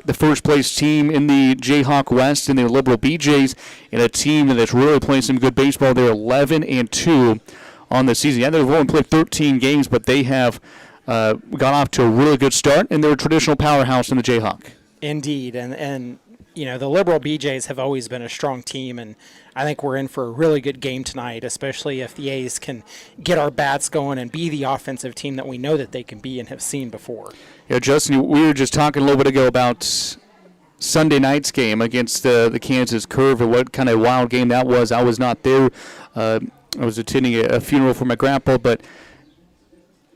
the first place team in the Jayhawk West and the Liberal BeeJays, and a team that's really playing some good baseball. They're 11-2 on the season. Yeah, they've only played 13 games, but they have got off to a really good start, and they're a traditional powerhouse in the Jayhawk. Indeed, and the Liberal BeeJays have always been a strong team, and I think we're in for a really good game tonight, especially if the A's can get our bats going and be the offensive team that we know that they can be and have seen before. Yeah, Justin, we were just talking a little bit ago about Sunday night's game against the Kansas Curve and what kind of wild game that was. I was not there. I was attending a funeral for my grandpa, but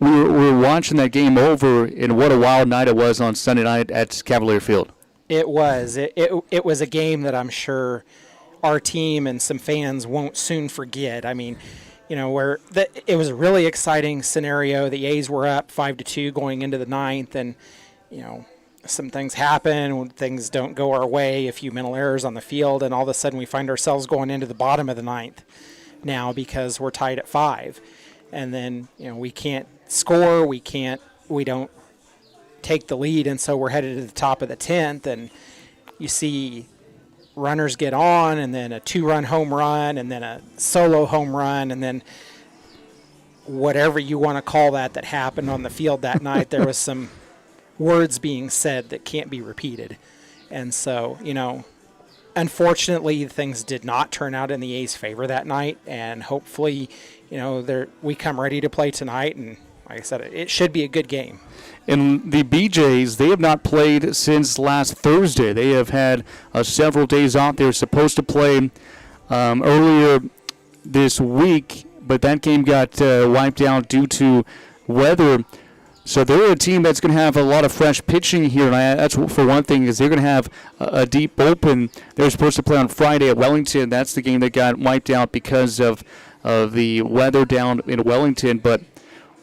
we were watching that game over, and what a wild night it was on Sunday night at Cavalier Field. It was. It was a game that I'm sure our team and some fans won't soon forget. I mean, it was a really exciting scenario. The A's were up 5-2 going into the ninth, and some things happen when things don't go our way, a few mental errors on the field, and all of a sudden we find ourselves going into the bottom of the ninth now because we're tied at 5. And then, we can't score, we don't take the lead, and so we're headed to the top of the 10th, and you see runners get on, and then a 2-run home run, and then a solo home run, and then whatever you want to call that happened on the field that night. There was some words being said that can't be repeated. And so, unfortunately, things did not turn out in the A's favor that night, and hopefully, we come ready to play tonight, and like I said, it should be a good game. And the BeeJays, they have not played since last Thursday. They have had several days off. They were supposed to play earlier this week, but that game got wiped out due to weather. So they're a team that's going to have a lot of fresh pitching here. And that's for one thing, is they're going to have a deep bullpen. They're supposed to play on Friday at Wellington. That's the game that got wiped out because of the weather down in Wellington. But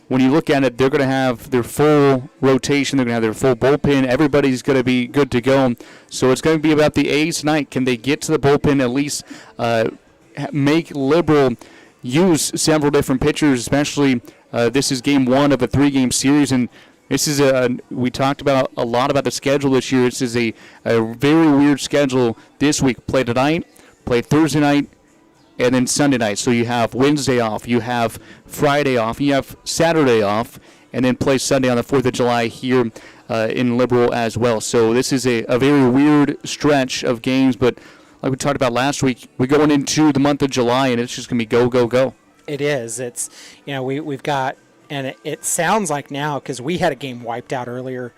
when you look at it, they're going to have their full rotation. They're going to have their full bullpen. Everybody's going to be good to go. So it's going to be about the A's tonight. Can they get to the bullpen, at least make Liberal use several different pitchers, especially this is game 1 of a 3-game series. And this is we talked about a lot about the schedule this year. This is a very weird schedule this week. Play tonight, play Thursday night, and then Sunday night. So you have Wednesday off, you have Friday off, you have Saturday off, and then play Sunday on the 4th of July here in Liberal as well. So this is a very weird stretch of games, but like we talked about last week, we're going into the month of July, and it's just going to be go, go, go. It is. It's, we've got, and it sounds like now, because we had a game wiped out earlier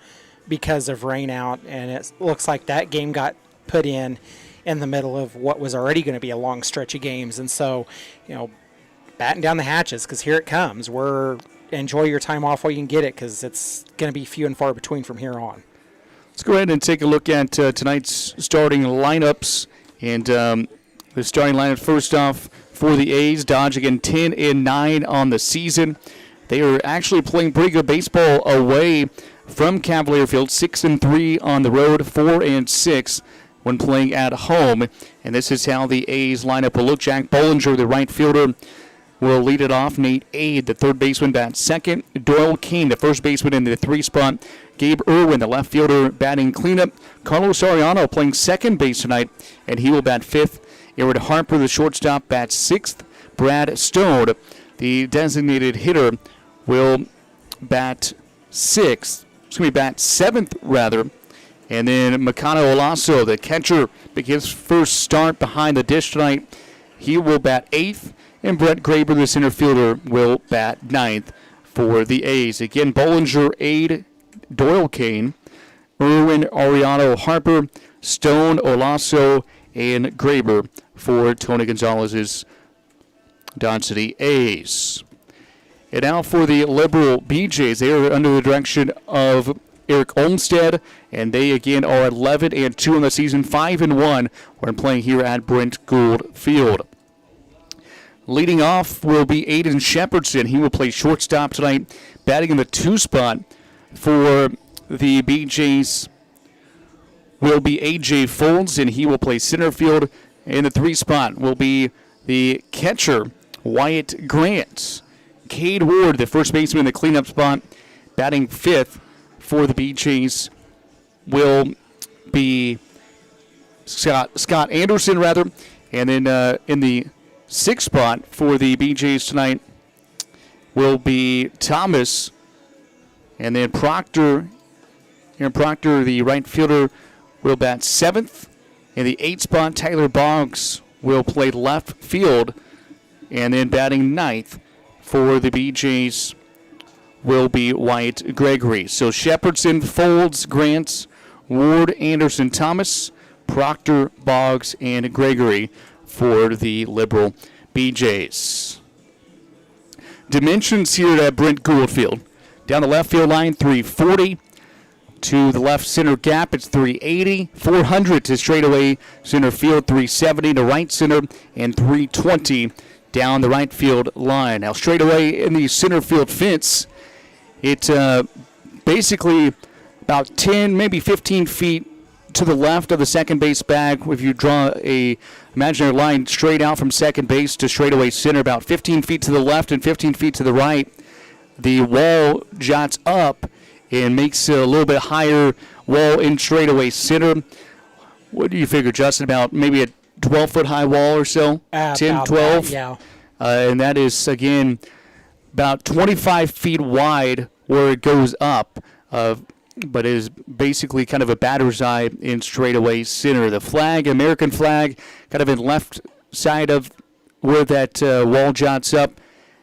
because of rain out, and it looks like that game got put in the middle of what was already going to be a long stretch of games. And so, batten down the hatches, because here it comes. Enjoy your time off while you can get it, because it's going to be few and far between from here on. Let's go ahead and take a look at tonight's starting lineups. And the starting lineup first off for the A's, Dodge again 10-9 on the season. They are actually playing pretty good baseball away from Cavalier Field, 6-3 on the road, 4-6 when playing at home. And this is how the A's lineup will look. Jack Bollinger, the right fielder, will lead it off. Nate Aid, the third baseman, bats second. Doyle King, the first baseman, in the 3 spot. Gabe Irwin, the left fielder, batting cleanup. Carlos Arellano playing second base tonight, and he will bat 5th. Aaron Harper, the shortstop, bats 6th. Brad Stone, the designated hitter, will bat 6th. Excuse me, bat 7th, rather. And then Makano Olaso, the catcher, begins first start behind the dish tonight. He will bat 8th. And Brett Graber, the center fielder, will bat 9th for the A's. Again, Bollinger, Aid, Doyle Kane, Irwin, Ariano, Harper, Stone, Olaso, and Graber for Tony Gonzalez's Dodge City A's. And now for the Liberal BeeJays. They are under the direction of Eric Olmstead, and they again are 11-2 in the season, 5-1 when playing here at Brent Gould Field. Leading off will be Aiden Shepardson. He will play shortstop tonight, batting in the 2 spot for the BeeJays will be A.J. Folds, and he will play center field. In the 3 spot will be the catcher, Wyatt Grant. Cade Ward, the first baseman in the cleanup spot, batting 5th for the BeeJays, will Scott Anderson, and then in the sixth spot for the BeeJays tonight will be Thomas, and then Proctor. Aaron Proctor, the right fielder, will bat seventh. In the eighth spot, Tyler Boggs will play left field, and then batting ninth for the BeeJays will be Wyatt Gregory. So Shepherdson, Folds, Grants, Ward, Anderson, Thomas, Proctor, Boggs, and Gregory for the Liberal BeeJays. Dimensions here at Brent Gould Field. Down the left field line, 340. To the left center gap, it's 380. 400 to straightaway center field, 370 to right center, and 320 down the right field line. Now straightaway in the center field fence, it's basically about 10, maybe 15 feet to the left of the second base bag. If you draw a imaginary line straight out from second base to straightaway center, about 15 feet to the left and 15 feet to the right, the wall jots up and makes a little bit higher wall in straightaway center. What do you figure, Justin, about maybe a 12-foot high wall or so? 10, 12? That, yeah. And that is, again, about 25 feet wide where it goes up, but is basically kind of a batter's eye in straightaway center. The flag, American flag, kind of in left side of where that wall jots up,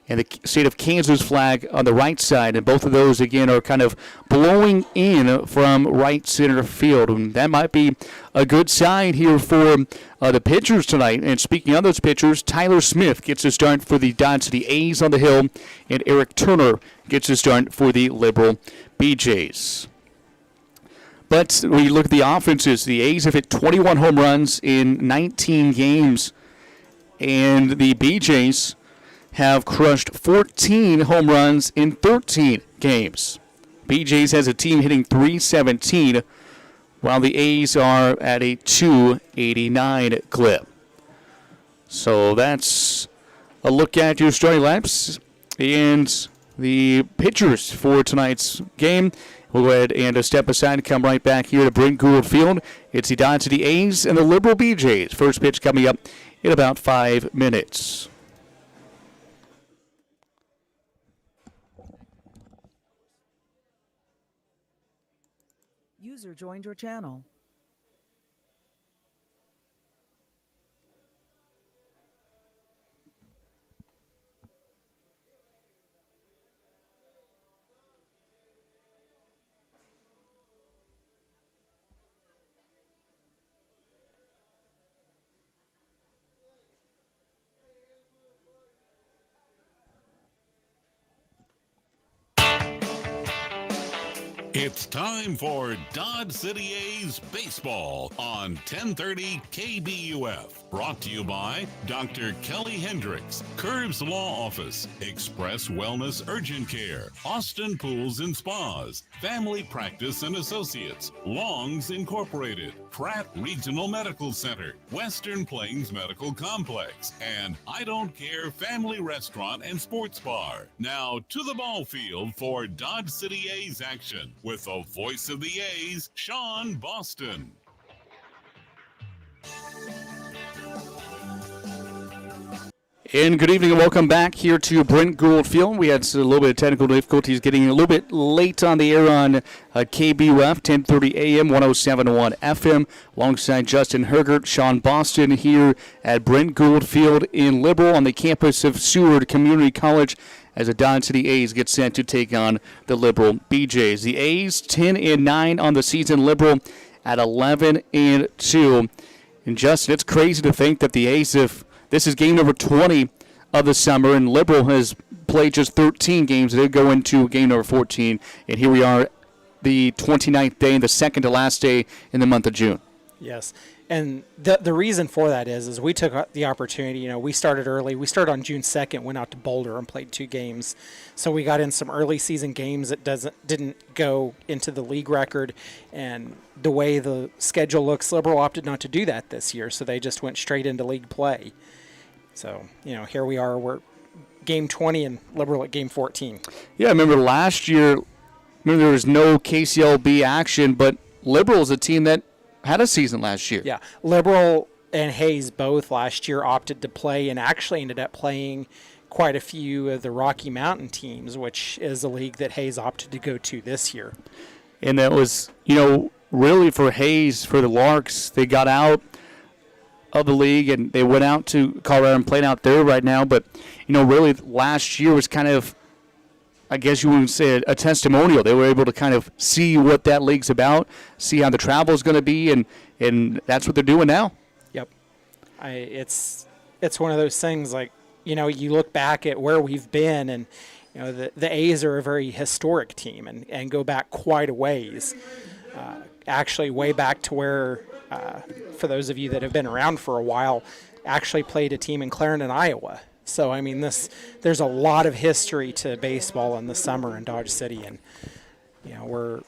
and the state of Kansas flag on the right side. And both of those, again, are kind of blowing in from right center field. And that might be a good sign here for the pitchers tonight. And speaking of those pitchers, Tyler Smith gets a start for the Dodge City A's on the hill, and Eric Turner gets a start for the Liberal BeeJays. But when you look at the offenses, the A's have hit 21 home runs in 19 games, and the BeeJays have crushed 14 home runs in 13 games. BeeJays has a team hitting 317, while the A's are at a 289 clip. So that's a look at your starting lineups and the pitchers for tonight's game. We'll go ahead and step aside and come right back here to Brent Gould Field. It's the Dodge City A's and the Liberal BeeJays. First pitch coming up in about 5 minutes. User joined your channel. It's time for Dodge City A's Baseball on 1030 KBUF. Brought to you by Dr. Kelly Hendricks, Curbs Law Office, Express Wellness Urgent Care, Austin Pools and Spas, Family Practice and Associates, Longs Incorporated, Pratt Regional Medical Center, Western Plains Medical Complex, and I Don't Care Family Restaurant and Sports Bar. Now to the ball field for Dodge City A's action with the voice of the A's, Sean Boston. And good evening and welcome back here to Brent Gould Field. We had a little bit of technical difficulties getting a little bit late on the air on KBUF, 1030 AM, 107.1 FM, alongside Justin Hergert, Sean Boston here at Brent Gould Field in Liberal on the campus of Seward Community College as the Dodge City A's get set to take on the Liberal BeeJays. The A's 10-9 on the season, Liberal at 11-2. And Justin, it's crazy to think that the A's have. This is game number 20 of the summer, and Liberal has played just 13 games. They go into game number 14, and here we are, the 29th day, and the second to last day in the month of June. Yes, and the reason for that is we took the opportunity. You know, we started early. We started on June 2nd, went out to Boulder and played 2 games. So we got in some early season games that didn't go into the league record, and the way the schedule looks, Liberal opted not to do that this year. So they just went straight into league play. So, you know, here we are. We're game 20 and Liberal at game 14. Yeah, I remember last year, there was no KCLB action, but Liberal is a team that had a season last year. Yeah, Liberal and Hayes both last year opted to play and actually ended up playing quite a few of the Rocky Mountain teams, which is a league that Hayes opted to go to this year. And that was, really for Hayes, for the Larks, they got out of the league and they went out to Colorado and played out there right now. But, really last year was kind of, I guess you would say, a testimonial. They were able to kind of see what that league's about, see how the travel is going to be, and that's what they're doing now. Yep. It's one of those things like, you look back at where we've been, and the A's are a very historic team and go back quite a ways. Actually, way back to where, for those of you that have been around for a while, actually played a team in Clarendon, Iowa. So, there's a lot of history to baseball in the summer in Dodge City, and we're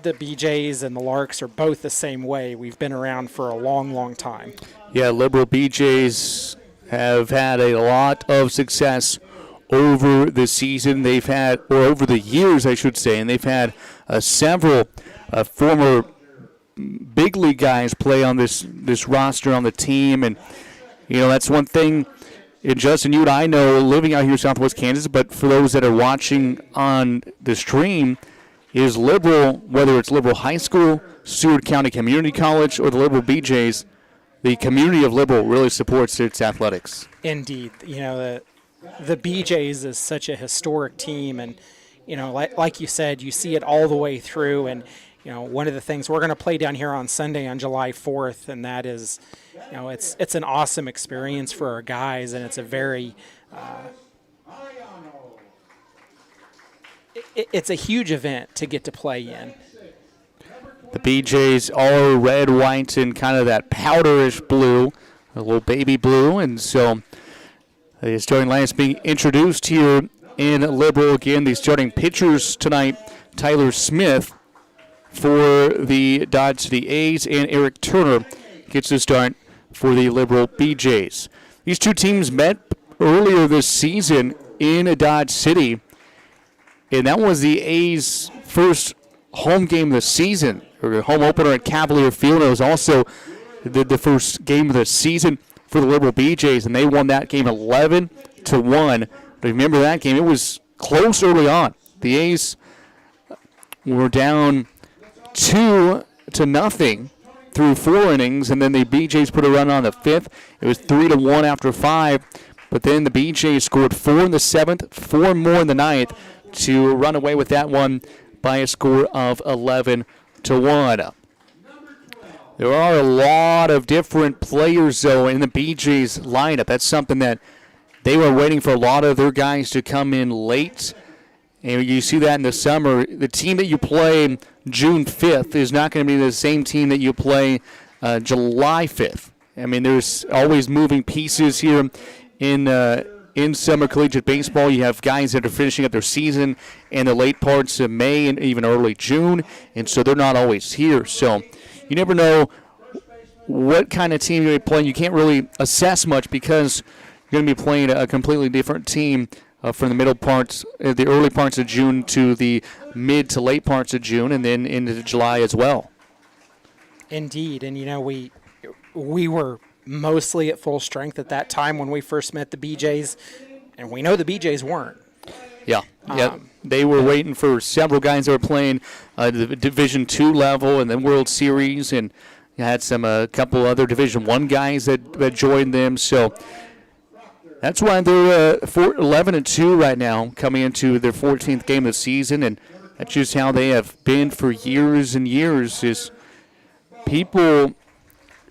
the BeeJays and the Larks are both the same way. We've been around for a long, long time. Yeah, Liberal BeeJays have had a lot of success over the season. They've had, or over the years, I should say, and they've had several former big league guys play on this roster on the team, and that's one thing. And Justin, you and I know, living out here in Southwest Kansas, but for those that are watching on the stream, is Liberal, whether it's Liberal High School, Seward County Community College, or the Liberal BeeJays, the community of Liberal really supports its athletics. Indeed. The BeeJays is such a historic team, and, like you said, you see it all the way through, and, one of the things we're going to play down here on Sunday on July 4th, and that is, it's an awesome experience for our guys, and it's a very, it's a huge event to get to play in. The BeeJays are red, white, and kind of that powderish blue, a little baby blue, and so the starting lineup is being introduced here in Liberal. Again, the starting pitchers tonight, Tyler Smith for the Dodge City A's, and Eric Turner gets the start for the Liberal BeeJays. These two teams met earlier this season in Dodge City, and that was the A's first home game of the season, or home opener at Cavalier Field. It was also the first game of the season for the Liberal BeeJays, and they won that game 11-1. Remember that game? It was close early on. The A's were down 2-0 through 4 innings, and then the BeeJays put a run on the 5th. It was 3-1 after 5, but then the BeeJays scored 4 in the 7th, 4 more in the 9th to run away with that one by a score of 11-1. There are a lot of different players, though, in the BeeJays lineup. That's something that they were waiting for a lot of their guys to come in late. And you see that in the summer. The team that you play June 5th is not going to be the same team that you play July 5th. There's always moving pieces here in summer collegiate baseball. You have guys that are finishing up their season in the late parts of May and even early June, and so they're not always here. So you never know what kind of team you're going to be playing. You can't really assess much because you're going to be playing a completely different team from the middle parts, the early parts of June to the mid to late parts of June, and then into July as well. Indeed, and we were mostly at full strength at that time when we first met the BeeJays, and we know the BeeJays weren't. Yeah, they were waiting for several guys that were playing the Division II level and then World Series, and you had a couple other Division I guys that joined them. So that's why they're 11-2 right now, coming into their 14th game of the season, and that's just how they have been for years and years. Is people.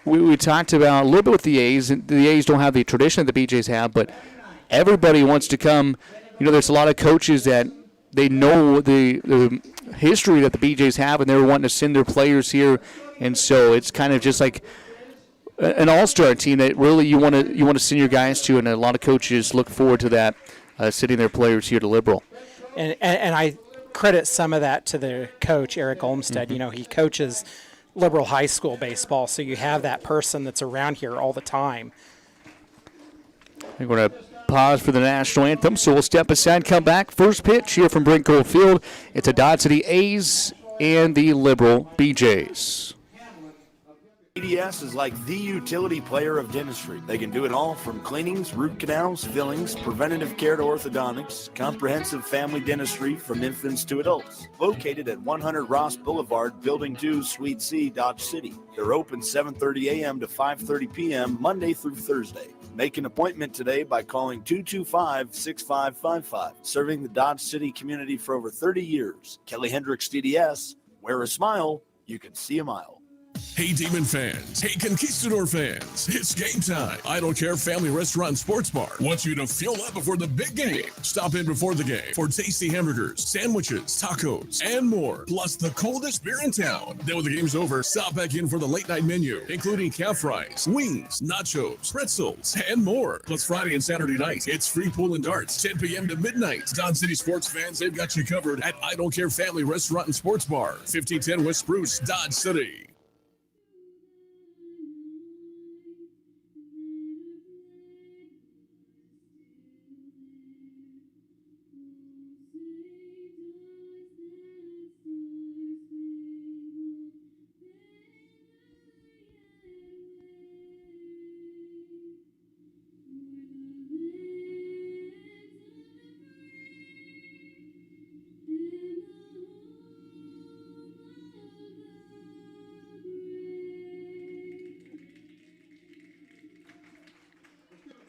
We talked about a little bit with the A's, and the A's don't have the tradition that the BeeJays have, but everybody wants to come. There's a lot of coaches that they know the history that the BeeJays have, and they're wanting to send their players here, and so it's kind of just like an all-star team that really you want to send your guys to, and a lot of coaches look forward to that, sending their players here to Liberal. And I credit some of that to the coach, Eric Olmstead. Mm-hmm. He coaches Liberal high school baseball, so you have that person that's around here all the time. We're going to pause for the national anthem, so we'll step aside, come back. First pitch here from Brinko Field. It's a Dodge City A's and the Liberal BeeJays. CDS is like the utility player of dentistry. They can do it all from cleanings, root canals, fillings, preventative care to orthodontics, comprehensive family dentistry from infants to adults. Located at 100 Ross Boulevard, Building 2, Suite C, Dodge City. They're open 7:30 a.m. to 5:30 p.m. Monday through Thursday. Make an appointment today by calling 225-6555. Serving the Dodge City community for over 30 years. Kelly Hendricks DDS. Wear a smile, you can see a mile. Hey Demon fans, hey Conquistador fans, it's game time. I Don't Care Family Restaurant and Sports Bar wants you to fuel up before the big game. Stop in before the game for tasty hamburgers, sandwiches, tacos, and more, plus the coldest beer in town. Then when the game's over, stop back in for the late night menu, including calf fries, wings, nachos, pretzels, and more. Plus Friday and Saturday night, it's free pool and darts, 10 p.m. to midnight. Dodge City sports fans, they've got you covered at I Don't Care Family Restaurant and Sports Bar, 1510 West Spruce, Dodge City.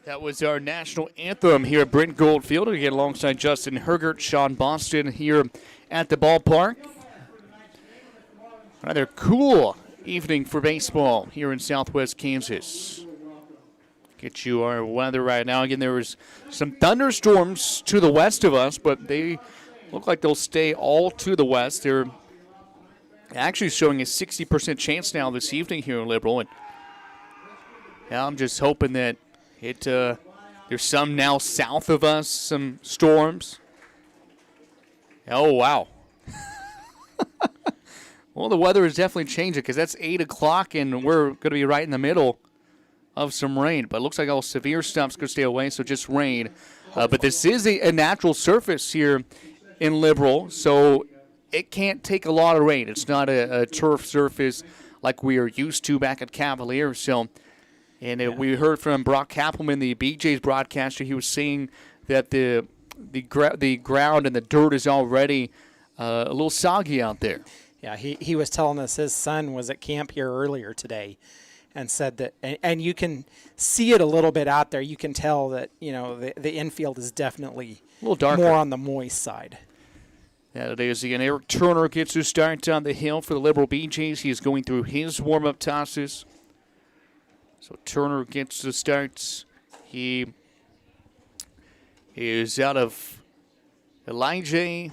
That was our national anthem here at Brent Goldfield. Again, alongside Justin Hergert, Sean Boston here at the ballpark. Rather cool evening for baseball here in Southwest Kansas. Get you our weather right now. Again, there was some thunderstorms to the west of us, but they look like they'll stay all to the west. They're actually showing a 60% chance now this evening here in Liberal. And now I'm just hoping that there's some now south of us, some storms. Oh, wow. Well, the weather is definitely changing because that's 8 o'clock, and we're going to be right in the middle of some rain. But it looks like all severe stuff's going to stay away, so just rain. But this is a natural surface here in Liberal, so it can't take a lot of rain. It's not a turf surface like we are used to back at Cavalier, so... And we heard from Brock Kappelman, the BeeJays broadcaster. He was saying that the ground and the dirt is already a little soggy out there. Yeah, he was telling us his son was at camp here earlier today and said that, and you can see it a little bit out there. You can tell that, the infield is definitely a little darker, more on the moist side. Yeah, it is. Again, Eric Turner gets his start on the hill for the Liberal BeeJays. He is going through his warm-up tosses. So Turner gets the starts. He is out of LJ,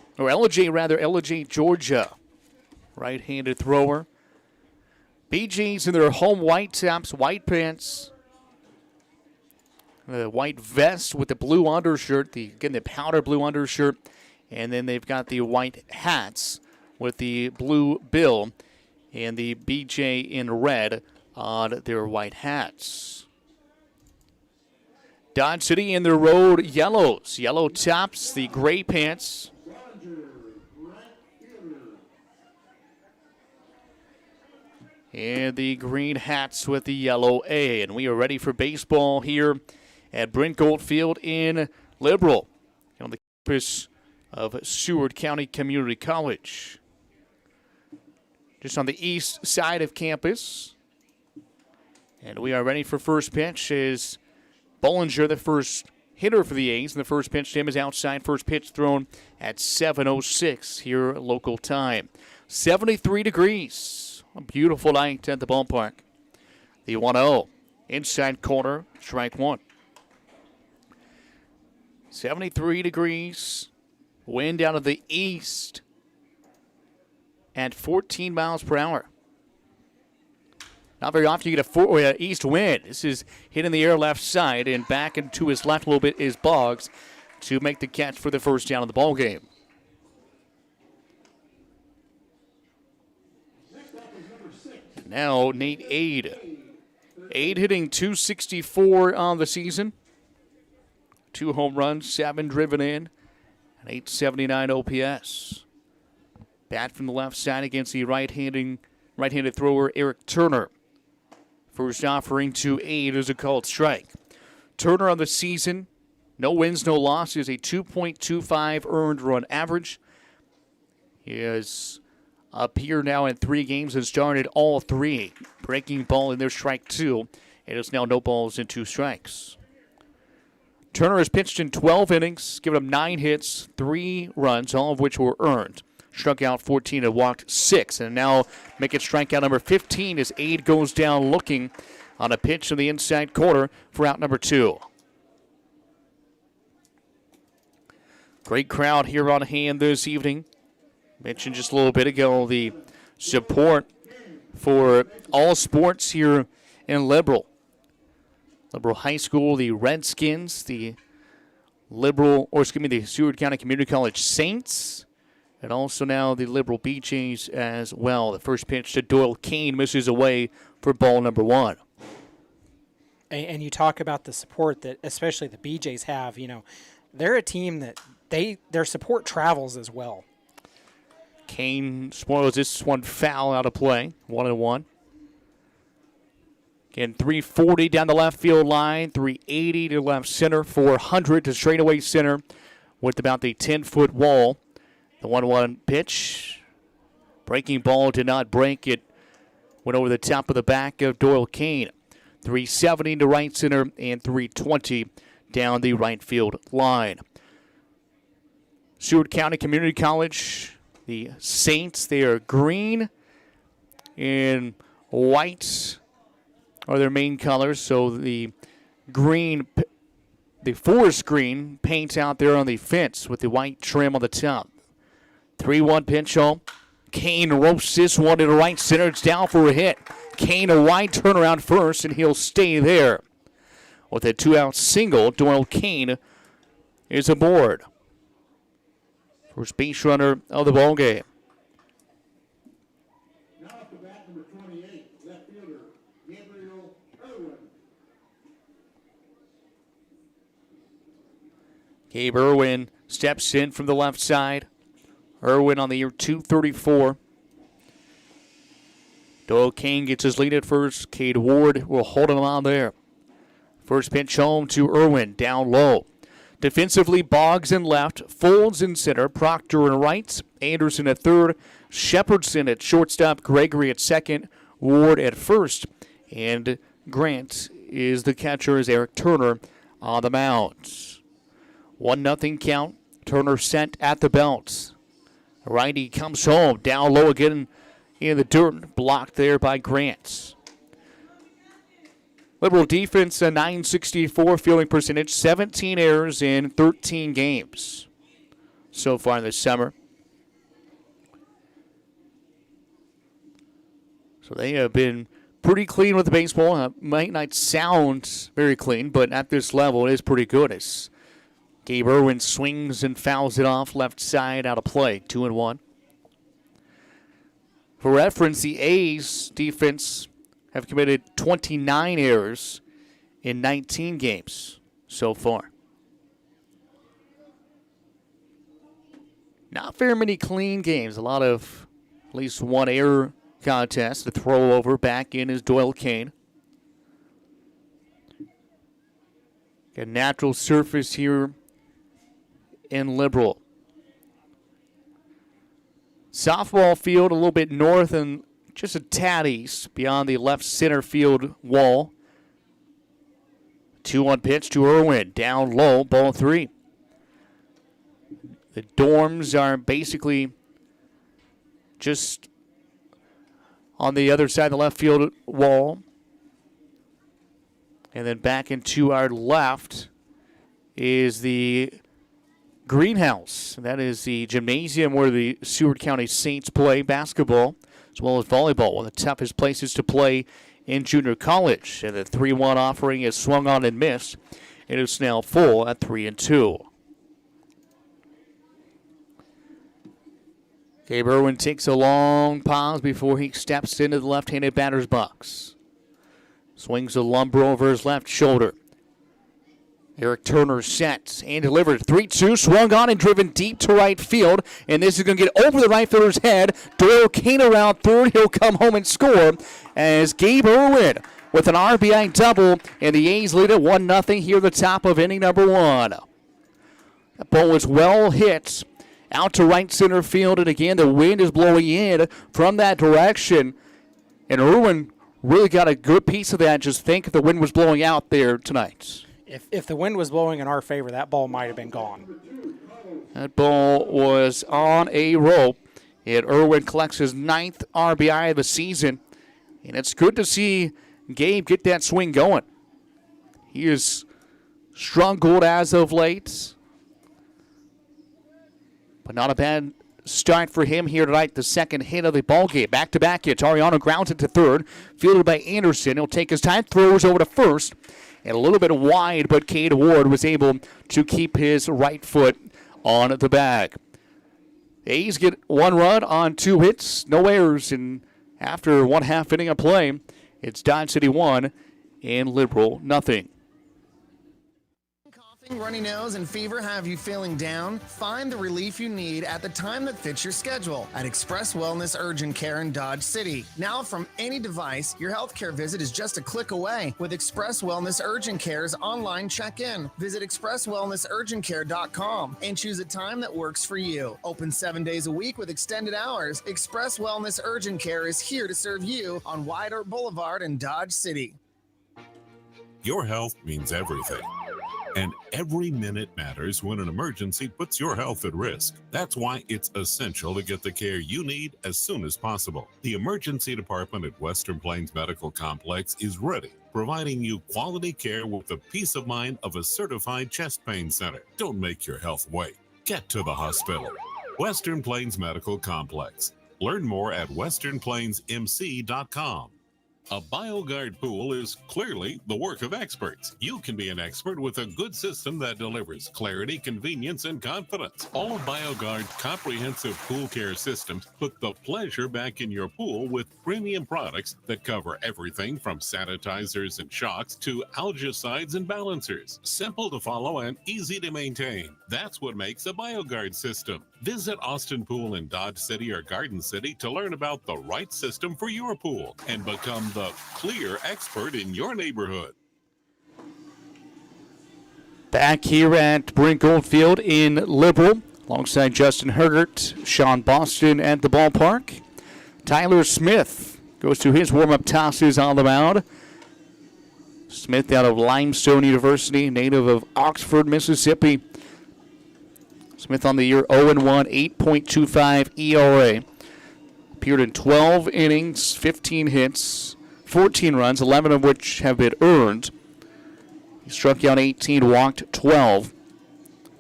Georgia. Right-handed thrower. BeeJays in their home white tops, white pants. The white vest with the blue undershirt, the powder blue undershirt. And then they've got the white hats with the blue bill and the BeeJay in red on their white hats. Dodge City in their road yellows. Yellow tops, the gray pants. And the green hats with the yellow A. And we are ready for baseball here at Brent Goldfield in Liberal, on the campus of Seward County Community College. Just on the east side of campus. And we are ready for first pitch. Is Bollinger, the first hitter for the A's, and the first pitch to him is outside. First pitch thrown at 7:06 here local time. 73 degrees. A beautiful night at the ballpark. The 1-0 inside corner, strike one. 73 degrees. Wind out of the east at 14 miles per hour. Not very often you get a east wind. This is hit in the air left side, and back and to his left a little bit is Boggs to make the catch for the first down of the ball game. Now Nate Ade. Ade hitting .264 on the season. 2 home runs, 7 driven in, and .879 OPS. Bat from the left side against the right-handed thrower Eric Turner. First offering to 8 is a called strike. Turner on the season, no wins, no losses, a 2.25 earned run average. He is up here now in 3 games and started all 3. Breaking ball in their strike 2. It is now no balls and 2 strikes. Turner has pitched in 12 innings, given up 9 hits, 3 runs, all of which were earned. Struck out 14 and walked 6. And now making strikeout number 15 as Ade goes down looking on a pitch in the inside corner for out number 2. Great crowd here on hand this evening. Mentioned just a little bit ago the support for all sports here in Liberal. Liberal High School, the Redskins, the the Seward County Community College Saints, and also now the Liberal BeeJays as well. The first pitch to Doyle Kane misses away for ball number 1. And you talk about the support that especially the BeeJays have. They're a team that their support travels as well. Kane spoils this one foul out of play, 1-1. Again, 340 down the left field line, 380 to left center, 400 to straightaway center with about the 10-foot wall. The 1-1 pitch. Breaking ball did not break. It went over the top of the back of Doyle Kane. 370 to right center and 320 down the right field line. Seward County Community College, the Saints, they are green and white are their main colors. So the green, the forest green paint out there on the fence with the white trim on the top. 3-1 pitch home. Kane ropes this one to the right center. It's down for a hit. Kane a wide turnaround first, and he'll stay there. With a 2-out single, Doyle Kane is aboard. First base runner of the ballgame. Now at the bat, number 28, left fielder, Gabriel Irwin. Gabe Irwin steps in from the left side. Irwin on the year 234. Doyle Kane gets his lead at first. Cade Ward will hold him on there. First pitch home to Irwin, down low. Defensively, Boggs in left, Folds in center, Proctor in right, Anderson at third, Shepherdson at shortstop, Gregory at second, Ward at first, and Grant is the catcher as Eric Turner on the mound. 1-0 count. Turner sent at the belt. Righty comes home, down low again in the dirt, blocked there by Grant. Liberal defense, a .964 fielding percentage, 17 errors in 13 games so far this summer. So they have been pretty clean with the baseball. Might not sound very clean, but at this level it is pretty good. As Gabe Irwin swings and fouls it off left side out of play, 2-1. For reference, the A's defense have committed 29 errors in 19 games so far. Not very many clean games. A lot of at least one error contest. The throw over back in is Doyle Kane. Got a natural surface here in Liberal. Softball field a little bit north and just a tad east beyond the left center field wall. 2-1 pitch to Irwin. Down low, ball 3. The dorms are basically just on the other side of the left field wall. And then back into our left is the greenhouse. That is the gymnasium where the Seward County Saints play basketball as well as volleyball, one of the toughest places to play in junior college. And the 3-1 offering is swung on and missed. It is now full at 3-2. Gabe Irwin takes a long pause before he steps into the left-handed batter's box. Swings a lumber over his left shoulder. Eric Turner sets and delivered. 3-2, swung on and driven deep to right field. And this is going to get over the right fielder's head. Doyle Kane around third. He'll come home and score as Gabe Irwin with an RBI double, and the A's lead it 1-0 here at the top of inning number 1. That ball was well hit out to right center field, and again, the wind is blowing in from that direction, and Irwin really got a good piece of that. Just think if the wind was blowing out there tonight. If the wind was blowing in our favor, that ball might have been gone. That ball was on a rope, and Irwin collects his 9th RBI of the season, and it's good to see Gabe get that swing going. He has struggled as of late, but not a bad start for him here tonight. The second hit of the ball game. Back-to-back hits. Ariano grounds it to third. Fielded by Anderson. He'll take his time. Throws over to first. And a little bit wide, but Cade Ward was able to keep his right foot on the bag. The A's get 1 run on 2 hits. No errors. And after 1/2 inning of play, it's Dodge City 1 and Liberal nothing. Runny nose and fever have you feeling down? Find the relief you need at the time that fits your schedule at Express Wellness Urgent Care in Dodge City. Now from any device, your healthcare visit is just a click away with Express Wellness Urgent Care's online check-in. Visit expresswellnessurgentcare.com and choose a time that works for you. Open 7 days a week with extended hours. Express Wellness Urgent Care is here to serve you on White Oak Boulevard in Dodge City. Your health means everything. And every minute matters when an emergency puts your health at risk. That's why it's essential to get the care you need as soon as possible. The emergency department at Western Plains Medical Complex is ready, providing you quality care with the peace of mind of a certified chest pain center. Don't make your health wait. Get to the hospital. Western Plains Medical Complex. Learn more at westernplainsmc.com. A BioGuard pool is clearly the work of experts. You can be an expert with a good system that delivers clarity, convenience, and confidence. All of BioGuard's comprehensive pool care systems put the pleasure back in your pool with premium products that cover everything from sanitizers and shocks to algicides and balancers. Simple to follow and easy to maintain. That's what makes a BioGuard system. Visit Austin Pool in Dodge City or Garden City to learn about the right system for your pool and become the clear expert in your neighborhood. Back here at Brent Goldfield in Liberal, alongside Justin Hergert, Sean Boston at the ballpark. Tyler Smith goes to his warm-up tosses on the mound. Smith out of Limestone University, native of Oxford, Mississippi. Smith on the year 0-1, 8.25 ERA. Appeared in 12 innings, 15 hits, 14 runs, 11 of which have been earned. He struck out 18, walked 12,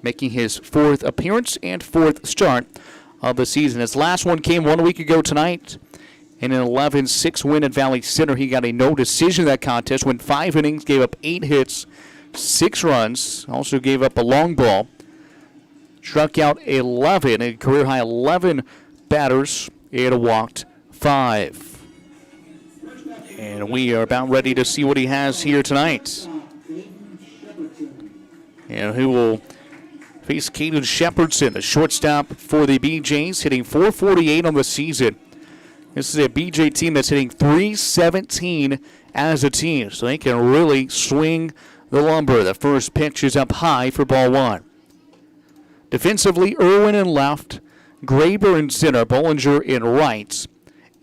making his 4th appearance and 4th start of the season. His last one came 1 week ago tonight in an 11-6 win at Valley Center. He got a no decision in that contest, went 5 innings, gave up 8 hits, 6 runs, also gave up a long ball. Struck out 11, a career-high 11 batters, and walked 5. And we are about ready to see what he has here tonight. And who will face Caden Shepherdson, the shortstop for the BeeJays, hitting .448 on the season. This is a BeeJay team that's hitting .317 as a team, so they can really swing the lumber. The first pitch is up high for ball 1. Defensively, Irwin in left, Graber in center, Bollinger in right,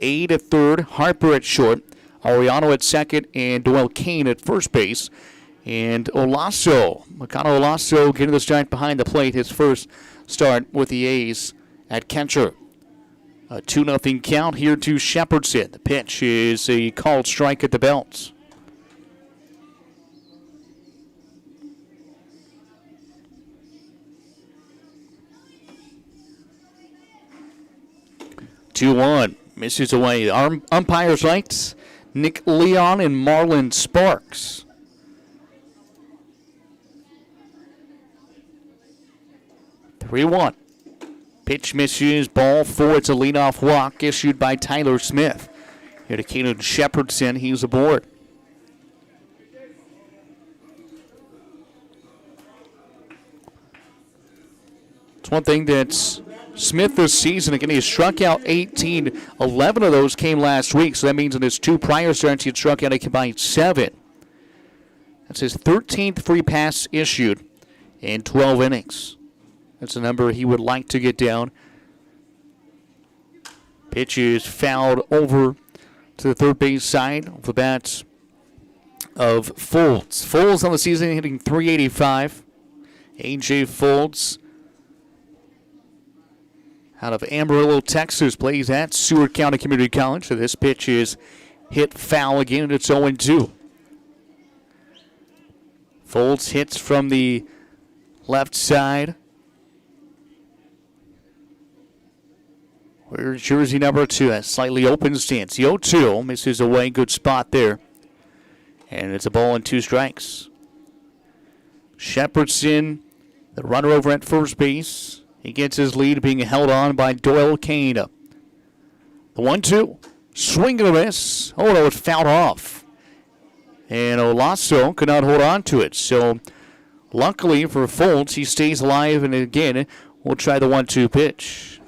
Aide at third, Harper at short, Ariano at second, and Doyle Kane at first base. And Makano Olaso getting the strike behind the plate, his first start with the A's at catcher. A 2-0 count here to Shepherdson. The pitch is a called strike at the belt. Two-one misses away. Umpires lights, Nick Leon and Marlon Sparks. 3-1. Pitch misses. Ball 4. It's a leadoff walk issued by Tyler Smith. Here to Caden Shepherdson. He's aboard. It's one thing that's Smith this season. Again, he struck out 18. 11 of those came last week, so that means in his 2 prior starts, he had struck out a combined 7. That's his 13th free pass issued in 12 innings. That's a number he would like to get down. Pitch is fouled over to the third base side of the bat of Folds. Folds on the season hitting .385. A.J. Folds out of Amarillo, Texas, plays at Seward County Community College. So this pitch is hit foul again, and it's 0-2. Folds hits from the left side. Where's jersey number 2? That slightly open stance. The 0-2 misses away. Good spot there. And it's a ball and 2 strikes. Shepherdson, the runner over at first base. He gets his lead being held on by Doyle Kane. The 1-2. Swing and a miss. Oh, no, it's fouled off. And Olaso could not hold on to it. So, luckily for Folds, he stays alive. And again, we'll try the 1-2 pitch.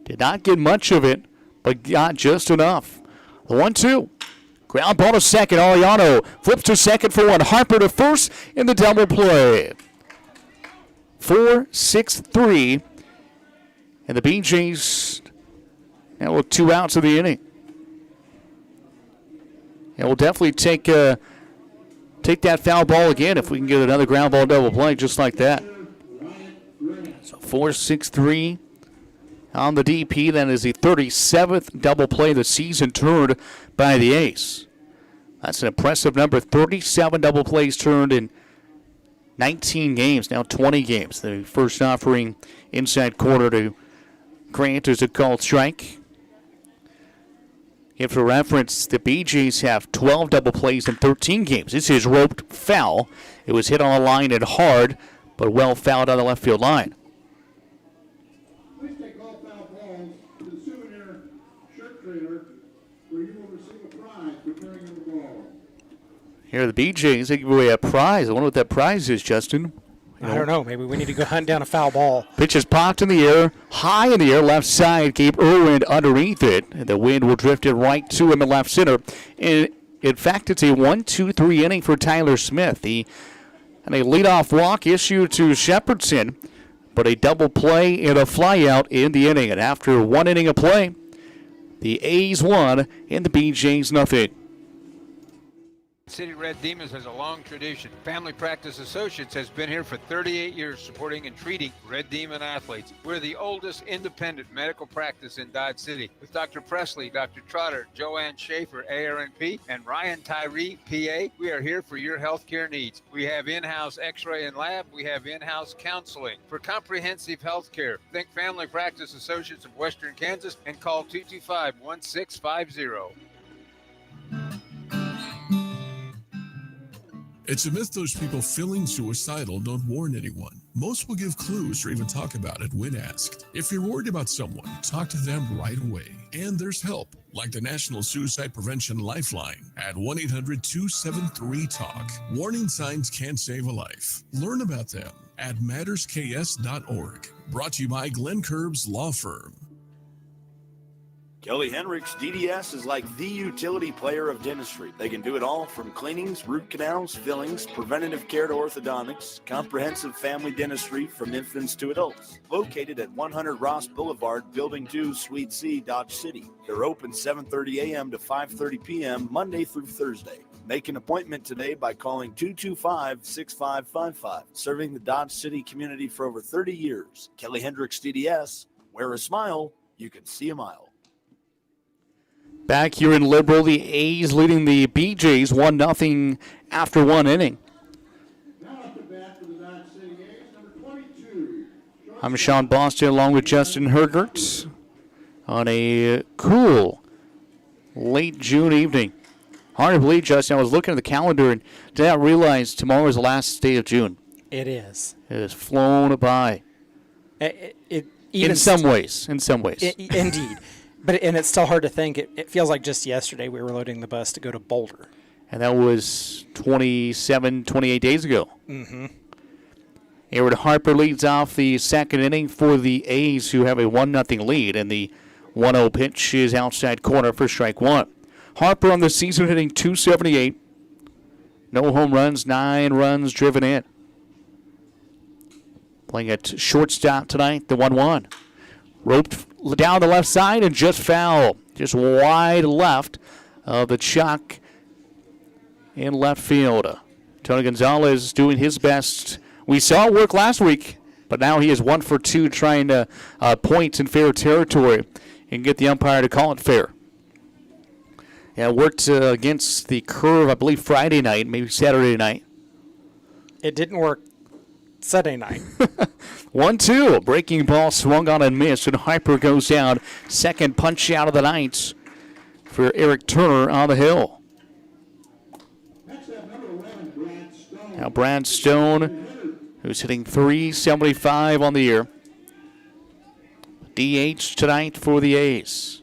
Did not get much of it, but got just enough. The 1-2. Ground ball to second. Ariano flips to second for one. Harper to first in the double play. 4-6-3. And the BeeJays now with 2 outs of the inning. And we'll definitely take that foul ball again if we can get another ground ball double play just like that. So 4-6-3 on the DP. That is the 37th double play of the season turned by the Ace. That's an impressive number. 37 double plays turned in 19 games, now 20 games. The first offering inside corner to Grant is a called strike. For reference, the BeeJays have 12 double plays in 13 games. This is roped foul. It was hit on the line and hard, but well fouled on the left field line. Please take all foul balls to the souvenir shirt trailer where you will receive a prize for carrying the ball. Here are the BeeJays. They give away a prize. I wonder what that prize is, Justin. I don't know. Maybe we need to go hunt down a foul ball. Pitch is popped in the air, high in the air, left side. Gabe Irwin underneath it. And the wind will drift it right to him in left center. And in fact, it's a 1-2-3 inning for Tyler Smith. And a leadoff walk issued to Shepherdson, but a double play and a flyout in the inning. And after 1 inning of play, the A's won and the BeeJays nothing. City Red Demons has a long tradition. Family Practice Associates has been here for 38 years supporting and treating Red Demon athletes. We're the oldest independent medical practice in Dodge City with Dr. Presley, Dr. Trotter, Joanne Schaefer, ARNP, and Ryan Tyree, PA. We are here for your healthcare needs. We have in-house x-ray and lab. We have in-house counseling. For comprehensive healthcare, think Family Practice Associates of Western Kansas and call 225-1650. It's a myth those people feeling suicidal don't warn anyone. Most will give clues or even talk about it when asked. If you're worried about someone, talk to them right away. And there's help, like the National Suicide Prevention Lifeline at 1-800-273-TALK. Warning signs can save a life. Learn about them at mattersks.org. Brought to you by Glenn Curbs Law Firm. Kelly Hendricks DDS is like the utility player of dentistry. They can do it all from cleanings, root canals, fillings, preventative care to orthodontics, comprehensive family dentistry from infants to adults. Located at 100 Ross Boulevard, Building 2, Suite C, Dodge City. They're open 7:30 a.m. to 5:30 p.m. Monday through Thursday. Make an appointment today by calling 225-6555. Serving the Dodge City community for over 30 years. Kelly Hendricks DDS. Wear a smile, you can see a mile. Back here in Liberal, the A's leading the BeeJays 1-0 after 1 inning. Now up to bat for the Dodge City A's, number 22. I'm Sean Boston along with Justin Hergert on a cool late June evening. Hard to believe, Justin. I was looking at the calendar and did not realize tomorrow is the last day of June. It is. It has flown by. In some ways. Indeed. And it's still hard to think. It feels like just yesterday we were loading the bus to go to Boulder. And that was 27, 28 days ago. Mm-hmm. Aaron Harper leads off the second inning for the A's, who have a 1-0 lead, and the 1-0 pitch is outside corner for strike one. Harper on the season hitting .278. No home runs, 9 runs driven in. Playing at shortstop tonight, the 1-1. Roped down the left side and just foul. Just wide left of the chalk in left field. Tony Gonzalez doing his best. We saw it work last week, but now he is 1 for 2 trying to point in fair territory and get the umpire to call it fair. Yeah, it worked against the curve, I believe, Friday night, maybe Saturday night. It didn't work Saturday night. 1-2. Breaking ball swung on and missed, and Harper goes down. Second punch out of the night for Eric Turner on the hill. Now Brad Stone, who's hitting .375 on the year. DH tonight for the A's.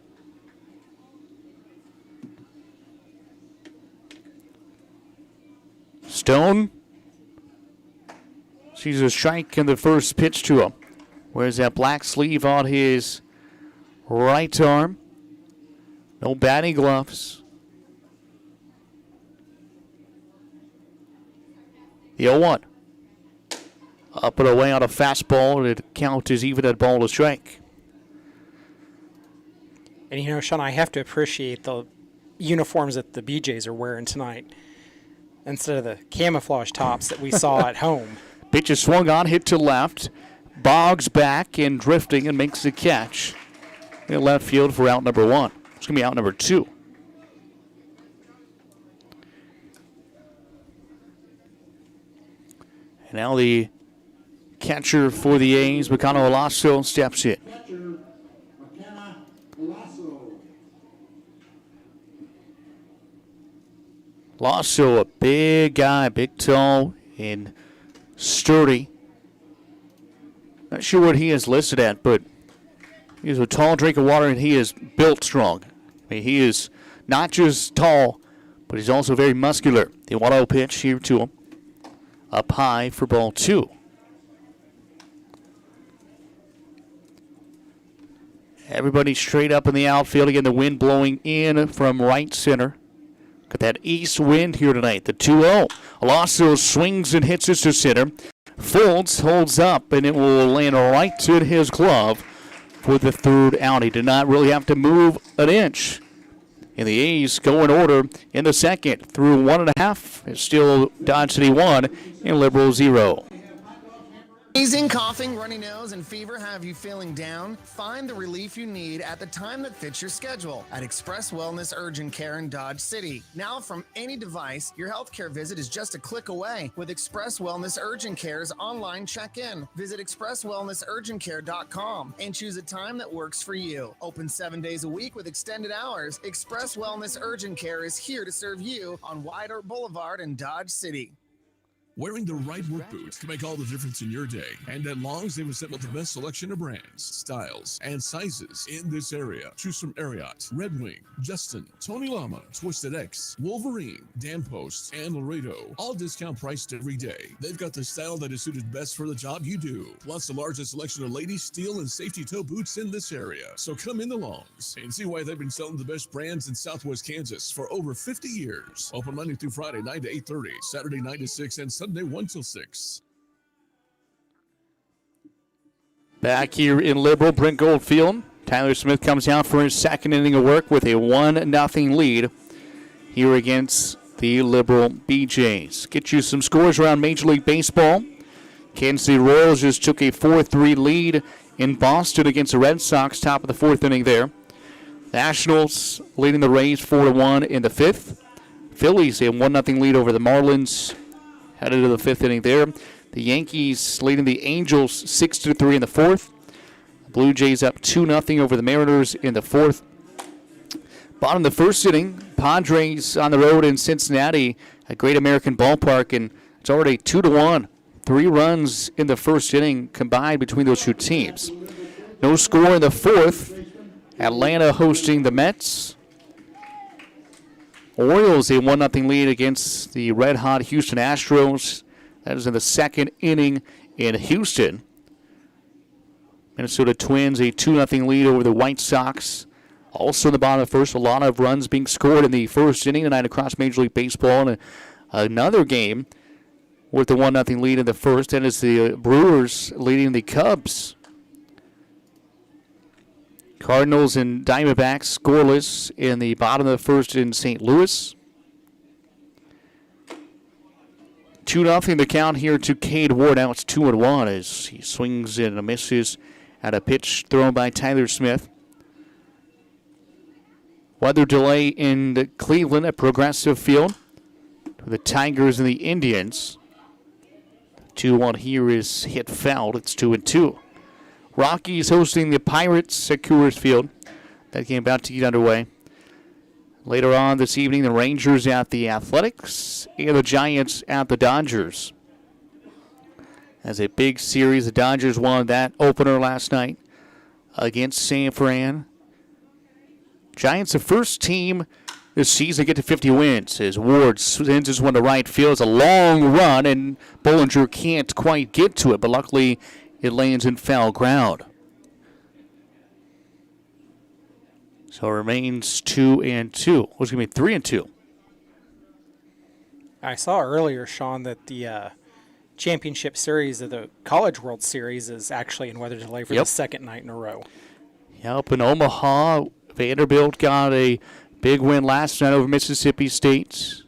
Stone sees a strike in the first pitch to him. Wears that black sleeve on his right arm. No batting gloves. The 0-1. Up and away on a fastball. It count is even at ball to strike. And you know, Sean, I have to appreciate the uniforms that the BeeJays are wearing tonight instead of the camouflage tops that we saw at home. Pitch is swung on, hit to left. Boggs back and drifting and makes the catch in left field for out number 1. It's going to be out number 2. And now the catcher for the A's, Bacano Alasso, steps in. Lasso, a big guy, big toe, and sturdy. Not sure what he is listed at, but he's a tall drink of water, and he is built strong. I mean, he is not just tall, but he's also very muscular. The 1-0 pitch here to him. Up high for ball 2. Everybody straight up in the outfield. Again, the wind blowing in from right center. Got that east wind here tonight. The 2-0. Alasso swings and hits it to center. Folds, holds up, and it will land right in his glove for the third out. He did not really have to move an inch. And the A's go in order in the second. Through 1.5. It's still Dodge City 1 and Liberal 0. Sneezing, coughing, runny nose, and fever have you feeling down? Find the relief you need at the time that fits your schedule at Express Wellness Urgent Care in Dodge City. Now from any device, your healthcare visit is just a click away with Express Wellness Urgent Care's online check-in. Visit expresswellnessurgentcare.com and choose a time that works for you. Open 7 days a week with extended hours. Express Wellness Urgent Care is here to serve you on White Oak Boulevard in Dodge City. Wearing the right work boots can make all the difference in your day. And at Long's, they've assembled the best selection of brands, styles, and sizes in this area. Choose from Ariat, Red Wing, Justin, Tony Lama, Twisted X, Wolverine, Dan Post, and Laredo. All discount priced every day. They've got the style that is suited best for the job you do. Plus the largest selection of ladies, steel, and safety toe boots in this area. So come into Long's and see why they've been selling the best brands in Southwest Kansas for over 50 years. Open Monday through Friday, 9 to 8:30, Saturday 9 to 6, and Sunday 1 till 6. Back here in Liberal, Brent Goldfield. Tyler Smith comes out for his second inning of work with a 1-0 lead here against the Liberal BeeJays. Get you some scores around Major League Baseball. Kansas City Royals just took a 4-3 lead in Boston against the Red Sox, top of the 4th inning there. Nationals leading the Rays 4-1 in the 5th. Phillies a 1-0 lead over the Marlins. Headed to the 5th inning there. The Yankees leading the Angels 6-3 in the 4th. Blue Jays up 2-0 over the Mariners in the 4th. Bottom of the 1st inning, Padres on the road in Cincinnati at Great American Ballpark, and it's already 2-1. 3 runs in the 1st inning combined between those two teams. No score in the 4th. Atlanta hosting the Mets. Orioles a 1-0 lead against the red-hot Houston Astros. That is in the 2nd inning in Houston. Minnesota Twins a 2-0 lead over the White Sox. Also in the bottom of the first, a lot of runs being scored in the first inning tonight across Major League Baseball. And another game with the 1-0 lead in the first, and it's the Brewers leading the Cubs. Cardinals and Diamondbacks scoreless in the bottom of the first in St. Louis. 2-0 the count here to Cade Ward. Now it's 2-1 as he swings and misses at a pitch thrown by Tyler Smith. Weather delay in Cleveland at Progressive Field for the Tigers and the Indians. 2-1 here is hit fouled. It's 2-2. Rockies hosting the Pirates at Coors Field. That game about to get underway. Later on this evening, the Rangers at the Athletics and the Giants at the Dodgers. As a big series, the Dodgers won that opener last night against San Fran. Giants, the first team this season to get to 50 wins as Ward sends this one to right field. It's a long run, and Bollinger can't quite get to it, but luckily it lands in foul ground. So it remains 2-2. What's going to be 3-2? I saw earlier, Sean, that the championship series of the College World Series is actually in weather delay for the second night in a row. Yep, in Omaha, Vanderbilt got a big win last night over Mississippi State.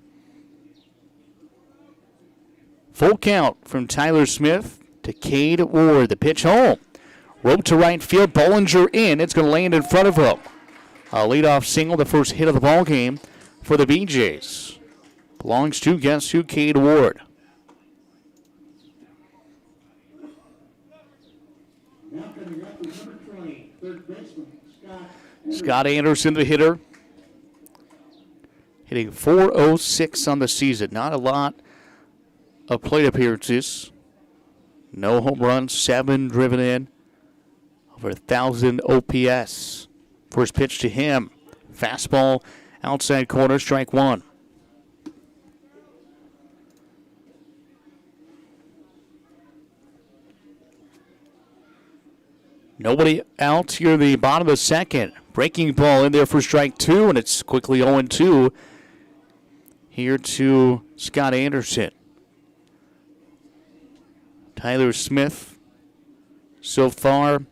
Full count from Tyler Smith to Cade Ward. The pitch home. Rope to right field. Bollinger in. It's going to land in front of him. A leadoff single, the first hit of the ball game for the BeeJays. Belongs to, guess who, Cade Ward. Now coming up is number 20, third baseman, Scott Anderson, the hitter. Hitting .406 on the season. Not a lot of plate appearances. No home runs, 7 driven in. Over 1,000 OPS. First pitch to him. Fastball, outside corner, strike one. Nobody out here, the bottom of the second. Breaking ball in there for strike two, and it's quickly 0-2 here to Scott Anderson. Tyler Smith so far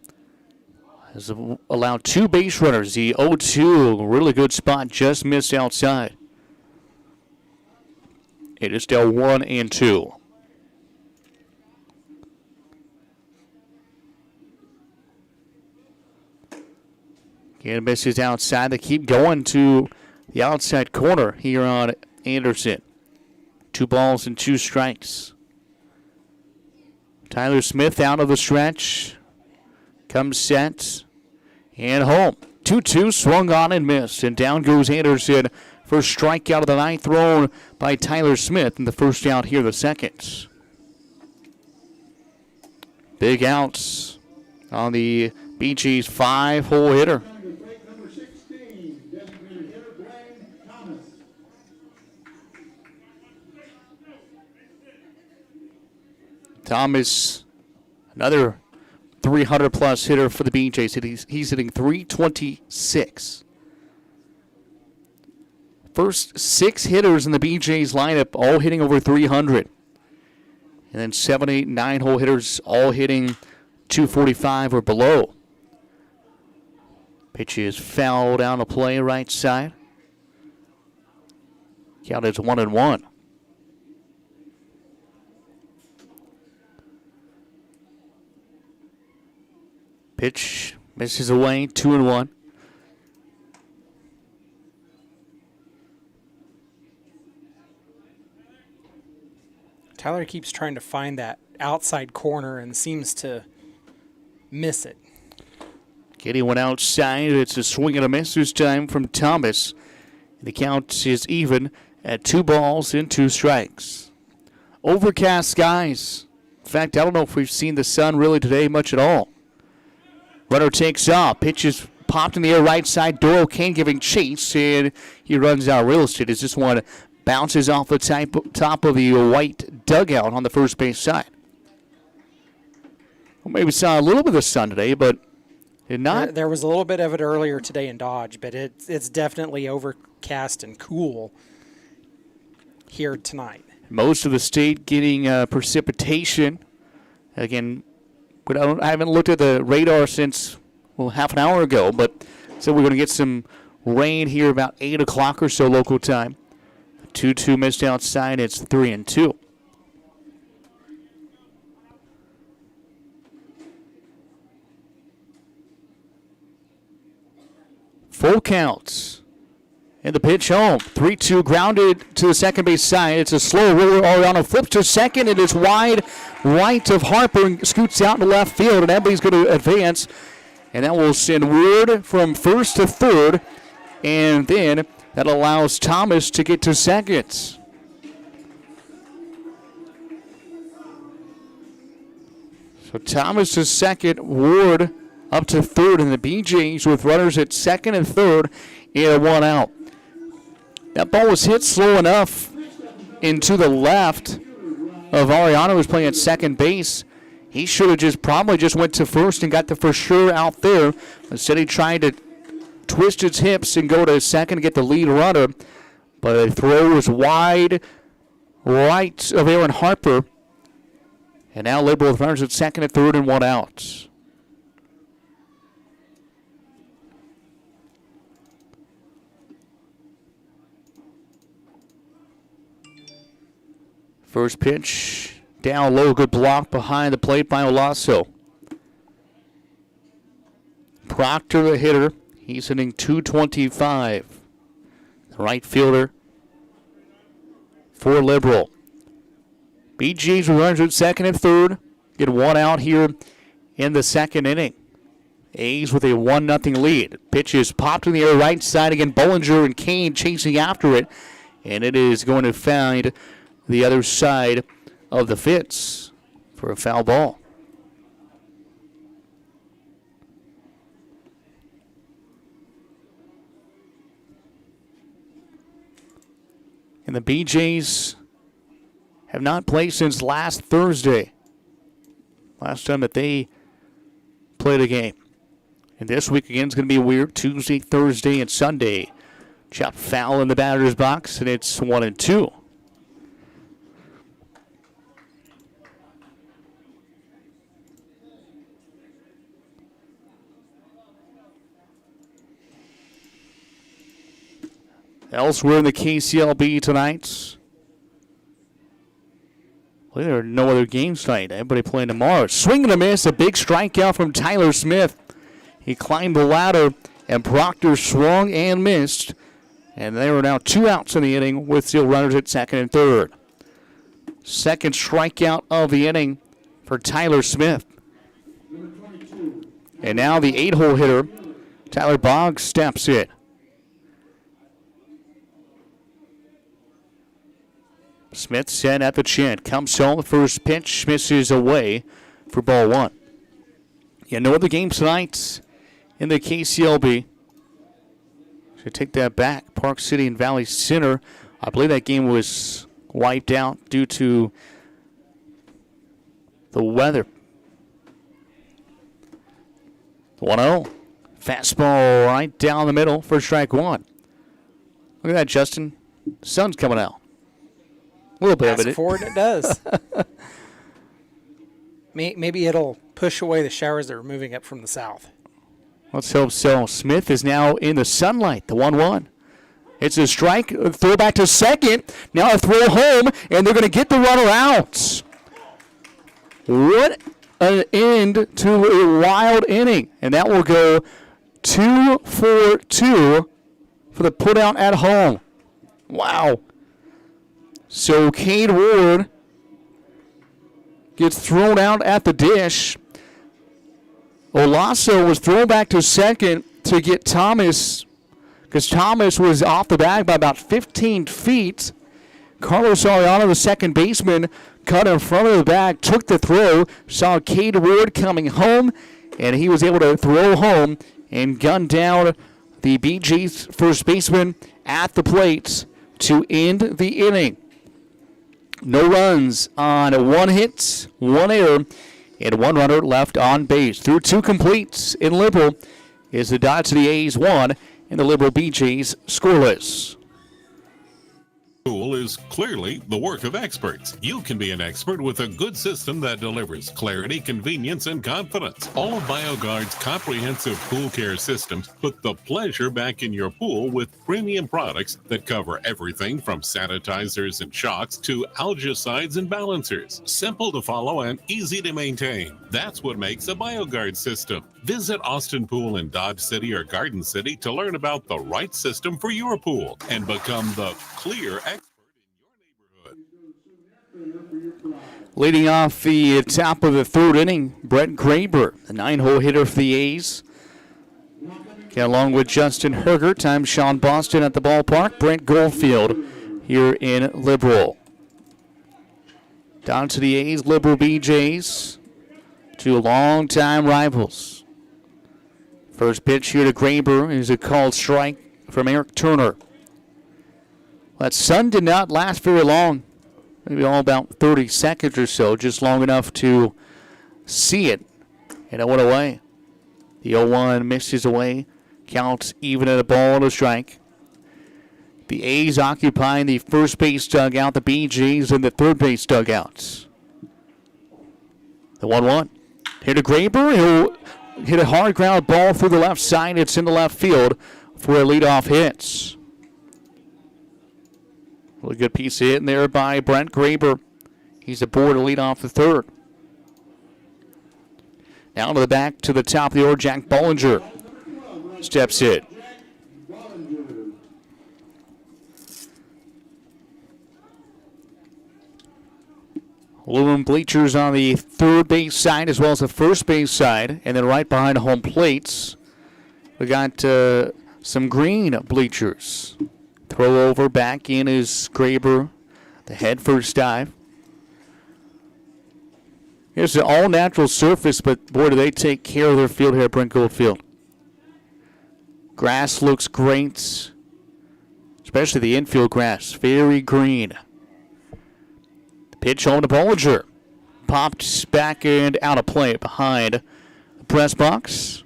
has allowed 2 base runners. The 0-2, really good spot, just missed outside. It is still 1-2. Again, misses outside. They keep going to the outside corner here on Anderson. 2 balls and 2 strikes. Tyler Smith out of the stretch. Comes set and home. 2-2, swung on and missed. And down goes Anderson. First strikeout of the night thrown by Tyler Smith. And the first out here, the second. Big outs on the BeeJays 5-hole hitter. number 16, designated hitter Blaine Thomas. Thomas, another 300-plus hitter for the BeeJays. He's hitting .326. First 6 hitters in the BeeJays lineup, all hitting over 300. And then 7, 8, 9-hole hitters all hitting .245 or below. Pitch is foul down the play, right side. Count is 1-1. Pitch misses away, 2-1. Tyler keeps trying to find that outside corner and seems to miss it. Getting one outside. It's a swing and a miss this time from Thomas. The count is even at 2 balls and 2 strikes. Overcast skies. In fact, I don't know if we've seen the sun really today much at all. Runner takes off. Pitch is popped in the air right side. Doyle Kane giving chase, and he runs out real estate as this one bounces off the top of the white dugout on the first base side. Maybe saw a little bit of the sun today, but did not. There was a little bit of it earlier today in Dodge, but it's definitely overcast and cool here tonight. Most of the state getting precipitation. Again, but I haven't looked at the radar since, half an hour ago, but so we're going to get some rain here about 8 o'clock or so local time. 2-2 missed outside. It's 3-2. Full counts. And the pitch home. 3-2 grounded to the second base side. It's a slow roller. Ariano flips to second. It is wide right of Harper and scoots out to left field. And everybody's going to advance. And that will send Ward from first to third. And then that allows Thomas to get to second. So Thomas to second. Ward up to third. And the BeeJays with runners at second and third. And 1 out. That ball was hit slow enough into the left of Ariano, who's playing at second base. He should have probably just went to first and got the for sure out there. Instead, he tried to twist his hips and go to second to get the lead runner. But the throw was wide right of Aaron Harper. And now Liberal with runners at second and third and 1 out. First pitch, down low, good block behind the plate by Olaso. Proctor, the hitter, he's hitting .225. The right fielder for Liberal. BeeJays with runners at second and third. Get 1 out here in the second inning. A's with a 1-0 lead. Pitch is popped in the air right side again. Bollinger and Kane chasing after it. And it is going to find the other side of the fence for a foul ball. And the BeeJays have not played since last Thursday. Last time that they played a game. And this week again is going to be weird. Tuesday, Thursday, and Sunday. Chopped foul in the batter's box, and it's 1-2. Elsewhere in the KCLB tonight, well, there are no other games tonight. Everybody playing tomorrow. Swing and a miss, a big strikeout from Tyler Smith. He climbed the ladder, and Proctor swung and missed. And there are now 2 outs in the inning with still runners at second and third. Second strikeout of the inning for Tyler Smith. And now the 8-hole hitter, Tyler Boggs, steps in. Smith set at the chin. Comes home. The first pitch misses away for ball 1. Yeah, no other games tonight in the KCLB. Should take that back. Park City and Valley Center. I believe that game was wiped out due to the weather. 1-0. Fastball right down the middle for strike 1. Look at that, Justin. The sun's coming out. A little bit Ask of it. for it, it does. Maybe it'll push away the showers that are moving up from the south. Let's hope so. Smith is now in the sunlight, the 1-1. It's a strike, a throw back to second. Now a throw home, and they're going to get the runner out. What an end to a wild inning. And that will go 2-4-2 for the putout at home. Wow. So Cade Ward gets thrown out at the dish. Olaso was thrown back to second to get Thomas, because Thomas was off the bag by about 15 feet. Carlos Ariano, the second baseman, cut in front of the bag, took the throw, saw Cade Ward coming home, and he was able to throw home and gun down the BeeJays first baseman at the plate to end the inning. No runs on 1 hit, 1 error, and one runner left on base. Through 2 completes in Liberal is the Dodge City A's 1 and the Liberal BeeJays scoreless. Pool is clearly the work of experts. You can be an expert with a good system that delivers clarity, convenience, and confidence. All of BioGuard's comprehensive pool care systems put the pleasure back in your pool with premium products that cover everything from sanitizers and shocks to algicides and balancers. Simple to follow and easy to maintain. That's what makes a BioGuard system. Visit Austin Pool in Dodge City or Garden City to learn about the right system for your pool and become the clear expert in your neighborhood. Leading off the top of the 3rd inning, Brett Graber, the 9-hole hitter for the A's. Along with Justin Hergert, I'm Sean Boston at the ballpark. Brent Goldfield here in Liberal. Down to the A's, Liberal BeeJays, 2 longtime rivals. First pitch here to Graber is a called strike from Eric Turner. That sun did not last very long, maybe all about 30 seconds or so, just long enough to see it, and it went away. The 0-1 misses away, counts even at a ball and a strike. The A's occupying the first base dugout, the BeeJays in the third base dugouts. The 1-1. Here to Graber, he'll hit a hard ground ball through the left side. It's in the left field for a leadoff hit. Really good piece of hitting there by Brent Graber. He's aboard to lead off the 3rd. Now to the back to the top of the order, Jack Bollinger steps in. Aluminum bleachers on the third base side as well as the first base side. And then right behind home plates, we got some green bleachers. Throw over, back in is Graber, the head first dive. It's an all-natural surface, but boy, do they take care of their field here at Brent Goldfield. Grass looks great, especially the infield grass, very green. Pitch home to Bollinger. Popped back and out of play behind the press box.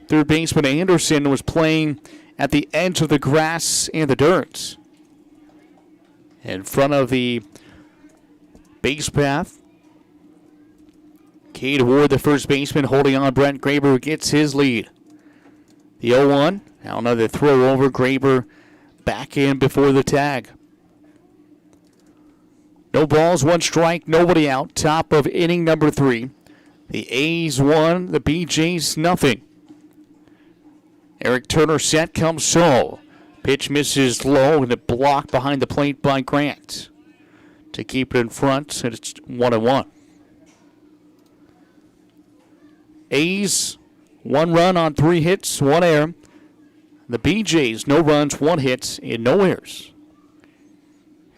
Third baseman Anderson was playing at the edge of the grass and the dirt. In front of the base path. Cade Ward, the first baseman, holding on. Brent Graber gets his lead. The 0-1. Now another throw over. Graber back in before the tag. No balls, 1 strike, nobody out. Top of inning number 3. The A's 1, the BeeJays nothing. Eric Turner set, comes so. Pitch misses low and a block behind the plate by Grant to keep it in front, and it's 1-1. A's 1 run on 3 hits, 1 error. The BeeJays, no runs, 1 hit, and no errors.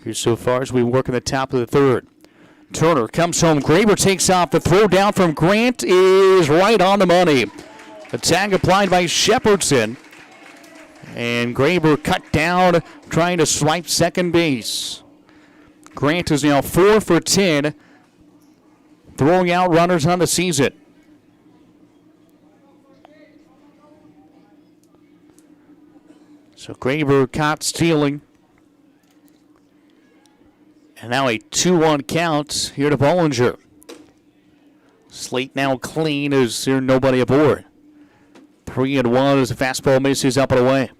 Here so far as we work in the top of the 3rd. Turner comes home. Graber takes off. The throw down from Grant is right on the money. The tag applied by Shepherdson. And Graber cut down, trying to swipe second base. Grant is now 4 for 10, throwing out runners on the season. So Graber caught stealing. And now a 2-1 count here to Bollinger. Slate now clean as there's nobody aboard. 3-1 as the fastball misses up and away.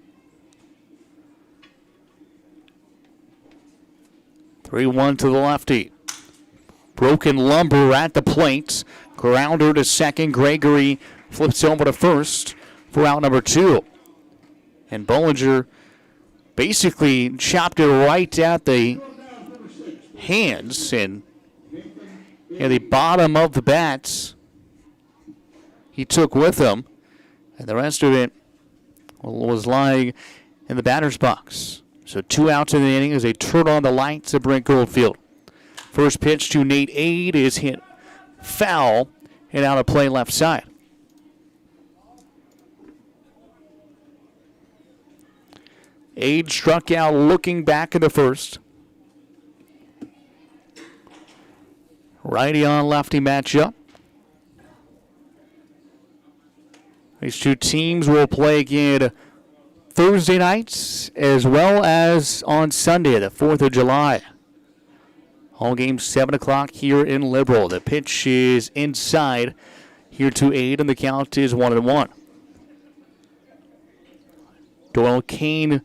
3-1 to the lefty. Broken lumber at the plate. Grounder to second. Gregory flips over to first for out number 2. And Bollinger basically chopped it right at the hands and the bottom of the bats he took with him, and the rest of it was lying in the batter's box. So 2 outs in the inning as they turn on the lights at Brent Goldfield. First pitch to Nate Ade is hit foul and out of play left side. Ade struck out looking back in the first. Righty on lefty matchup. These two teams will play again Thursday nights as well as on Sunday, the 4th of July. All games 7 o'clock here in Liberal. The pitch is inside here to 8, and the count is 1-1. Doyle Kane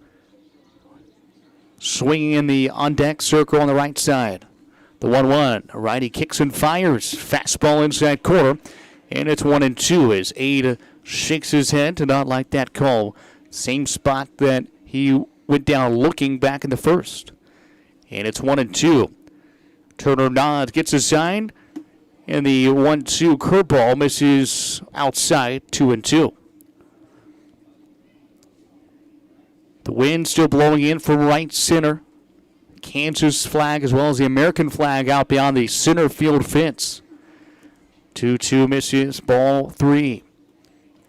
swinging in the on-deck circle on the right side. The 1-1. Righty kicks and fires. Fastball inside corner. And it's 1-2 as Aid shakes his head to not like that call. Same spot that he went down looking back in the first. And it's 1-2. Turner nods, gets a sign. And the 1-2 curveball misses outside, 2-2. The wind still blowing in from right center. Kansas flag as well as the American flag out beyond the center field fence. 2-2 misses, ball 3.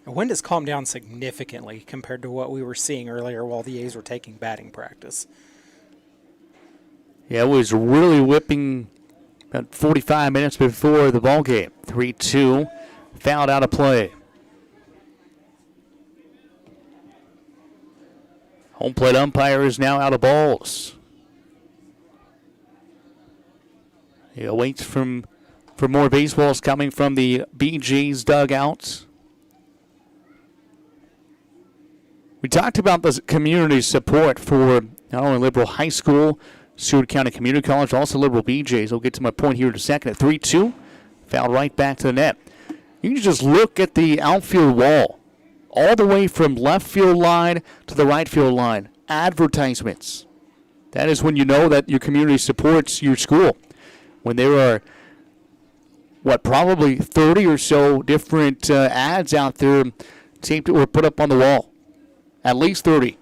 The wind has calmed down significantly compared to what we were seeing earlier while the A's were taking batting practice. Yeah, it was really whipping about 45 minutes before the ball game. 3-2, fouled out of play. Home plate umpire is now out of balls. He awaits for more baseballs coming from the BeeJays dugout. We talked about the community support for not only Liberal High School, Seward County Community College, also Liberal BeeJays. I'll get to my point here in a second. At 3-2, fouled right back to the net. You can just look at the outfield wall, all the way from left field line to the right field line. Advertisements. That is when you know that your community supports your school. When there are, probably 30 or so different ads out there taped or put up on the wall. At least 30.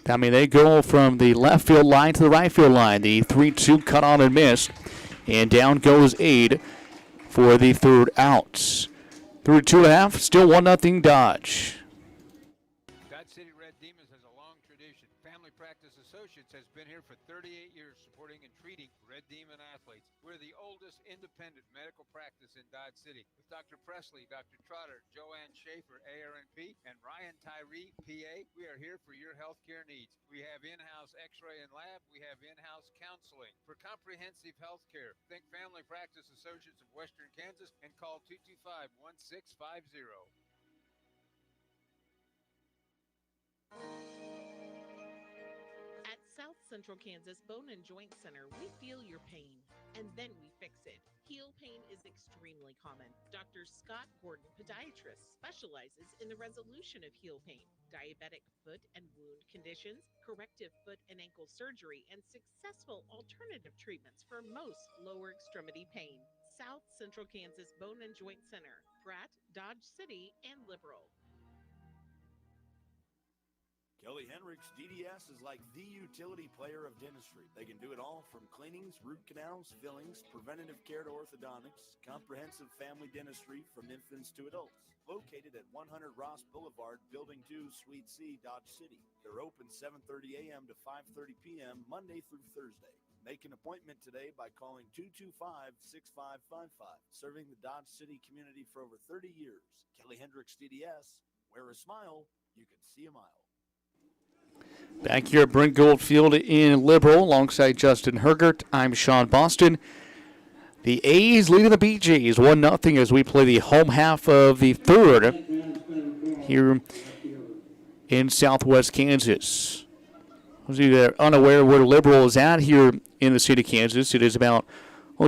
I mean, they go from the left field line to the right field line. The 3-2 cut on and missed. And down goes Aid for the third out. Through 2.5, still 1-0 Dodge. Dodge City Red Demons has a long tradition. Family Practice Associates has been here for 38 years supporting and treating Red Demon athletes. We're the oldest independent medical practice in Dodge City with Dr. Presley, Dr. Trotter, Joanne Schaefer, ARNP, and Ryan Tyree, PA. We are here for your healthcare needs. We have in-house x-ray and lab. We have in-house counseling. For comprehensive healthcare, think Family Practice Associates of Western Kansas and call 225-1650. At South Central Kansas Bone and Joint Center, we feel your pain, and then we fix it. Heel pain is extremely common. Dr. Scott Gordon, podiatrist, specializes in the resolution of heel pain, diabetic foot and wound conditions, corrective foot and ankle surgery, and successful alternative treatments for most lower extremity pain. South Central Kansas Bone and Joint Center, Pratt, Dodge City, and Liberal. Kelly Hendricks DDS is like the utility player of dentistry. They can do it all from cleanings, root canals, fillings, preventative care to orthodontics, comprehensive family dentistry from infants to adults. Located at 100 Ross Boulevard, Building 2, Suite C, Dodge City. They're open 7:30 a.m. to 5:30 p.m. Monday through Thursday. Make an appointment today by calling 225-6555. Serving the Dodge City community for over 30 years. Kelly Hendricks DDS. Wear a smile, you can see a mile. Back here at Brent Goldfield in Liberal, alongside Justin Hergert, I'm Sean Boston. The A's leading the BeeJays 1-0 as we play the home half of the third here in southwest Kansas. Those of you that are unaware where Liberal is at here in the city of Kansas, it is about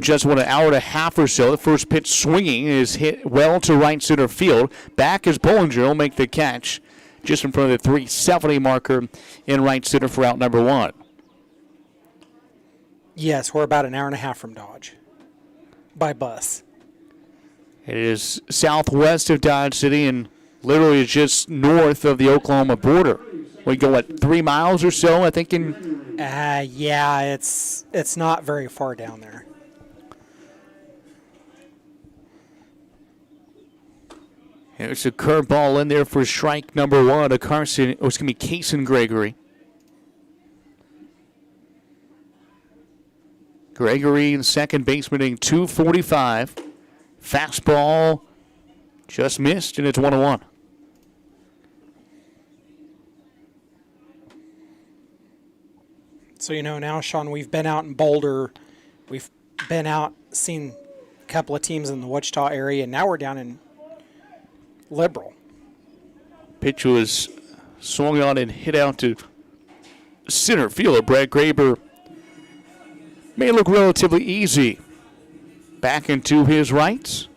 just an hour and a half or so. The first pitch swinging is hit well to right center field. Back is Bollinger will make the catch just in front of the 370 marker in right center for out number 1. Yes, we're about an hour and a half from Dodge by bus. It is southwest of Dodge City and literally just north of the Oklahoma border. We go, 3 miles or so, I think? Yeah, it's not very far down there. There's a curveball in there for strike number 1 to Carson. Oh, it's going to be Cason Gregory. Gregory, the second baseman, hitting .245. Fastball just missed, and it's 1-1. So, now, Sean, we've been out in Boulder. We've been out, seen a couple of teams in the Wichita area, and now we're down in Liberal. Pitch was swung on and hit out to center fielder. Brad Graber may look relatively easy. Back into his right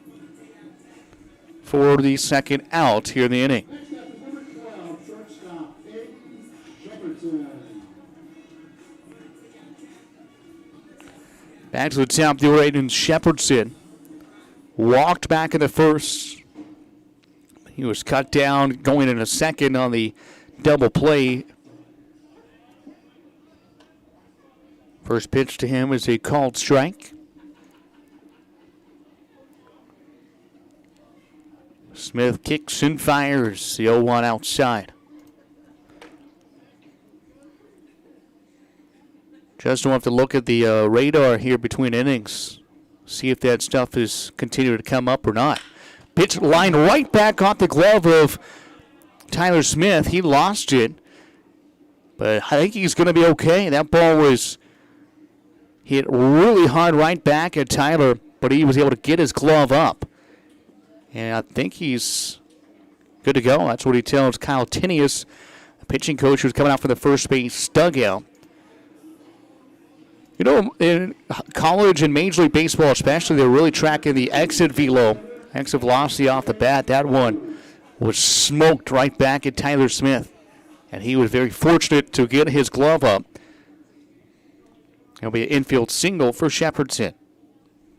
for the second out here in the inning. Next up, number 12, shortstop, Aiden Shepardson. Back to the top, the Aiden Shepardson. Walked back in the first. He was cut down going in a second on the double play. First pitch to him is a called strike. Smith kicks and fires the 0-1 outside. Just want to look at the radar here between innings. See if that stuff is continuing to come up or not. Pitch line right back off the glove of Tyler Smith. He lost it, but I think he's going to be okay. That ball was hit really hard right back at Tyler, but he was able to get his glove up. And I think he's good to go. That's what he tells Kyle Tinius, the pitching coach who's coming out for the first base dugout. In college and Major League Baseball especially, they're really tracking the exit velo, exit velocity off the bat. That one was smoked right back at Tyler Smith. And he was very fortunate to get his glove up. It'll be an infield single for Shepardson.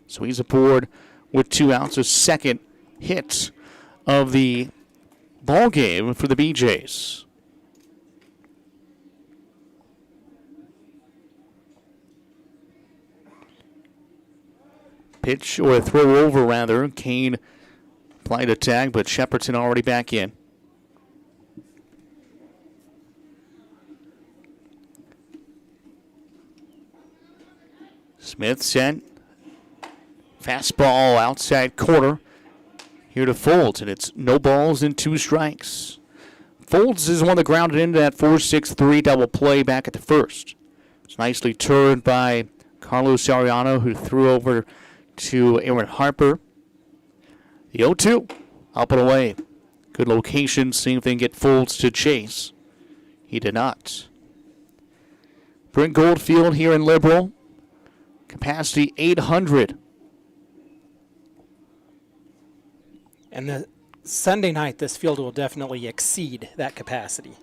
So he's aboard with 2 outs, a second hit of the ball game for the BeeJays. Pitch, or a throw over rather. Kane applied a tag, but Shepardson already back in. Smith sent. Fastball outside corner. Here to Folds, and it's no balls and 2 strikes. Folds is one that grounded into that 4-6-3 double play back at the first. It's nicely turned by Carlos Ariano, who threw over to Aaron Harper. The 0-2, up and away. Good location, seeing if they can get Folds to chase. He did not. Brent Goldfield here in Liberal. Capacity 800. And the Sunday night, this field will definitely exceed that capacity.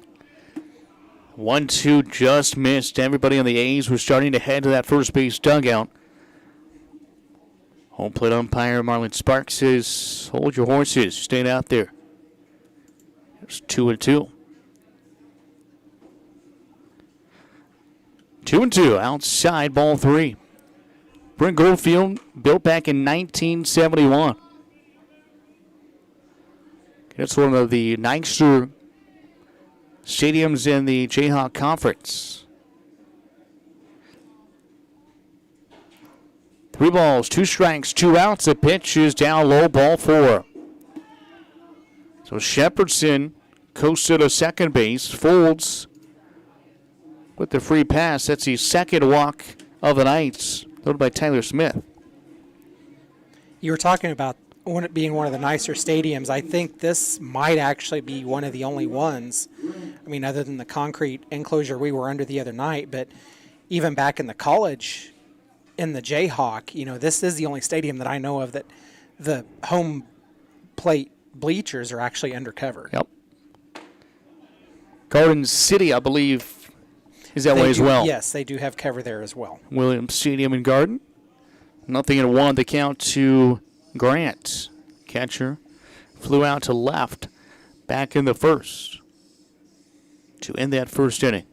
1-2 just missed. Everybody on the A's was starting to head to that first base dugout. Home plate umpire Marlon Sparks says, hold your horses, stay out there. It's 2-2. 2-2, outside, ball 3. Brent Goldfield, built back in 1971. It's one of the nicer stadiums in the Jayhawk Conference. 3 balls, 2 strikes, 2 outs. The pitch is down low, ball 4. So Shepardson coasted to second base. Folds with the free pass. That's the second walk of the night, led by Tyler Smith. You were talking about it being one of the nicer stadiums. I think this might actually be one of the only ones. I mean, other than the concrete enclosure we were under the other night, but even back in the college, in the Jayhawk, this is the only stadium that I know of that the home plate bleachers are actually undercover. Yep. Garden City, I believe, is that way as well. Yes, they do have cover there as well. Williams Stadium in Garden. Nothing in 1. The count to Grant. Catcher flew out to left. Back in the first to end that first inning.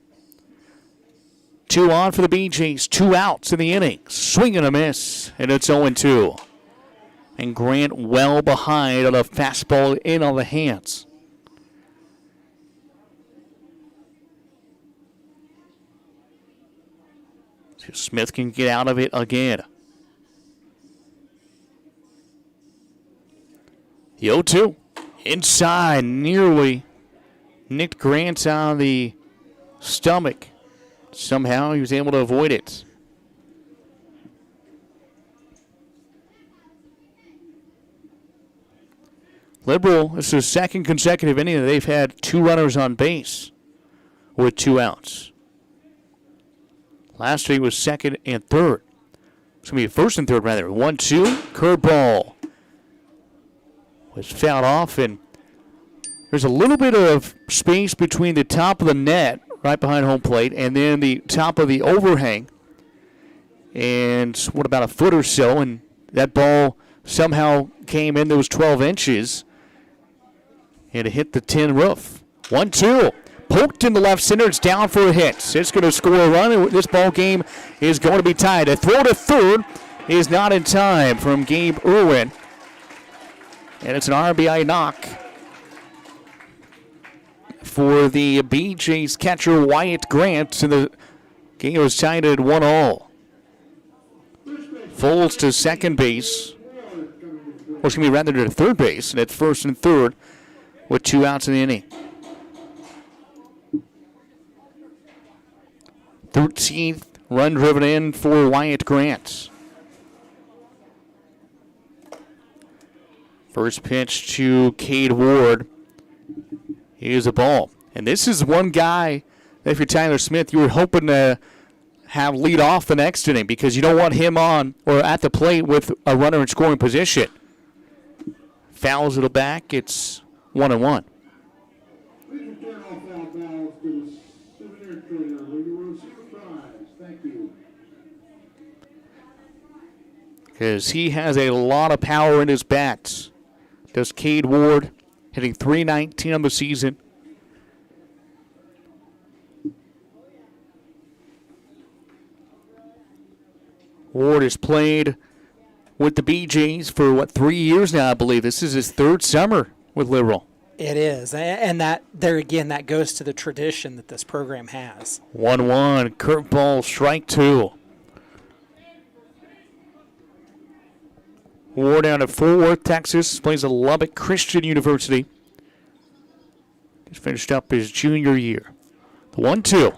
2 on for the BeeJays. 2 outs in the inning. Swing and a miss, and it's 0-2. And Grant well behind on a fastball in on the hands. Smith can get out of it again. The 0-2. Inside, nearly nicked Grant on the stomach. Somehow he was able to avoid it. Liberal, this is the second consecutive inning that they've had 2 runners on base with 2 outs. Last week was second and third. It's going to be first and third, rather. 1-2, curveball was fouled off, and there's a little bit of space between the top of the net, right behind home plate, and then the top of the overhang. And what, about a foot or so, and that ball somehow came in those 12 inches, and it hit the tin roof. 1-2. Poked in the left center. It's down for a hit. It's going to score a run, and this ball game is going to be tied. A throw to third is not in time from Gabe Irwin. And it's an RBI knock for the BeeJays catcher Wyatt Grant. And the game was tied at 1-1. Folds to second base. Or excuse me, rather to third base. And at first and third with 2 outs in the inning. 13th run driven in for Wyatt Grant. First pitch to Cade Ward. Here's a ball. And this is one guy that if you're Tyler Smith, you were hoping to have lead off the next inning because you don't want him on or at the plate with a runner in scoring position. Fouls it back. It's 1-1. Please return all foul balls to the souvenir trader where you will receive a prize. Thank you. Because he has a lot of power in his bats. Does Cade Ward, hitting .319 on the season. Ward has played with the BeeJays for, 3 years now, I believe. This is his 3rd summer with Liberal. It is. And that, there again, that goes to the tradition that this program has. 1-1, curveball, strike 2. Ward down at Fort Worth, Texas, plays at Lubbock Christian University. Just finished up his junior year. The 1-2.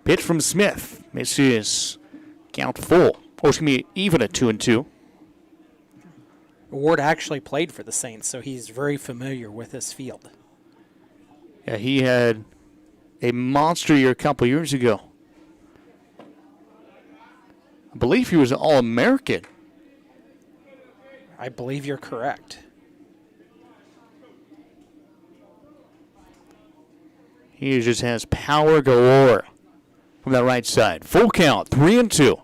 Pitch from Smith. Misses. Count full. Or excuse me, even at 2-2. Ward actually played for the Saints, so he's very familiar with this field. Yeah, he had a monster year a couple years ago. I believe he was an All-American. I believe you're correct. He just has power galore from that right side. Full count, 3-2.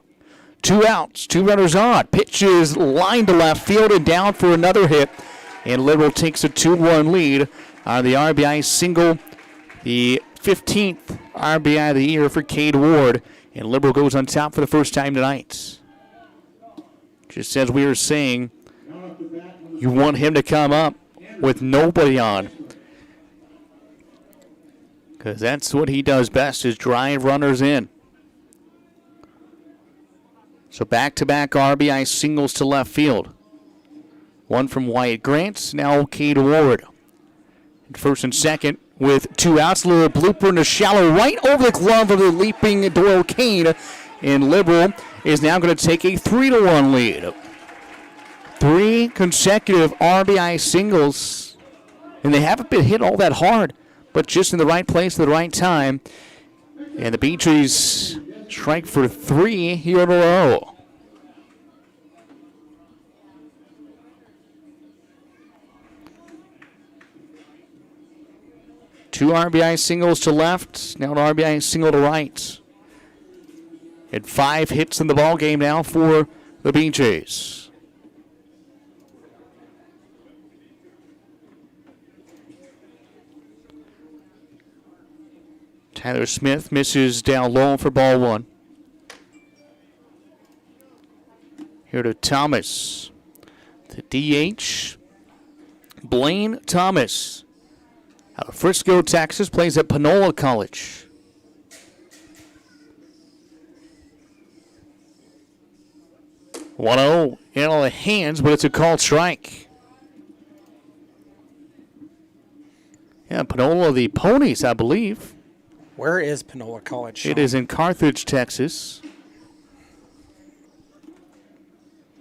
2 outs, 2 runners on. Pitch is lined to left field and down for another hit. And Liberal takes a 2-1 lead on the RBI single. The 15th RBI of the year for Cade Ward. And Liberal goes on top for the first time tonight. Just as we were saying, you want him to come up with nobody on. Because that's what he does best, is drive runners in. So back-to-back RBI singles to left field. One from Wyatt Grant, now Cade Ward. First and second with 2 outs. A little blooper in the shallow right over the glove of the leaping Doyle Kane. And Liberal is now going to take a 3-1 lead. 3 consecutive RBI singles. And they haven't been hit all that hard, but just in the right place at the right time. And the BeeJays strike for 3 here in a row. Two RBI singles to left, now an RBI single to right. And 5 hits in the ball game now for the BeeJays. Tyler Smith misses down low for ball 1. Here to Thomas. The DH, Blaine Thomas. Out of Frisco, Texas, plays at Panola College. 1-0 in on the hands, but it's a called strike. Yeah, Panola, the Ponies, I believe. Where is Panola College, Sean? It is in Carthage, Texas.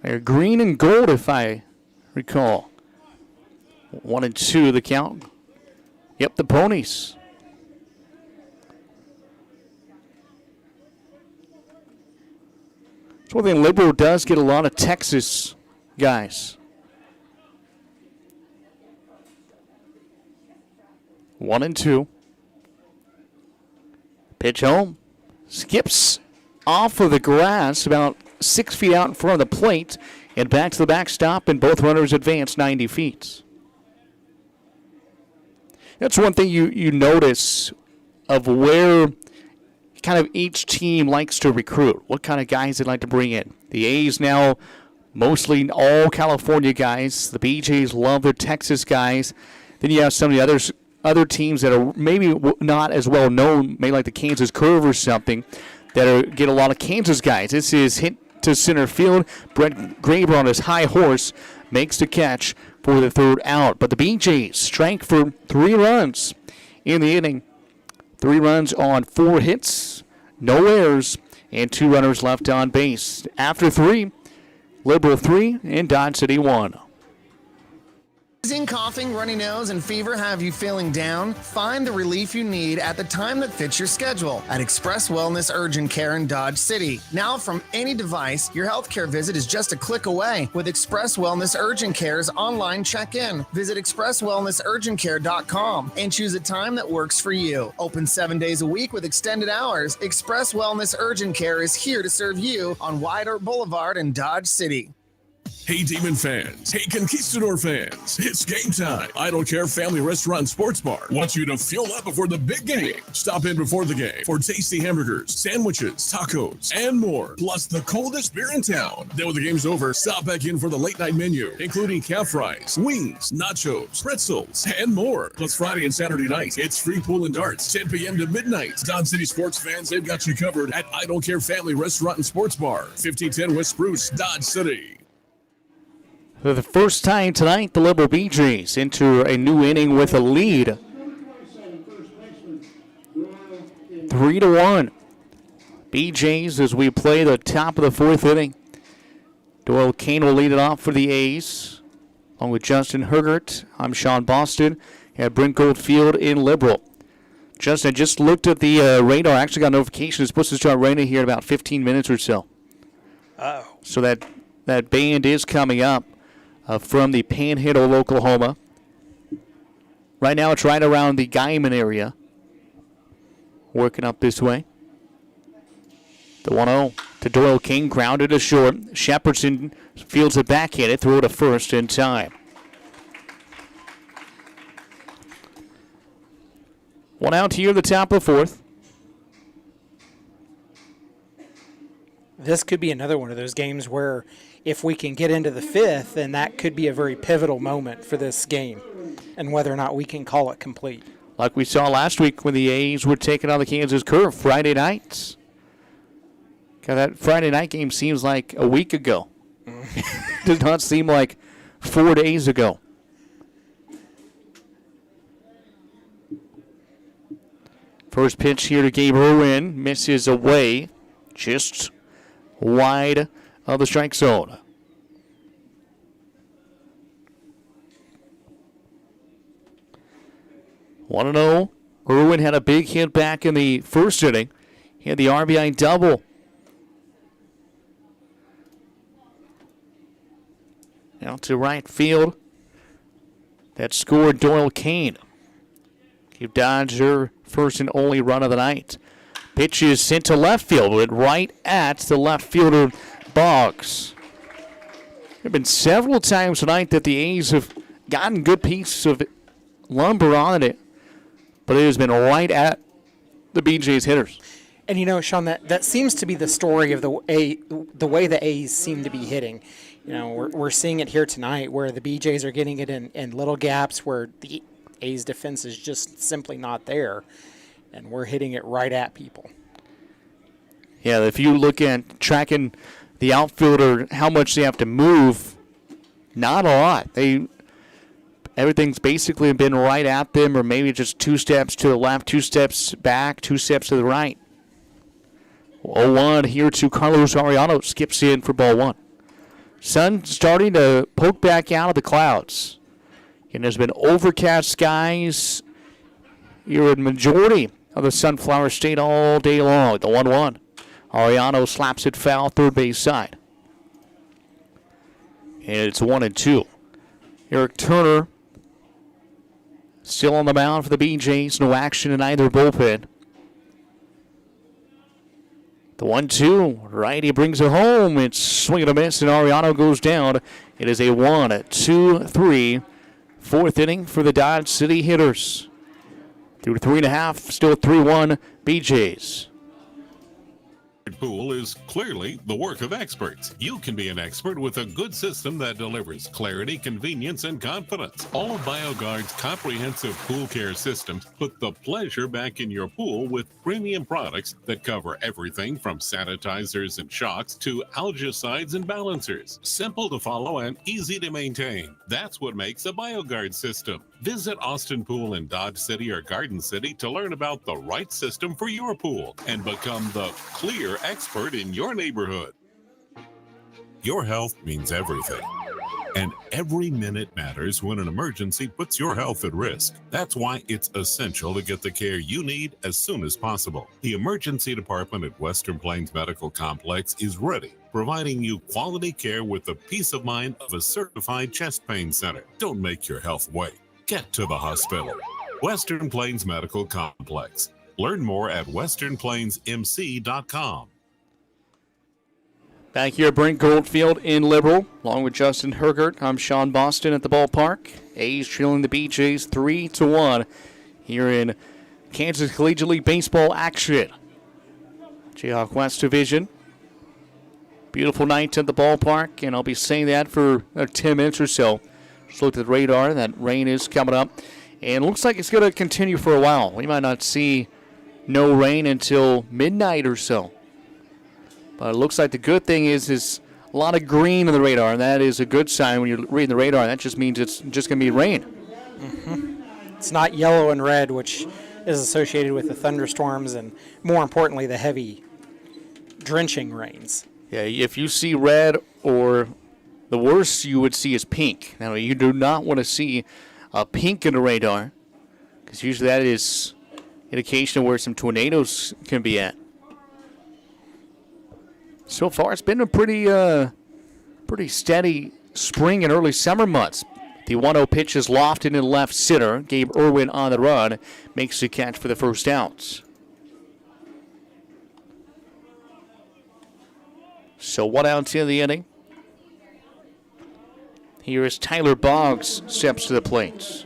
They're green and gold, if I recall. 1-2 the count. Yep, the Ponies. That's one thing Liberal does get a lot of Texas guys. 1-2. Pitch home. Skips off of the grass about 6 feet out in front of the plate and back to the backstop, and both runners advance 90 feet. That's one thing you notice of where kind of each team likes to recruit, what kind of guys they like to bring in. The A's now mostly all California guys. The BeeJays love their Texas guys. Then you have some of the other teams that are maybe not as well known, maybe like the Kansas Curve or something, that get a lot of Kansas guys. This is hit to center field. Brett Graber on his high horse makes the catch for the third out. But the BeeJays strike for 3 runs in the inning. 3 runs on 4 hits, no errors, and 2 runners left on base. After 3, Liberal 3 and Dodge City 1. Sneezing, coughing, runny nose, and fever have you feeling down? Find the relief you need at the time that fits your schedule at Express Wellness Urgent Care in Dodge City. Now from any device, your healthcare visit is just a click away with Express Wellness Urgent Care's online check-in. Visit expresswellnessurgentcare.com and choose a time that works for you. Open 7 days a week with extended hours. Express Wellness Urgent Care is here to serve you on Wide Oak Boulevard in Dodge City. Hey, Demon fans. Hey, Conquistador fans. It's game time. I Don't Care Family Restaurant and Sports Bar wants you to fuel up before the big game. Stop in before the game for tasty hamburgers, sandwiches, tacos, and more. Plus the coldest beer in town. Then when the game's over, stop back in for the late night menu, including calf fries, wings, nachos, pretzels, and more. Plus Friday and Saturday nights, it's free pool and darts, 10 p.m. to midnight. Dodge City sports fans, they've got you covered at I Don't Care Family Restaurant and Sports Bar, 1510 West Spruce, Dodge City. For the first time tonight, the Liberal BeeJays enter a new inning with a lead. 3-1. BeeJays as we play the top of the 4th inning. Doyle Kane will lead it off for the A's. Along with Justin Hergert, I'm Sean Boston. And Brent Goldfield in Liberal. Justin, I just looked at the radar. I actually got a notification. It's supposed to start raining here in about 15 minutes or so. Uh-oh. So that band is coming up. From the Panhandle, Oklahoma. Right now it's right around the Guyman area. Working up this way. The 1-0 to Doyle King, grounded to short. Shepardson fields it back at it, throw it to first in time. 1 out here at the top of the 4th. This could be another one of those games where if we can get into the 5th, then that could be a very pivotal moment for this game and whether or not we can call it complete. Like we saw last week when the A's were taking on the Kansas Curve Friday nights. God, that Friday night game seems like a week ago. Does not seem like 4 days ago. First pitch here to Gabe Irwin. Misses away. Just wide of the strike zone. Want to know? Irwin had a big hit back in the first inning. He had the RBI double. Out to right field. That scored Doyle Kane. Give Dodge their first and only run of the night. Pitch is sent to left field, went right at the left fielder, Boggs. There have been several times tonight that the A's have gotten good pieces of lumber on it, but it has been right at the BeeJays hitters. And you know, Sean, that seems to be the story of the way the A's seem to be hitting. You know, we're seeing it here tonight where the BeeJays are getting it in little gaps where the A's defense is just simply not there, and we're hitting it right at people. Yeah, if you look at tracking the outfielder, how much they have to move, not a lot. Everything's basically been right at them, or maybe just 2 steps to the left, 2 steps back, 2 steps to the right. 0-1 here to Carlos Arellano. Skips in for ball 1. Sun starting to poke back out of the clouds. And there's been overcast skies here in majority of the Sunflower State all day long. The 1-1. Arellano slaps it foul, third base side. And it's 1-2. Eric Turner still on the mound for the BeeJays. No action in either bullpen. The 1-2. Righty brings it home. It's swing and a miss, and Arellano goes down. It is a 1-2-3. 4th inning for the Dodge City hitters. Through 3.5, still 3-1 BeeJays. Pool is clearly the work of experts. You can be an expert with a good system that delivers clarity, convenience, and confidence. All of BioGuard's comprehensive pool care systems put the pleasure back in your pool with premium products that cover everything from sanitizers and shocks to algicides and balancers. Simple to follow and easy to maintain. That's what makes a BioGuard system. Visit Austin Pool in Dodge City or Garden City to learn about the right system for your pool and become the clear expert in your neighborhood. Your health means everything, and every minute matters when an emergency puts your health at risk. That's why it's essential to get the care you need as soon as possible. The emergency department at Western Plains Medical Complex is ready, providing you quality care with the peace of mind of a certified chest pain center. Don't make your health wait. Get to the hospital. Western Plains Medical Complex. Learn more at westernplainsmc.com. Back here at Brent Goldfield in Liberal, along with Justin Hergert. I'm Sean Boston at the ballpark. A's trailing the BeeJays 3-1 here in Kansas Collegiate League baseball action. Jayhawk West Division. Beautiful night at the ballpark, and I'll be saying that for 10 minutes or so. Just looked at the radar. That rain is coming up, and it looks like it's going to continue for a while. We might not see no rain until midnight or so. But it looks like the good thing is a lot of green on the radar, and that is a good sign when you're reading the radar. That just means it's just going to be rain. Mm-hmm. It's not yellow and red, which is associated with the thunderstorms and, more importantly, the heavy drenching rains. Yeah, if you see red, or the worst you would see is pink. Now, you do not want to see a pink in the radar, because usually that is indication of where some tornadoes can be at. So far, it's been a pretty steady spring and early summer months. The 1-0 pitch is lofted in left center. Gabe Irwin on the run makes the catch for the first out. So 1 out in the inning. Here is Tyler Boggs steps to the plate.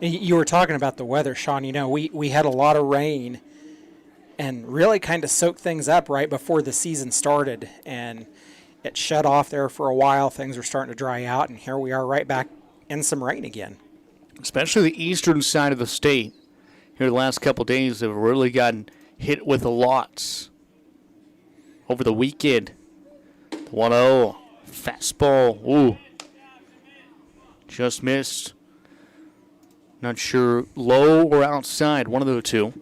You were talking about the weather, Sean. You know, we had a lot of rain and really kind of soaked things up right before the season started. And it shut off there for a while. Things were starting to dry out, and here we are right back in some rain again. Especially the eastern side of the state. Here the last couple days have really gotten hit with a lot. Over the weekend, the 1-0 fastball, ooh, just missed. Not sure low or outside, one of the two.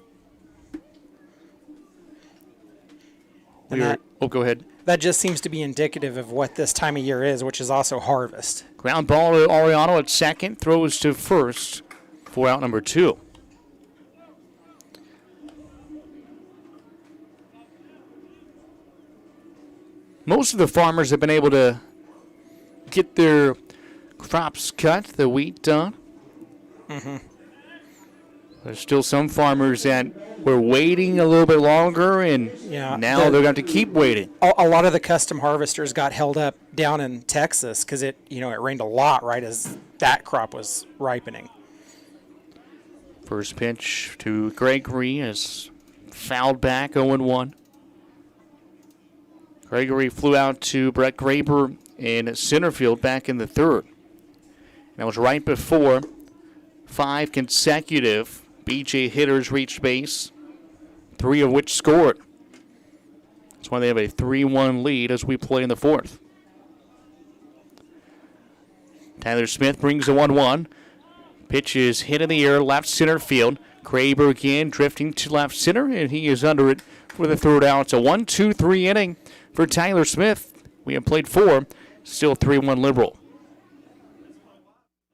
Go ahead. That just seems to be indicative of what this time of year is, which is also harvest. Ground ball to Arellano at second, throws to first for out number 2. Most of the farmers have been able to get their crops cut, the wheat done. Mm-hmm. There's still some farmers that were waiting a little bit longer, and now they're going to keep waiting. A lot of the custom harvesters got held up down in Texas because it rained a lot right as that crop was ripening. First pitch to Gregory is fouled back, 0-1. Gregory flew out to Brett Graber in center field back in the third. That was right before 5 consecutive BeeJay hitters reached base, 3 of which scored. That's why they have a 3-1 lead as we play in the fourth. Tyler Smith brings the 1-1. Pitch is hit in the air, left center field. Kraber again drifting to left center, and he is under it for the third out. It's a 1-2-3 inning for Tyler Smith. We have played 4, still 3-1 Liberal.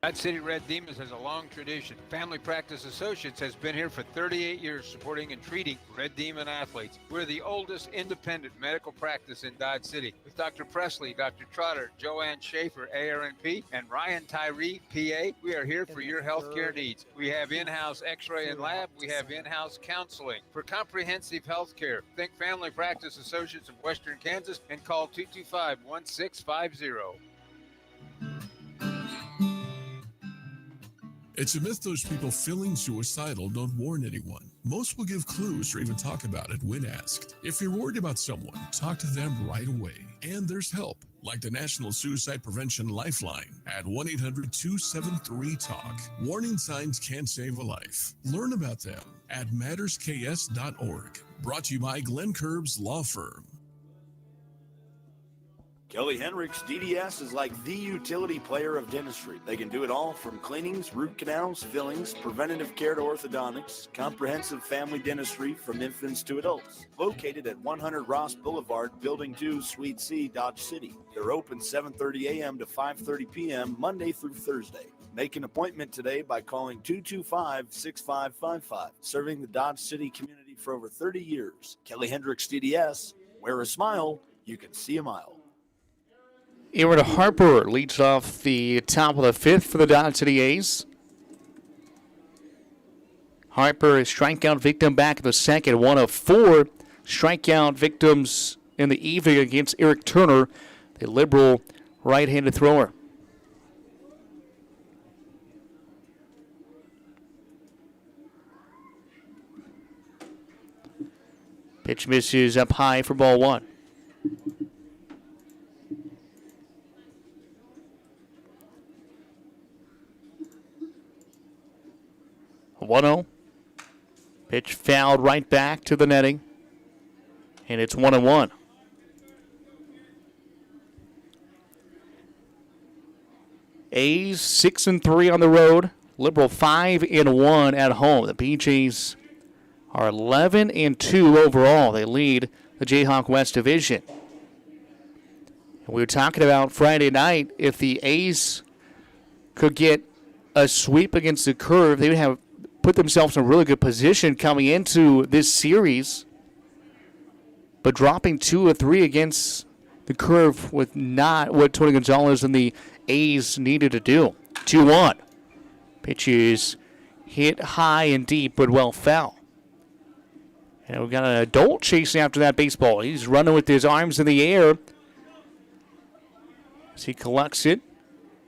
Dodge City Red Demons has a long tradition. Family Practice Associates has been here for 38 years supporting and treating Red Demon athletes. We're the oldest independent medical practice in Dodge City. With Dr. Presley, Dr. Trotter, Joanne Schaefer, ARNP, and Ryan Tyree, PA, we are here for your healthcare needs. We have in-house x-ray and lab. We have in-house counseling. For comprehensive healthcare, think Family Practice Associates of Western Kansas and call 225-1650. It's a myth those people feeling suicidal don't warn anyone. Most will give clues or even talk about it when asked. If you're worried about someone, talk to them right away. And there's help, like the National Suicide Prevention Lifeline at 1-800-273-TALK. Warning signs can save a life. Learn about them at mattersks.org. Brought to you by Glenn Curbs Law Firm. Kelly Hendricks DDS is like the utility player of dentistry. They can do it all from cleanings, root canals, fillings, preventative care to orthodontics, comprehensive family dentistry from infants to adults. Located at 100 Ross Boulevard, Building 2, Suite C, Dodge City. They're open 7:30 a.m. to 5:30 p.m. Monday through Thursday. Make an appointment today by calling 225-6555. Serving the Dodge City community for over 30 years. Kelly Hendricks DDS. Wear a smile, you can see a mile. Aaron Harper leads off the top of the fifth for the Dodge City A's. Harper is strikeout victim back in the second. 1 of 4 strikeout victims in the evening against Eric Turner, the Liberal right-handed thrower. Pitch misses up high for ball 1. A 1-0. Pitch fouled right back to the netting. And it's 1-1. A's 6-3 on the road. Liberal 5-1 at home. The BeeJays are 11-2 overall. They lead the Jayhawk West Division. And we were talking about Friday night, if the A's could get a sweep against the Curve, they would have put themselves in a really good position coming into this series. But dropping 2 of 3 against the Curve was not what Tony Gonzalez and the A's needed to do. 2-1. Pitch is hit high and deep, but well foul. And we've got an adult chasing after that baseball. He's running with his arms in the air as he collects it.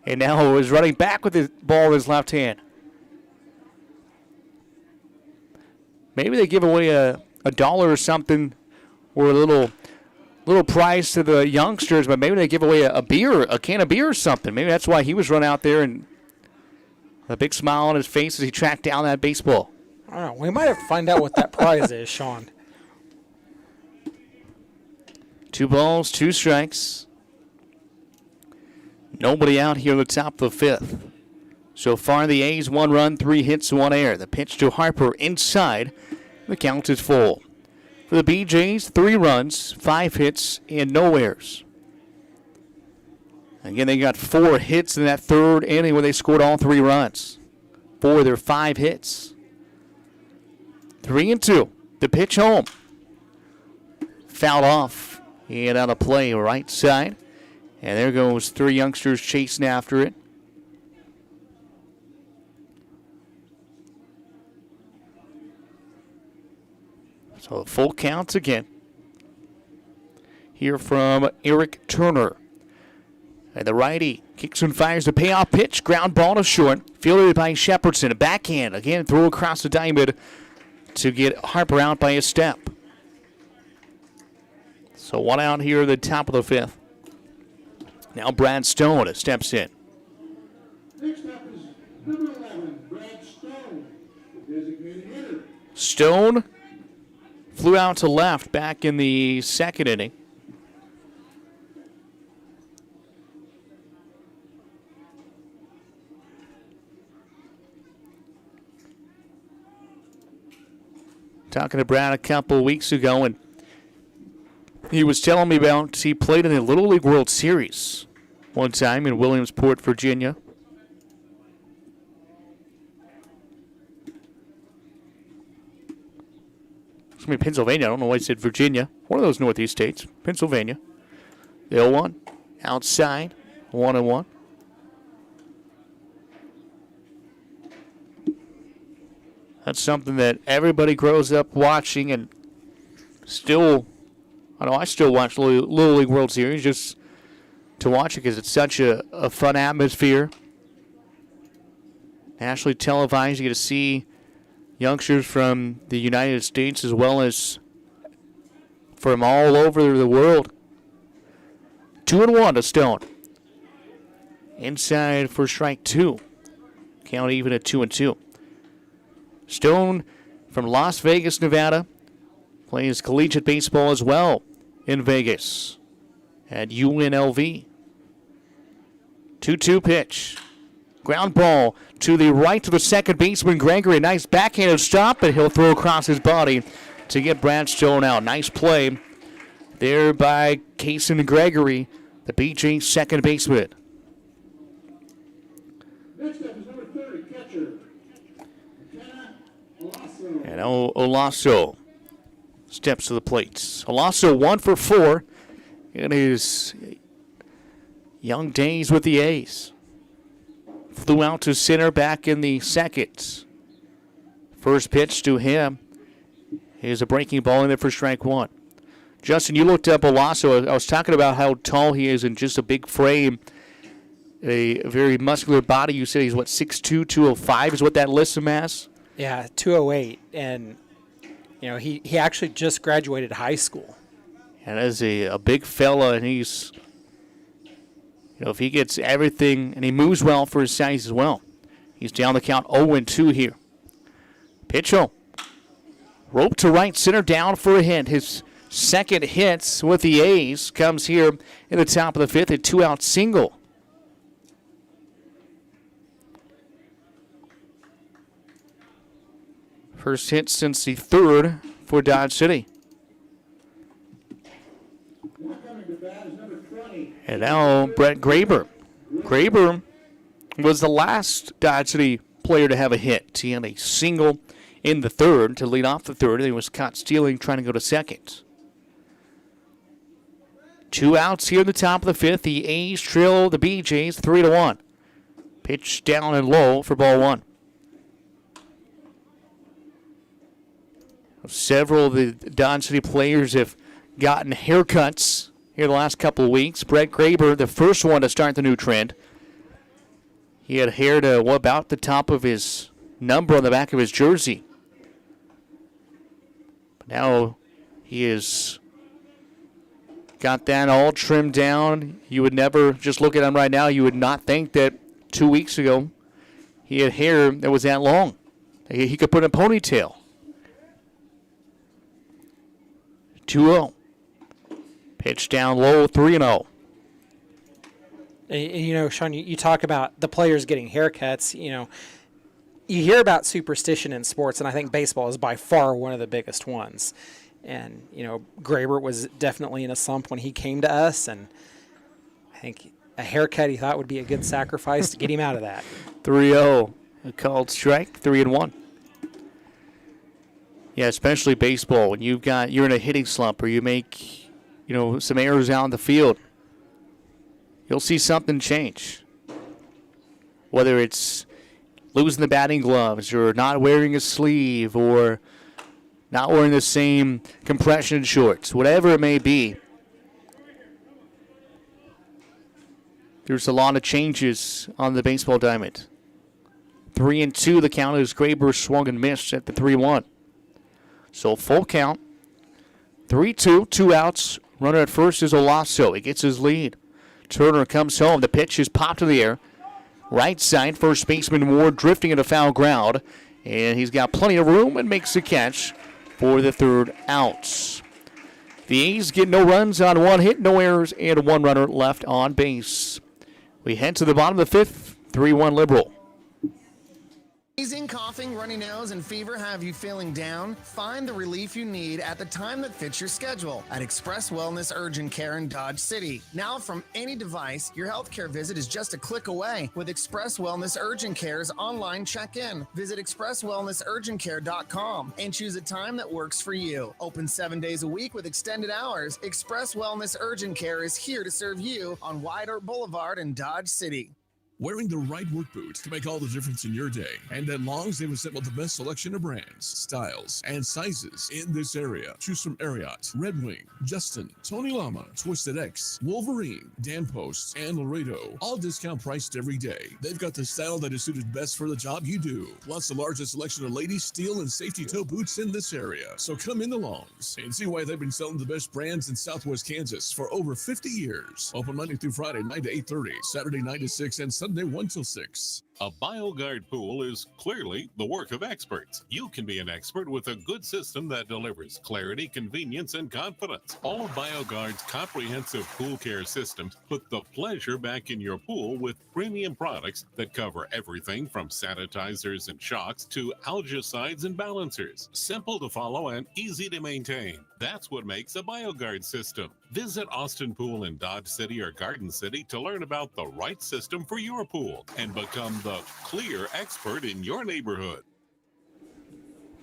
And now is running back with the ball in his left hand. Maybe they give away a dollar or something, or a little prize to the youngsters, but maybe they give away a beer, a can of beer or something. Maybe that's why he was running out there and a big smile on his face as he tracked down that baseball. I don't know. We might have to find out what that prize is, Sean. 2 balls, 2 strikes. Nobody out here at the top of the fifth. So far, the A's 1 run, 3 hits, 1 error. The pitch to Harper inside. The count is full. For the BeeJays, 3 runs, 5 hits, and no errors. Again, they got 4 hits in that third inning where they scored all 3 runs. 4 of their 5 hits. 3-2. The pitch home. Fouled off and out of play right side. And there goes 3 youngsters chasing after it. So full counts again. Here from Eric Turner. And the righty kicks and fires the payoff pitch. Ground ball to short. Fielded by Shepardson. A backhand. Again, throw across the diamond to get Harper out by a step. So 1 out here at the top of the fifth. Now Brad Stone steps in. Next up is number 11, Brad Stone, the designated hitter. Stone flew out to left back in the second inning. Talking to Brad a couple weeks ago, and he was telling me about he played in the Little League World Series one time in Williamsport, Virginia. I mean, Pennsylvania. I don't know why I said Virginia. One of those Northeast states. Pennsylvania. The 0-1. Outside. 1-1. That's something that everybody grows up watching, and still, I still watch Little League World Series just to watch it because it's such a fun atmosphere. Nationally televised, you get to see youngsters from the United States as well as from all over the world. 2-1 to Stone. Inside for strike 2. Count even at 2-2. Stone from Las Vegas, Nevada, plays collegiate baseball as well in Vegas at UNLV. 2-2 pitch. Ground ball to the right to the second baseman, Gregory. Nice backhanded stop, but he'll throw across his body to get Brad Stone out. Nice play there by Kason Gregory, the BeeJays second baseman. Next up is number 30, catcher. And Olaso steps to the plate. Olaso 1 for 4 in his young days with the A's. Flew out to center back in the second. First pitch to him is a breaking ball in there for strike 1. Justin, you looked up Olaso. I was talking about how tall he is and just a big frame, a very muscular body. You said he's, 6'2", 205 is what that lists him as? Yeah, 208. And, he actually just graduated high school. And as a big fella, and he's, if he gets everything, and he moves well for his size as well. He's down the count 0-2 here. Pitch-o. Rope to right center, down for a hit. His second hit with the A's comes here in the top of the fifth, a 2-out single. First hit since the third for Dodge City. And now Brett Graber. Graber was the last Dodge City player to have a hit. He had a single in the third to lead off the third. He was caught stealing, trying to go to second. 2 outs here in the top of the fifth. The A's trail the BeeJays 3-1. Pitch down and low for ball 1. Several of the Dodge City players have gotten haircuts here the last couple of weeks. Brett Graber, the first one to start the new trend. He had hair to about the top of his number on the back of his jersey. But now he has got that all trimmed down. You would never, just look at him right now, you would not think that 2 weeks ago he had hair that was that long. He could put in a ponytail. 2-0. Pitch down low, 3-0. Sean, you talk about the players getting haircuts. You hear about superstition in sports, and I think baseball is by far one of the biggest ones. And, Graber was definitely in a slump when he came to us, and I think a haircut he thought would be a good sacrifice to get him out of that. 3-0. A called strike, 3-1. Yeah, especially baseball. When you're in a hitting slump or you make, some errors out in the field, you'll see something change. Whether it's losing the batting gloves or not wearing a sleeve or not wearing the same compression shorts, whatever it may be, there's a lot of changes on the baseball diamond. 3-2, the count is Graber swung and missed at the 3-1. So full count, 3-2, 2 outs. Runner at first is Olaso. He gets his lead. Turner comes home. The pitch is popped in the air. Right side, first baseman Ward drifting into foul ground. And he's got plenty of room and makes the catch for the third out. The A's get no runs on one hit, no errors, and one runner left on base. We head to the bottom of the fifth, 3-1 Liberal. Sneezing, coughing, runny nose, and fever have you feeling down? Find the relief you need at the time that fits your schedule at Express Wellness Urgent Care in Dodge City. Now, from any device, your healthcare visit is just a click away with Express Wellness Urgent Care's online check-in. Visit expresswellnessurgentcare.com and choose a time that works for you. Open 7 days a week with extended hours. Express Wellness Urgent Care is here to serve you on White Oak Boulevard in Dodge City. Wearing the right work boot can make all the difference in your day. And at Long's, they've assembled the best selection of brands, styles, and sizes in this area. Choose from Ariat, Red Wing, Justin, Tony Lama, Twisted X, Wolverine, Dan Post, and Laredo. All discount priced every day. They've got the style that is suited best for the job you do. Plus the largest selection of ladies, steel, and safety toe boots in this area. So come into Long's and see why they've been selling the best brands in Southwest Kansas for over 50 years. Open Monday through Friday, 9 to 8:30, Saturday 9 to 6, and Sunday 1 till 6. A BioGuard pool is clearly the work of experts. You can be an expert with a good system that delivers clarity, convenience, and confidence. All of BioGuard's comprehensive pool care systems put the pleasure back in your pool with premium products that cover everything from sanitizers and shocks to algicides and balancers. Simple to follow and easy to maintain. That's what makes a BioGuard system. Visit Austin Pool in Dodge City or Garden City to learn about the right system for your pool and become the clear expert in your neighborhood.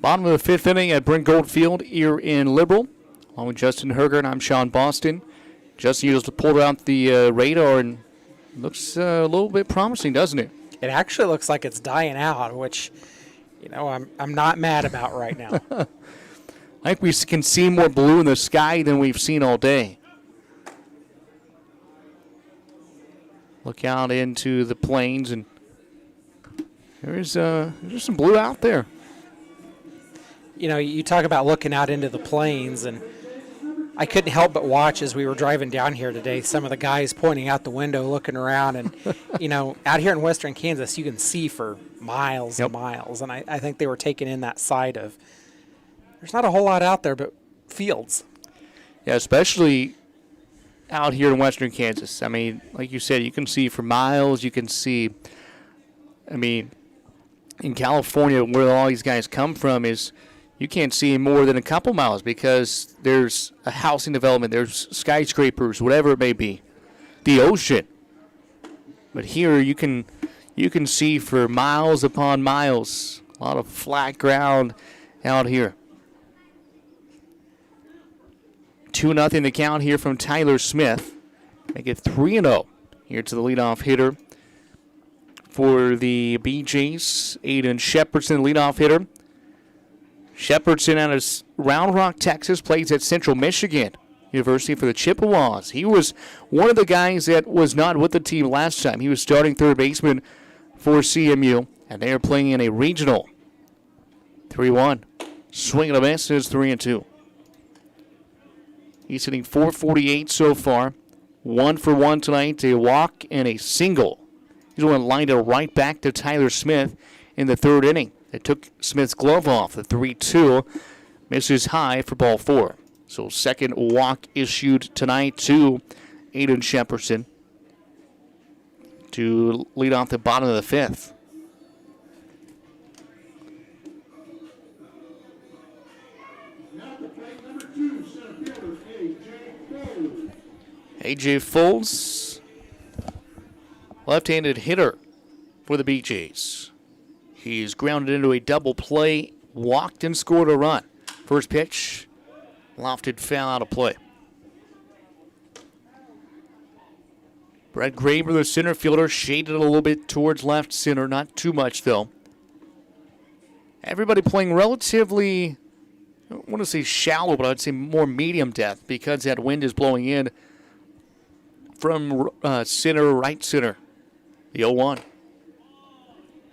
Bottom of the fifth inning at Brent Goldfield here in Liberal. Along with Justin Herger, and I'm Sean Boston. Justin just pulled out the radar and looks a little bit promising, doesn't it? It actually looks like it's dying out, which, I'm not mad about right now. I think we can see more blue in the sky than we've seen all day. Look out into the plains, and there's some blue out there. You talk about looking out into the plains, and I couldn't help but watch as we were driving down here today, some of the guys pointing out the window, looking around, and, out here in western Kansas, you can see for miles and miles, and I think they were taking in that side of, there's not a whole lot out there but fields. Yeah, especially out here in western Kansas. I mean, like you said, you can see for miles. You can see, in California, where all these guys come from, is you can't see more than a couple miles because there's a housing development, there's skyscrapers, whatever it may be, the ocean. But here you can see for miles upon miles. A lot of flat ground out here. 2-0 the count here from Tyler Smith. Make it 3-0 here to the leadoff hitter for the BeeJays. Aiden Shepardson, leadoff hitter. Shepardson out of Round Rock, Texas, plays at Central Michigan University for the Chippewas. He was one of the guys that was not with the team last time. He was starting third baseman for CMU, and they are playing in a regional. 3-1. Swing and a miss is 3-2. He's hitting .448 so far. 1 for 1 tonight, a walk and a single. He's the one lined it right back to Tyler Smith in the third inning. It took Smith's glove off. The 3-2 misses high for ball 4. So second walk issued tonight to Aiden Shepardson to lead off the bottom of the fifth. A.J. Folds, left-handed hitter for the BeeJays. He's grounded into a double play, walked and scored a run. First pitch, lofted foul out of play. Brett Graber, the center fielder, shaded a little bit towards left center, not too much though. Everybody playing relatively, I don't want to say shallow, but I'd say more medium depth because that wind is blowing in from center, right center. The 0-1.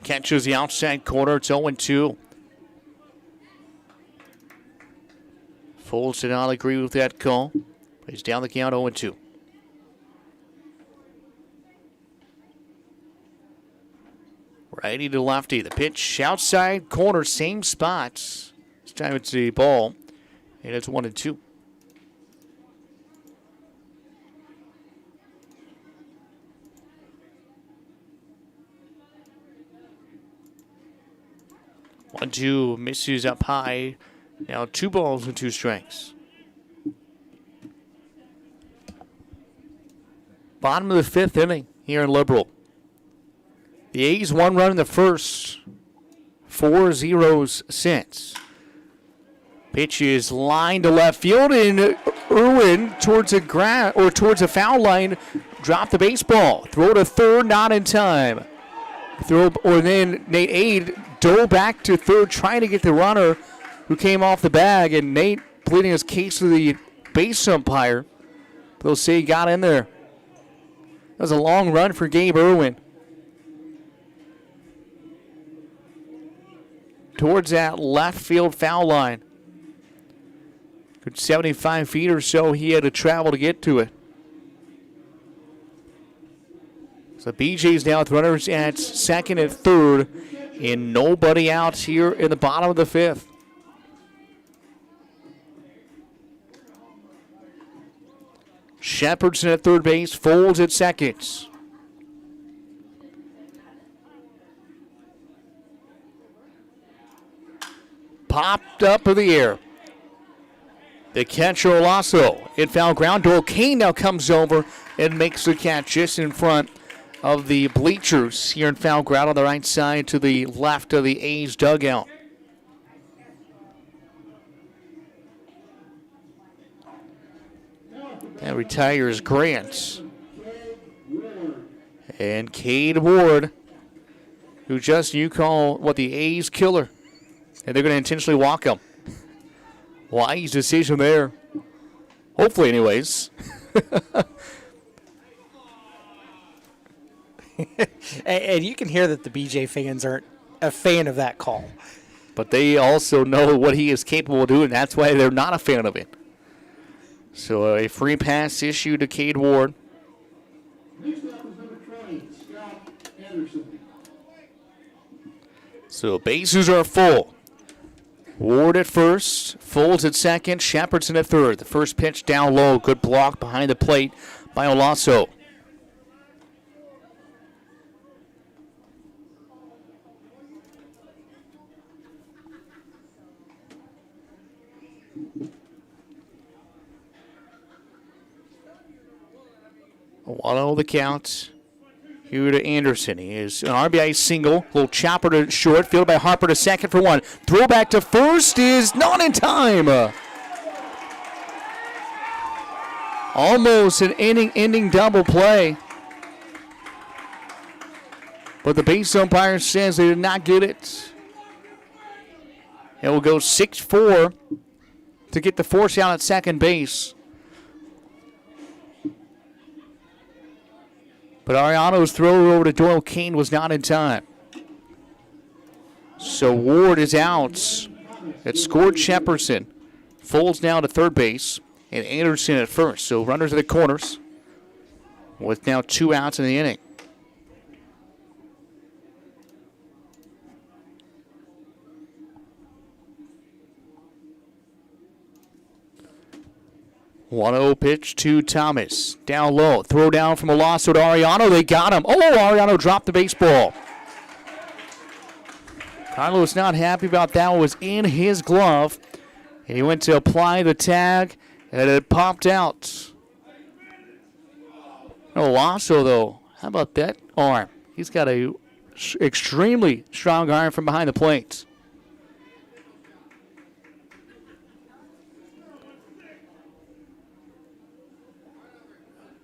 Catches the outside corner. It's 0-2. Folds did not agree with that call. He's down the count 0-2. Righty to lefty. The pitch outside corner, same spot. It's time it's a ball, and it's 1-2. One, two, misses up high. Now 2 balls and 2 strikes. Bottom of the 5th inning here in Liberal. The A's 1 run in the first, 4 zeros since. Pitch is lined to left field, and Irwin towards a foul line, dropped the baseball. Throw to third, not in time. Then Nate Aid dove back to third, trying to get the runner who came off the bag, and Nate pleading his case to the base umpire. They'll say he got in there. That was a long run for Gabe Irwin. Towards that left field foul line. Good 75 feet or so he had to travel to get to it. So BeeJays now with runners at second and third, and nobody out here in the bottom of the 5th. Shepherdson at third base, Folds at second. Popped up in the air. The catcher, Olaso, in foul ground. Doyle Kane now comes over and makes the catch just in front of the bleachers here in foul ground on the right side to the left of the A's dugout. That retires Grant. And Cade Ward, who you call the A's killer. And they're going to intentionally walk him. Wise decision there. Hopefully, anyways. And you can hear that the BJ fans aren't a fan of that call. But they also know what he is capable of doing. That's why they're not a fan of it. So a free pass issue to Cade Ward. Next up is number 20, Scott Anderson. So bases are full. Ward at first, Folds at second, Shepherdson at third. The first pitch down low, good block behind the plate by Olaso. One the count. Here to Anderson. He is an RBI single. Little chopper to short. Fielded by Harper to second for one. Throw back to first is not in time. Almost an inning-ending double play. But the base umpire says they did not get it. It will go 6-4 to get the force out at second base. But Ariano's throw over to Doyle Kane was not in time. So Ward is out. It scored Shepherdson. Folds now to third base. And Anderson at first. So runners at the corners. With now 2 outs in the inning. One 1-0 pitch to Thomas. Down low. Throw down from Olaso to Ariano. They got him. Oh, Ariano dropped the baseball. Carlos not happy about that. It was in his glove. And he went to apply the tag, and it popped out. Olaso, though, how about that arm? He's got a extremely strong arm from behind the plate.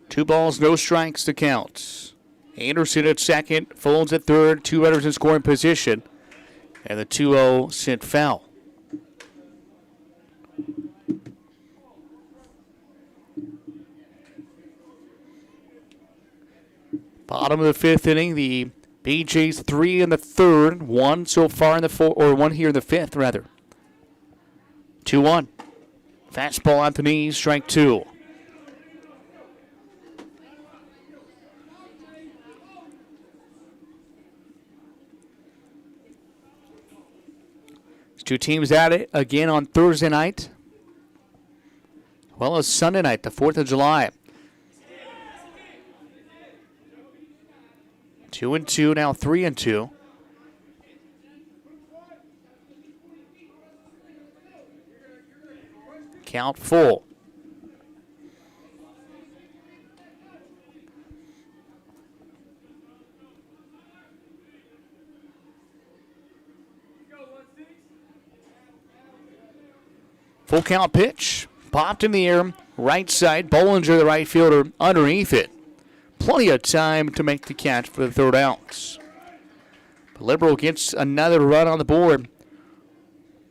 Two balls, no strikes to count. Anderson at second, Folds at third, 2 runners in scoring position. And the 2-0 sent foul. Bottom of the 5th inning, the BeeJays 3 in the 3rd, 1 so far in the 4th, or 1 here in the 5th rather. 2-1. Fastball at the knees, strike 2. Two teams at it again on Thursday night, as well as Sunday night, the 4th of July. 2-2, now 3-2. Count full. Full count pitch. Popped in the air. Right side. Bollinger, the right fielder, underneath it. Plenty of time to make the catch for the third out. But Liberal gets another run on the board.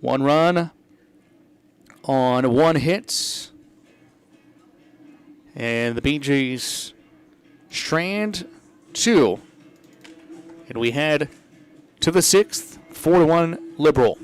One run on one hit. And the BeeJays strand 2. And we head to the 6th, 4-1 Liberal.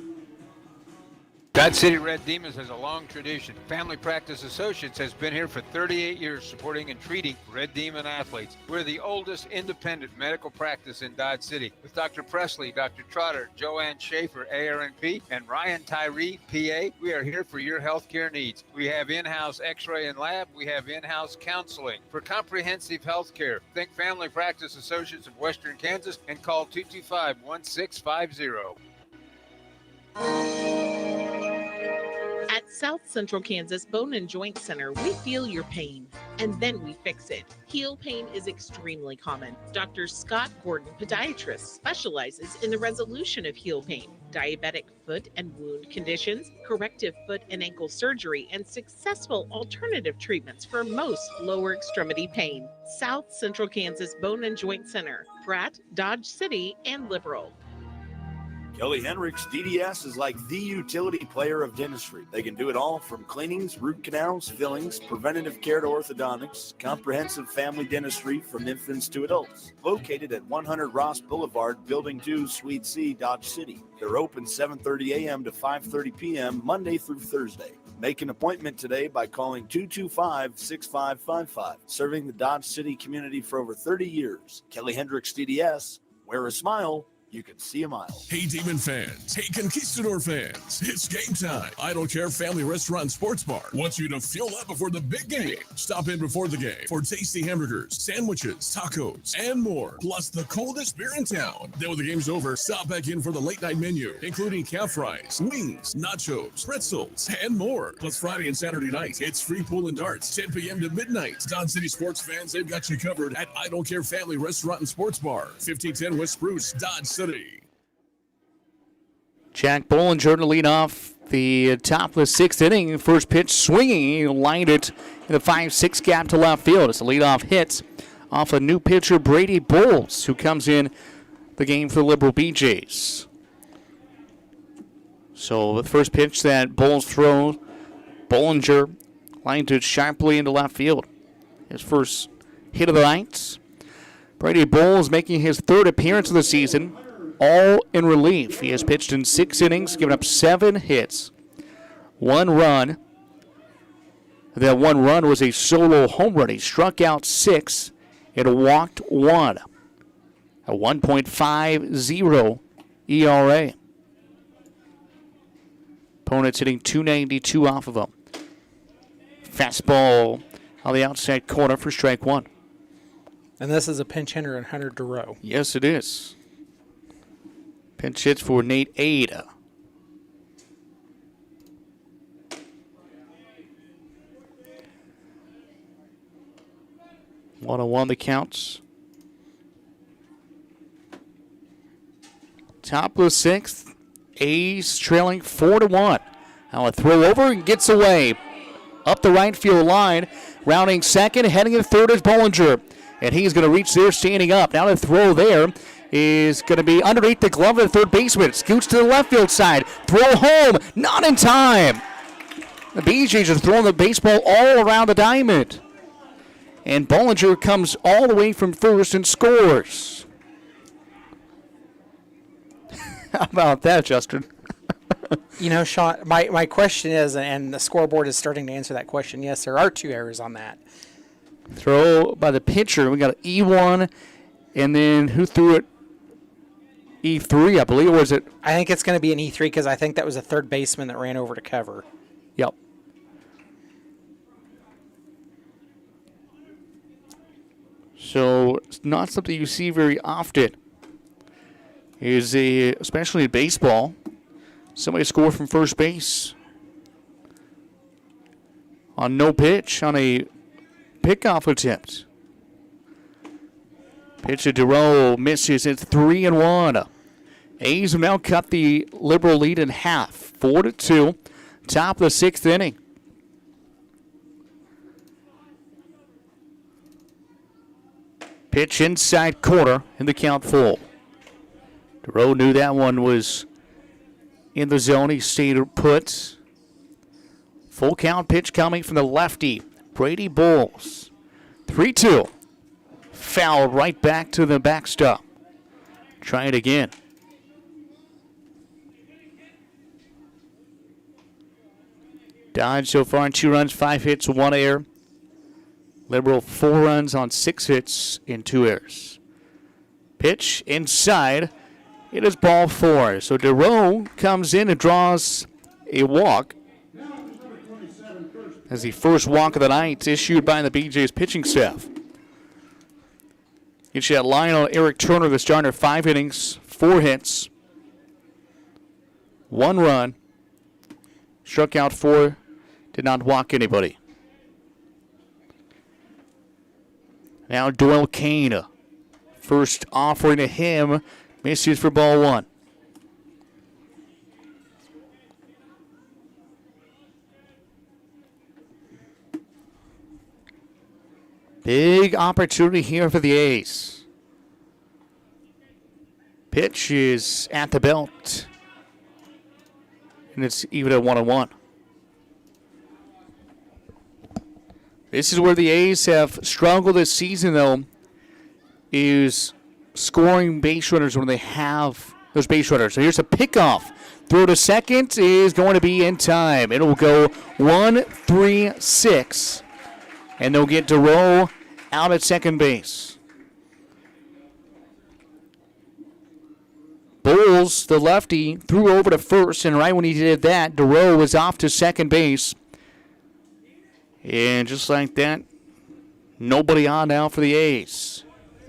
Dodge City Red Demons has a long tradition. Family Practice Associates has been here for 38 years supporting and treating Red Demon athletes. We're the oldest independent medical practice in Dodge City. With Dr. Presley, Dr. Trotter, Joanne Schaefer, ARNP, and Ryan Tyree, PA, we are here for your healthcare needs. We have in-house x-ray and lab. We have in-house counseling. For comprehensive healthcare, think Family Practice Associates of Western Kansas and call 225-1650. At South Central Kansas Bone and Joint Center, we feel your pain, and then we fix it. Heel pain is extremely common. Dr. Scott Gordon, podiatrist, specializes in the resolution of heel pain, diabetic foot and wound conditions, corrective foot and ankle surgery, and successful alternative treatments for most lower extremity pain. South Central Kansas Bone and Joint Center, Pratt, Dodge City, and Liberal. Kelly Hendricks DDS is like the utility player of dentistry. They can do it all from cleanings, root canals, fillings, preventative care to orthodontics, comprehensive family dentistry from infants to adults. Located at 100 Ross Boulevard, Building 2, Suite C, Dodge City. They're open 7:30 a.m. to 5:30 p.m. Monday through Thursday. Make an appointment today by calling 225-6555. Serving the Dodge City community for over 30 years. Kelly Hendricks DDS. Wear a smile. You can see a mile. Hey, Demon fans. Hey, Conquistador fans. It's game time. I Don't Care Family Restaurant and Sports Bar wants you to fuel up before the big game. Stop in before the game for tasty hamburgers, sandwiches, tacos, and more. Plus the coldest beer in town. Then when the game's over, stop back in for the late night menu, including calf fries, wings, nachos, pretzels, and more. Plus Friday and Saturday night, it's free pool and darts, 10 p.m. to midnight. Dodge City sports fans, they've got you covered at I Don't Care Family Restaurant and Sports Bar, 1510 West Spruce, Dodge City. Jack Bollinger to lead off the top of the 6th inning. First pitch swinging. He lined it in the 5-6 gap to left field. It's a leadoff hit off a new pitcher, Brady Bowles, who comes in the game for the Liberal BeeJays. So the first pitch that Bowles throws, Bollinger lined it sharply into left field. His first hit of the night. Brady Bowles making his 3rd appearance of the season, all in relief. He has pitched in 6 innings, given up 7 hits, 1 run. That 1 run was a solo home run. He struck out 6 and walked 1. A 1.50 ERA. Opponent's hitting .292 off of him. Fastball on the outside corner for strike 1. And this is a pinch hitter in Hunter Durow. Yes, it is. Pinch hits for Nate Ada. One the counts. Top of the 6th. A's trailing 4-1. Now a throw over and gets away. Up the right field line. Rounding second, heading to third is Bollinger. And he's going to reach there standing up. Now the throw there is going to be underneath the glove of the third baseman. Scoots to the left field side. Throw home. Not in time. The BeeJays are throwing the baseball all around the diamond. And Bollinger comes all the way from first and scores. How about that, Justin? You know, Sean, my question is, and the scoreboard is starting to answer that question, yes, there are 2 errors on that. Throw by the pitcher. We got an E1, and then who threw it? E3, I believe, or was it? I think it's going to be an E3 because I think that was a third baseman that ran over to cover. Yep. So it's not something you see very often. Especially in baseball, somebody score from first base on no pitch on a pickoff attempt. Pitch to Duro misses. It's 3-1. A's have now cut the Liberal lead in half, 4-2. Top of the sixth inning. Pitch inside corner in the count full. Duro knew that one was in the zone. He stayed put. Full count pitch coming from the lefty, Brady Bowles. 3-2. Foul right back to the backstop. Try it again. Dodge so far on 2 runs, 5 hits, 1 error. Liberal 4 runs on 6 hits and 2 errors. Pitch inside. It is ball 4. So Duro comes in and draws a walk. As the first walk of the night issued by the BeeJays pitching staff. Gets you that line on Eric Turner, the starter, 5 innings, 4 hits, 1 run. Struck out 4, did not walk anybody. Now Doyle Kane, first offering to him, misses for ball 1. Big opportunity here for the A's. Pitch is at the belt. And it's even at 1-1. This is where the A's have struggled this season, though, is scoring base runners when they have those base runners. So here's a pickoff. Throw to second is going to be in time. It will go 1-3-6. And they'll get Duro out at second base. Bowles, the lefty, threw over to first, and right when he did that, Duro was off to second base. And just like that, nobody on now for the A's.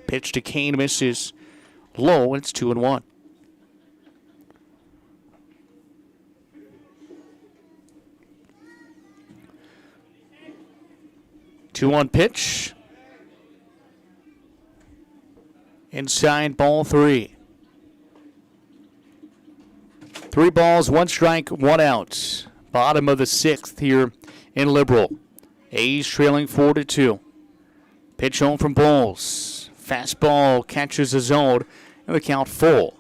Pitch to Kane misses low, and it's 2-1. 2-1 pitch. Inside ball 3. 3 balls, 1 strike, 1 out. Bottom of the 6th here in Liberal. A's trailing 4-2. Pitch home from Bowles. Fastball catches the zone, and the count full.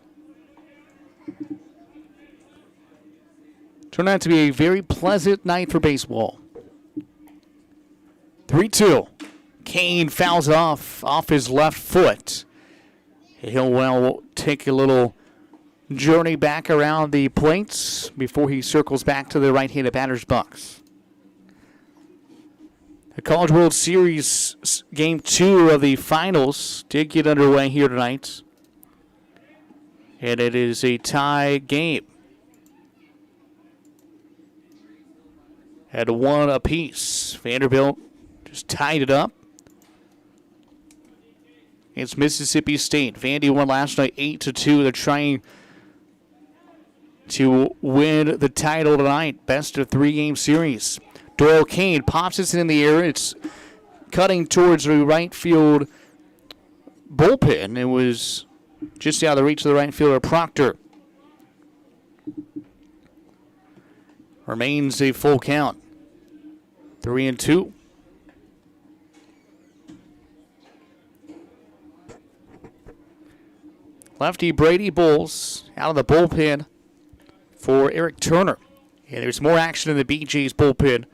Turned out to be a very pleasant night for baseball. 3-2. Kane fouls it off his left foot. He'll well take a little journey back around the plates before he circles back to the right-handed batter's box. The College World Series Game 2 of the finals did get underway here tonight. And it is a tie game. At 1 apiece. Vanderbilt just tied it up. It's Mississippi State. Vandy won last night 8-2. They're trying to win the title tonight. Best of 3 game series. Doyle Kane pops it in the air. It's cutting towards the right field bullpen. It was just out of the reach of the right fielder, Proctor. Remains a full count. 3-2. Lefty Brady Bowles out of the bullpen for Eric Turner. And there's more action in the BeeJays bullpen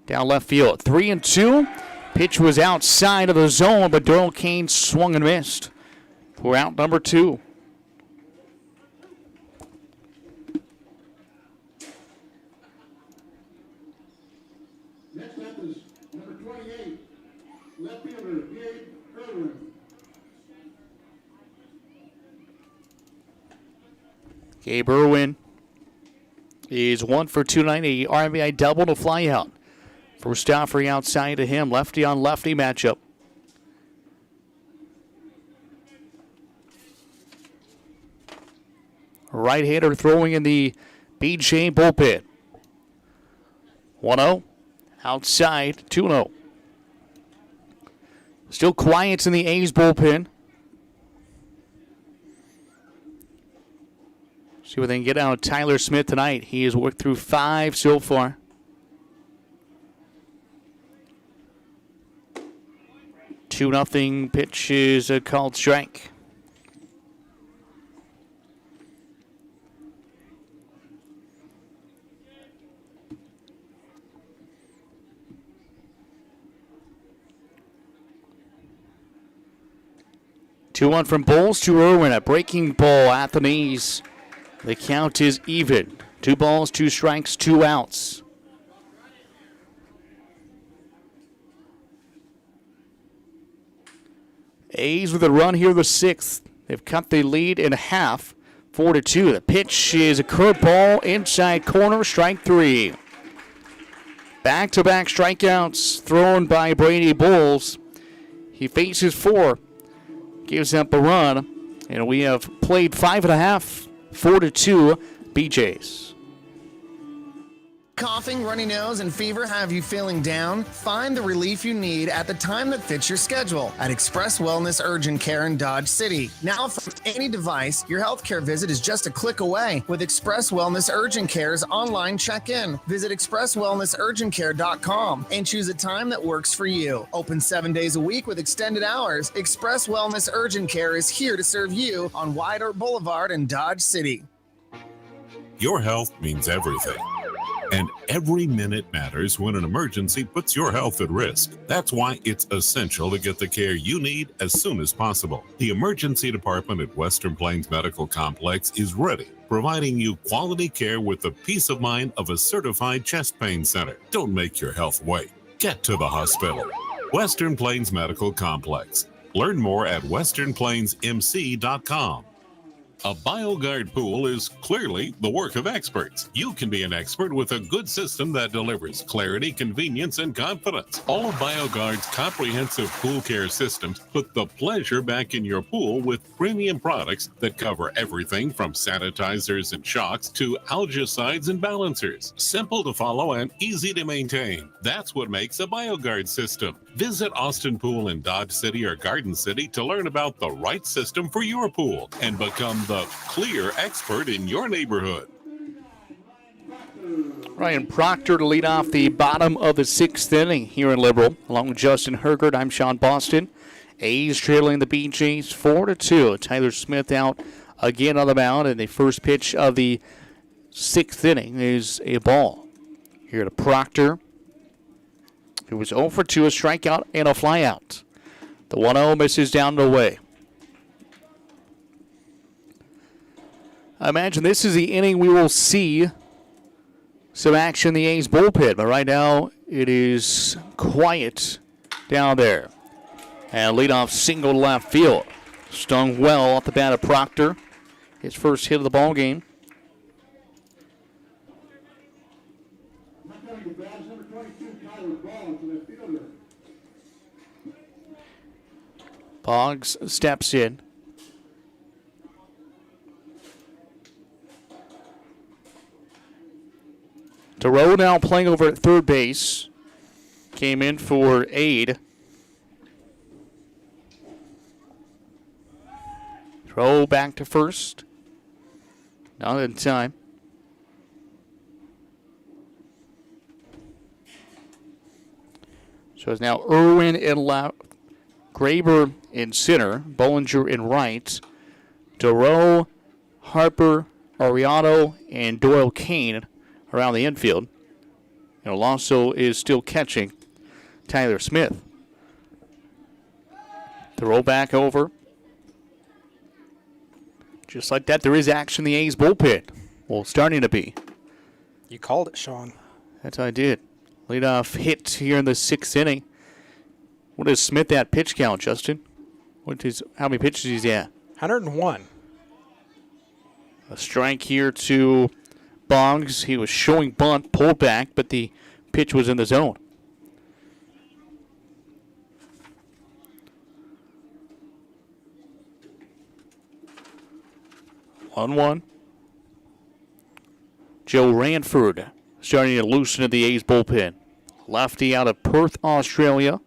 down left field. 3-2. Pitch was outside of the zone, but Doyle Kane swung and missed for out number 2. Next up is number 28, left fielder Gabe Irwin. Gabe Irwin is 1 for 2 tonight. A RBI double to fly out. For Stafford outside to him. Lefty on lefty matchup. Right-hander throwing in the BeeJay bullpen. 1-0. Outside, 2-0. Still quiet in the A's bullpen. See what they can get out of Tyler Smith tonight. He has worked through 5 so far. Two nothing pitch is a called strike. Two one from Bowles to Irwin. A breaking ball at the knees. The count is even. 2 balls, 2 strikes, 2 outs. A's with a run here in the 6th. They've cut the lead in half, 4-2. The pitch is a curveball inside corner, strike 3. Back-to-back strikeouts thrown by Brady Bowles. He faces 4, gives up a run, and we have played 5.5, 4-2, BeeJays. Coughing, runny nose, and fever have you feeling down? Find the relief you need at the time that fits your schedule at Express Wellness Urgent Care in Dodge City. Now from any device, your healthcare visit is just a click away with Express Wellness Urgent Care's online check-in. Visit expresswellnessurgentcare.com and choose a time that works for you. Open 7 days a week with extended hours. Express Wellness Urgent Care is here to serve you on White Oak Boulevard in Dodge City. Your health means everything. And every minute matters when an emergency puts your health at risk. That's why it's essential to get the care you need as soon as possible. The emergency department at Western Plains Medical Complex is ready, providing you quality care with the peace of mind of a certified chest pain center. Don't make your health wait. Get to the hospital. Western Plains Medical Complex. Learn more at westernplainsmc.com. A BioGuard pool is clearly the work of experts. You can be an expert with a good system that delivers clarity, convenience, and confidence. All of BioGuard's comprehensive pool care systems put the pleasure back in your pool with premium products that cover everything from sanitizers and shocks to algicides and balancers. Simple to follow and easy to maintain. That's what makes a BioGuard system. Visit Austin Pool in Dodge City or Garden City to learn about the right system for your pool and become the clear expert in your neighborhood. Ryan Proctor to lead off the bottom of the 6th inning here in Liberal. Along with Justin Hergert, I'm Sean Boston. A's trailing the BeeJays 4-2. Tyler Smith out again on the mound, and the first pitch of the 6th inning is a ball. Here to Proctor. It was 0 for 2, a strikeout and a flyout. The 1-0 misses down and away. I imagine this is the inning we will see some action in the A's bullpen, but right now it is quiet down there. And leadoff single to left field. Stung well off the bat of Proctor. His first hit of the ball game. Boggs steps in. DeRoe now playing over at third base. Came in for aid. Throw back to first. Not in time. So it's now Irwin in left, Graber in center, Bollinger in right, DeRoe, Harper, Ariano, and Doyle Kane around the infield. And Alonso is still catching Tyler Smith. Throw back over. Just like that, there is action in the A's bullpen. Well, starting to be. You called it, Sean. That's what I did. Leadoff hit here in the 6th inning. What is Smith at pitch count, Justin? How many pitches is he at? 101. A strike here to Boggs. He was showing bunt, pulled back, but the pitch was in the zone. On one. Joe Ranford starting to loosen at the A's bullpen. Lefty out of Perth, Australia.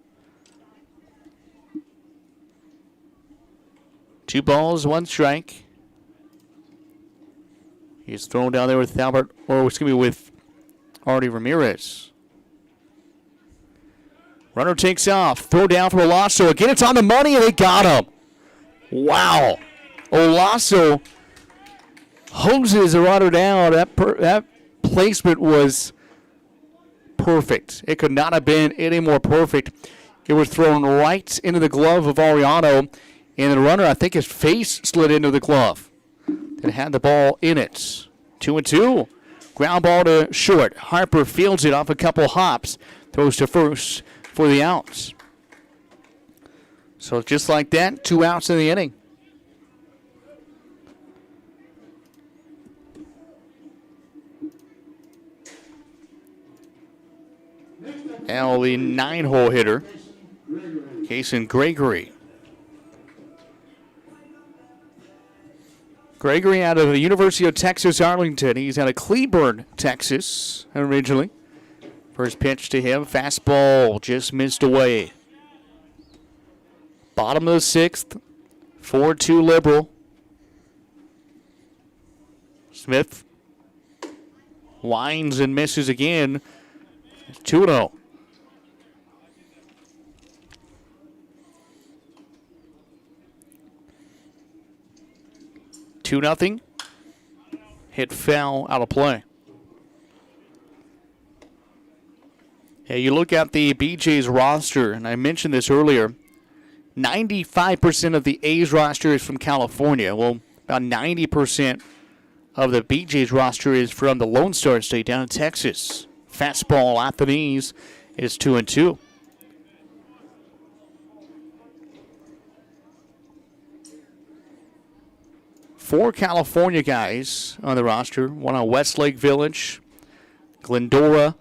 2 balls, 1 strike. He's thrown down there with with Artie Ramirez. Runner takes off. Throw down from Olaso. Again, it's on the money, and they got him. Wow. Olaso hoses the runner down. That placement was perfect. It could not have been any more perfect. It was thrown right into the glove of Ariano, and the runner, I think his face slid into the glove. It had the ball in it. 2-2. Ground ball to short. Harper fields it off a couple hops. Throws to first for the outs. So just like that, 2 outs in the inning. Now the 9-hole hitter, Kason Gregory. Gregory out of the University of Texas, Arlington. He's out of Cleburne, Texas, originally. First pitch to him, fastball just missed away. Bottom of the 6th, 4-2 Liberal. Smith winds and misses again. 2-0. Two nothing. Hit foul out of play. Hey, you look at the BeeJays roster, and I mentioned this earlier. 95% of the A's roster is from California. Well, about 90% of the BeeJays roster is from the Lone Star State down in Texas. Fastball at the knees is 2-2. Four California guys on the roster. One on Westlake Village, Glendora,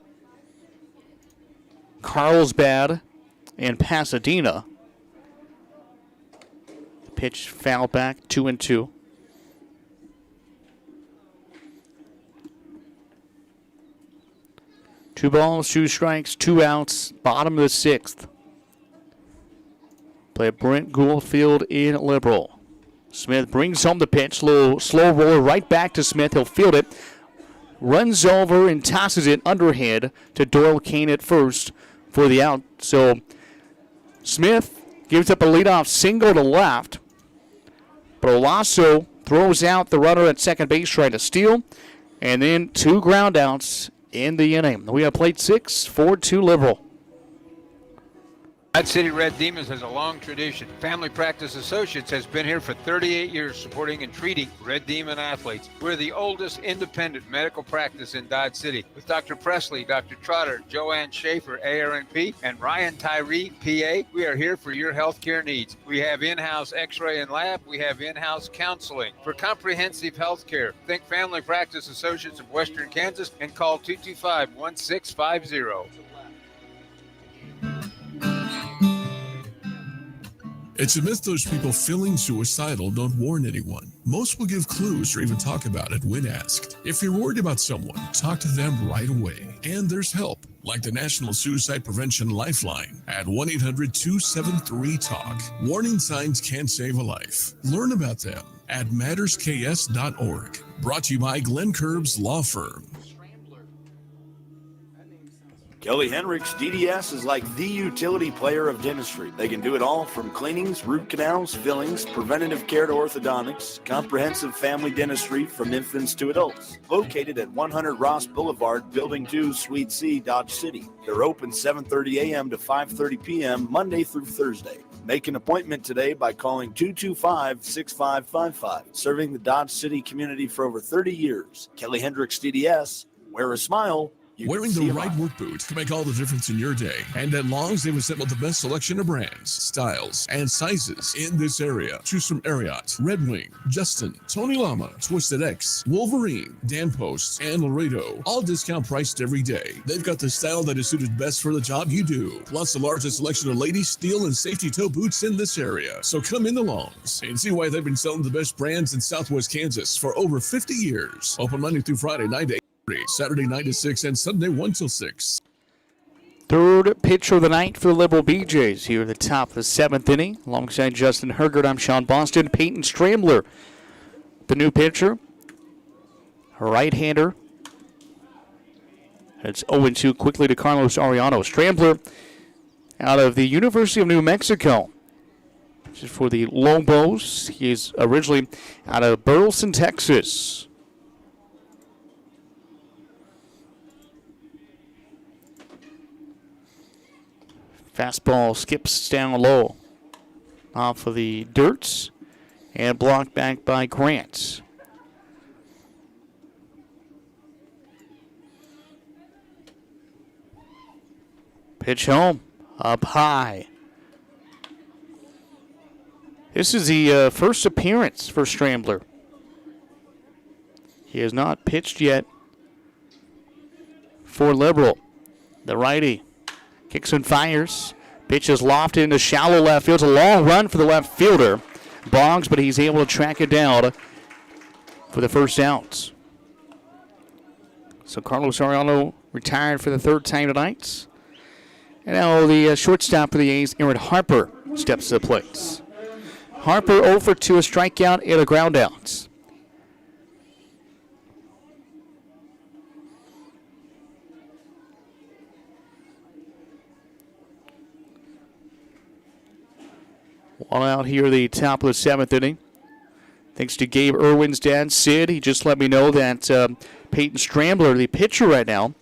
Carlsbad, and Pasadena. Pitch foul back, 2-2. Two balls, 2 strikes, 2 outs, bottom of the 6th. Play Brent Goulfield in Liberal. Smith brings home the pitch, slow roller right back to Smith. He'll field it, runs over and tosses it underhand to Doyle Kane at first for the out. So Smith gives up a leadoff single to left, but Olaso throws out the runner at second base trying to steal, and then 2 ground outs in the inning. We have played 6, 4-2 Liberal. Dodge City Red Demons has a long tradition. Family Practice Associates has been here for 38 years supporting and treating Red Demon athletes. We're the oldest independent medical practice in Dodge City with Dr. Presley, Dr. Trotter, Joanne Schaefer, ARNP, and Ryan Tyree, PA. We are here for your healthcare needs. We have in-house x-ray and lab. We have in-house counseling. For comprehensive healthcare, think Family Practice Associates of Western Kansas and call 225-1650. It's a myth those people feeling suicidal don't warn anyone. Most will give clues or even talk about it when asked. If you're worried about someone, talk to them right away. And there's help, like the National Suicide Prevention Lifeline at 1-800-273-TALK. Warning signs can save a life. Learn about them at mattersks.org. Brought to you by Glenn Curbs Law Firm. Kelly Hendricks DDS is like the utility player of dentistry. They can do it all from cleanings, root canals, fillings, preventative care to orthodontics, comprehensive family dentistry from infants to adults. Located at 100 Ross Boulevard, Building 2, Suite C, Dodge City. They're open 7:30 a.m. to 5:30 p.m. Monday through Thursday. Make an appointment today by calling 225-6555. Serving the Dodge City community for over 30 years. Kelly Hendricks DDS. Wear a smile, You Wearing can the see 'em right on. work boot can make all the difference in your day. And at Long's, they've assembled the best selection of brands, styles, and sizes in this area. Choose from Ariat, Red Wing, Justin, Tony Lama, Twisted X, Wolverine, Dan Post, and Laredo. All discount priced every day. They've got the style that is suited best for the job you do. Plus the largest selection of ladies, steel, and safety toe boots in this area. So come in the Long's and see why they've been selling the best brands in Southwest Kansas for over 50 years. Open Monday through Friday, 9 to 8. Saturday 9 to 6 and Sunday 1 till 6. Third pitch of the night for the Liberal BeeJays here at the top of the 7th inning. Alongside Justin Hergert, I'm Sean Boston. Peyton Strambler, the new pitcher. A right-hander. It's 0-2 quickly to Carlos Arellano. Strambler out of the University of New Mexico. This is for the Lobos. He is originally out of Burleson, Texas. Fastball skips down low off of the dirt and blocked back by Grant. Pitch home, up high. This is the first appearance for Strambler. He has not pitched yet for Liberal. The righty kicks and fires. Pitch is lofted into shallow left field. It's a long run for the left fielder. Boggs, but he's able to track it down for the first out. So Carlos Arellano retired for the third time tonight. And now the shortstop for the A's, Aaron Harper, steps to the plate. Harper 0 for 2, a strikeout and a ground out. One out here, the top of the 7th inning. Thanks to Gabe Irwin's dad, Sid. He just let me know that Peyton Strambler, the pitcher right now,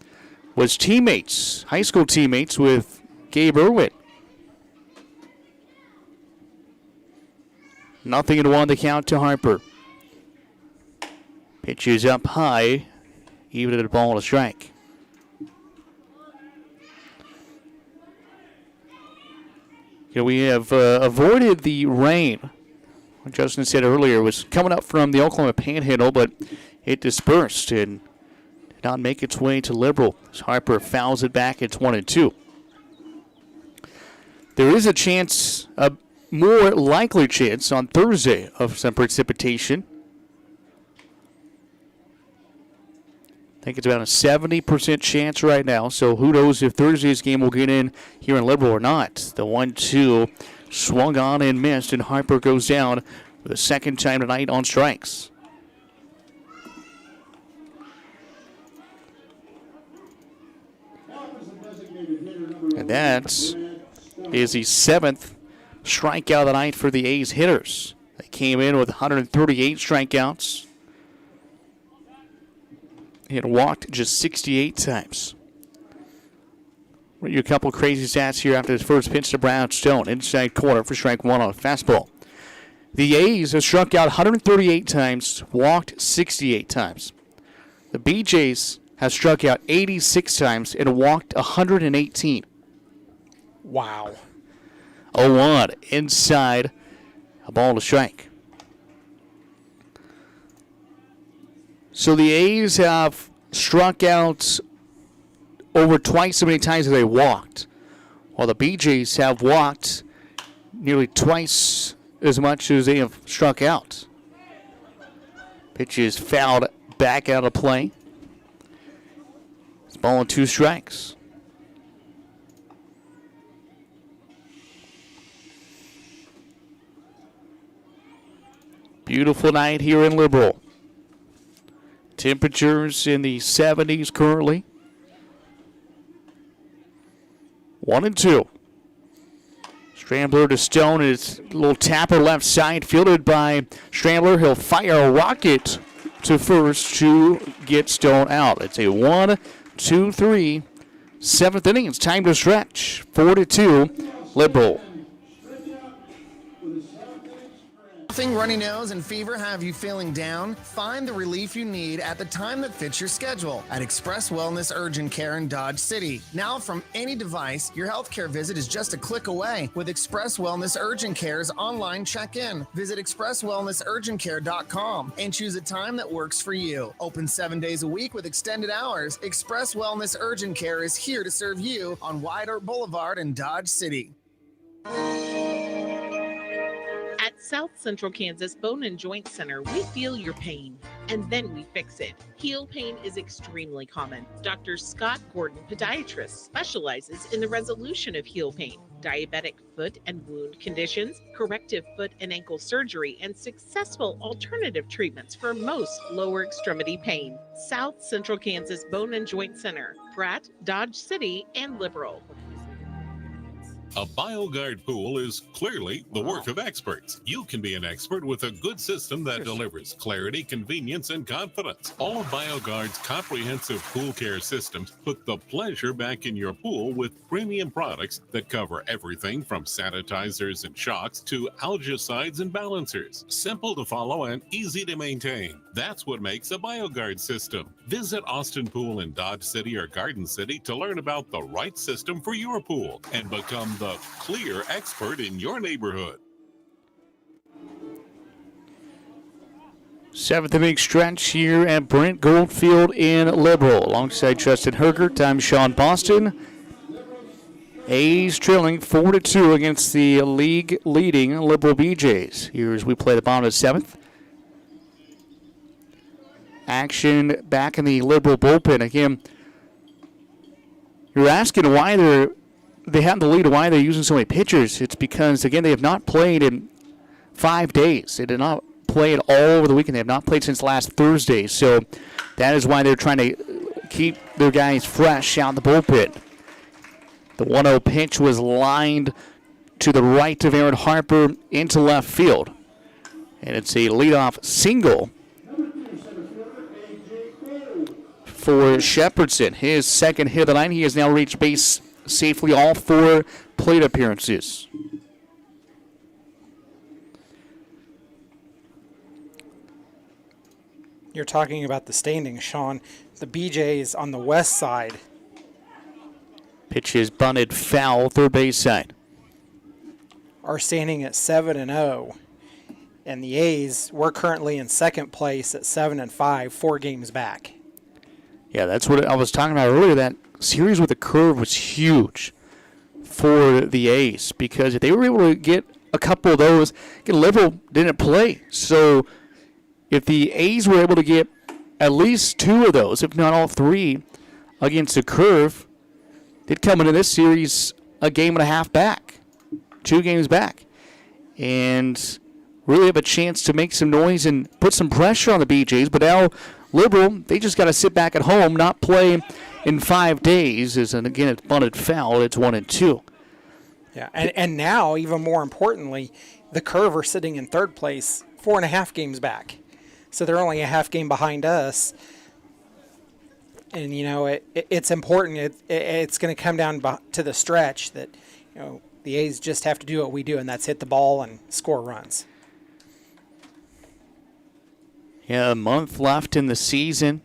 was teammates, high school teammates with Gabe Irwin. 0-1 the count to Harper. Pitch is up high, even at a ball and a strike. We have avoided the rain. Like Justin said earlier, it was coming up from the Oklahoma Panhandle, but it dispersed and did not make its way to Liberal. As Harper fouls it back. It's 1-2. There is a chance, a more likely chance on Thursday of some precipitation. I think it's about a 70% chance right now, so who knows if Thursday's game will get in here in Liberal or not. The 1-2 swung on and missed, and Harper goes down for the second time tonight on strikes. And that is the 7th strikeout of the night for the A's hitters. They came in with 138 strikeouts. He had walked just 68 times. Read you a couple crazy stats here after his first pitch to Brown Stone. Inside corner for strike one on a fastball. The A's have struck out 138 times, walked 68 times. The BeeJays have struck out 86 times and walked 118. Wow. 0-1 inside, a ball to strike. So the A's have struck out over twice as many times as they walked, while the BeeJays have walked nearly twice as much as they have struck out. Pitch is fouled back out of play. It's ball and 2 strikes. Beautiful night here in Liberal. Temperatures in the 70s currently. 1-2. Strambler to Stone. It's a little tapper left side, fielded by Strambler. He'll fire a rocket to first to get Stone out. It's a 1-2-3. 7th inning. It's time to stretch. 4-2. Liberal. Coughing, runny nose, and fever have you feeling down? Find the relief you need at the time that fits your schedule at Express Wellness Urgent Care in Dodge City. Now, from any device, your healthcare visit is just a click away with Express Wellness Urgent Care's online check-in. Visit expresswellnessurgentcare.com and choose a time that works for you. Open 7 days a week with extended hours. Express Wellness Urgent Care is here to serve you on Wide Oak Boulevard in Dodge City. At South Central Kansas Bone and Joint Center, we feel your pain and then we fix it. Heel pain is extremely common. Dr. Scott Gordon, podiatrist, specializes in the resolution of heel pain, diabetic foot and wound conditions, corrective foot and ankle surgery, and successful alternative treatments for most lower extremity pain. South Central Kansas Bone and Joint Center, Pratt, Dodge City, and Liberal. A BioGuard pool is clearly the work of experts. You can be an expert with a good system that delivers clarity, convenience, and confidence. All of BioGuard's comprehensive pool care systems put the pleasure back in your pool with premium products that cover everything from sanitizers and shocks to algicides and balancers. Simple to follow and easy to maintain. That's what makes a BioGuard system. Visit Austin Pool in Dodge City or Garden City to learn about the right system for your pool and become the clear expert in your neighborhood. Seventh inning stretch here at Brent Goldfield in Liberal. Alongside Justin Hergert, I'm Sean Boston. A's trailing 4-2 against the league-leading Liberal BeeJays. Here as we play the bottom of the seventh. Action back in the Liberal bullpen. Again, you're asking why they have the lead, why they're using so many pitchers. It's because, again, they have not played in 5 days. They did not play it all over the weekend. They have not played since last Thursday. So that is why they're trying to keep their guys fresh out in the bullpen. The 1-0 pitch was lined to the right of Aaron Harper into left field. And it's a leadoff single for Shepherdson. His second hit of the night. He has now reached base safely all 4 plate appearances. You're talking about the standings, Sean. The BeeJays on the west side. Pitch is bunted foul, third base side. Are standing at 7-0. And the A's, we're currently in second place at 7-5, 4 games back. Yeah, that's what I was talking about earlier. That series with the curve was huge for the A's because if they were able to get a couple of those, again, Liberal didn't play. So if the A's were able to get at least 2 of those, if not all 3, against the curve, they'd come into this series a game and a half back, 2 games back, and really have a chance to make some noise and put some pressure on the BeeJays. But now Liberal, they just got to sit back at home, not play in 5 days. And again, it's bunted foul. It's 1-2. Yeah, and now, even more importantly, the Curve are sitting in third place, 4.5 games back. So they're only a half game behind us. And, you know, it's important. It's going to come down to the stretch that, you know, the A's just have to do what we do, and that's hit the ball and score runs. Yeah, a month left in the season.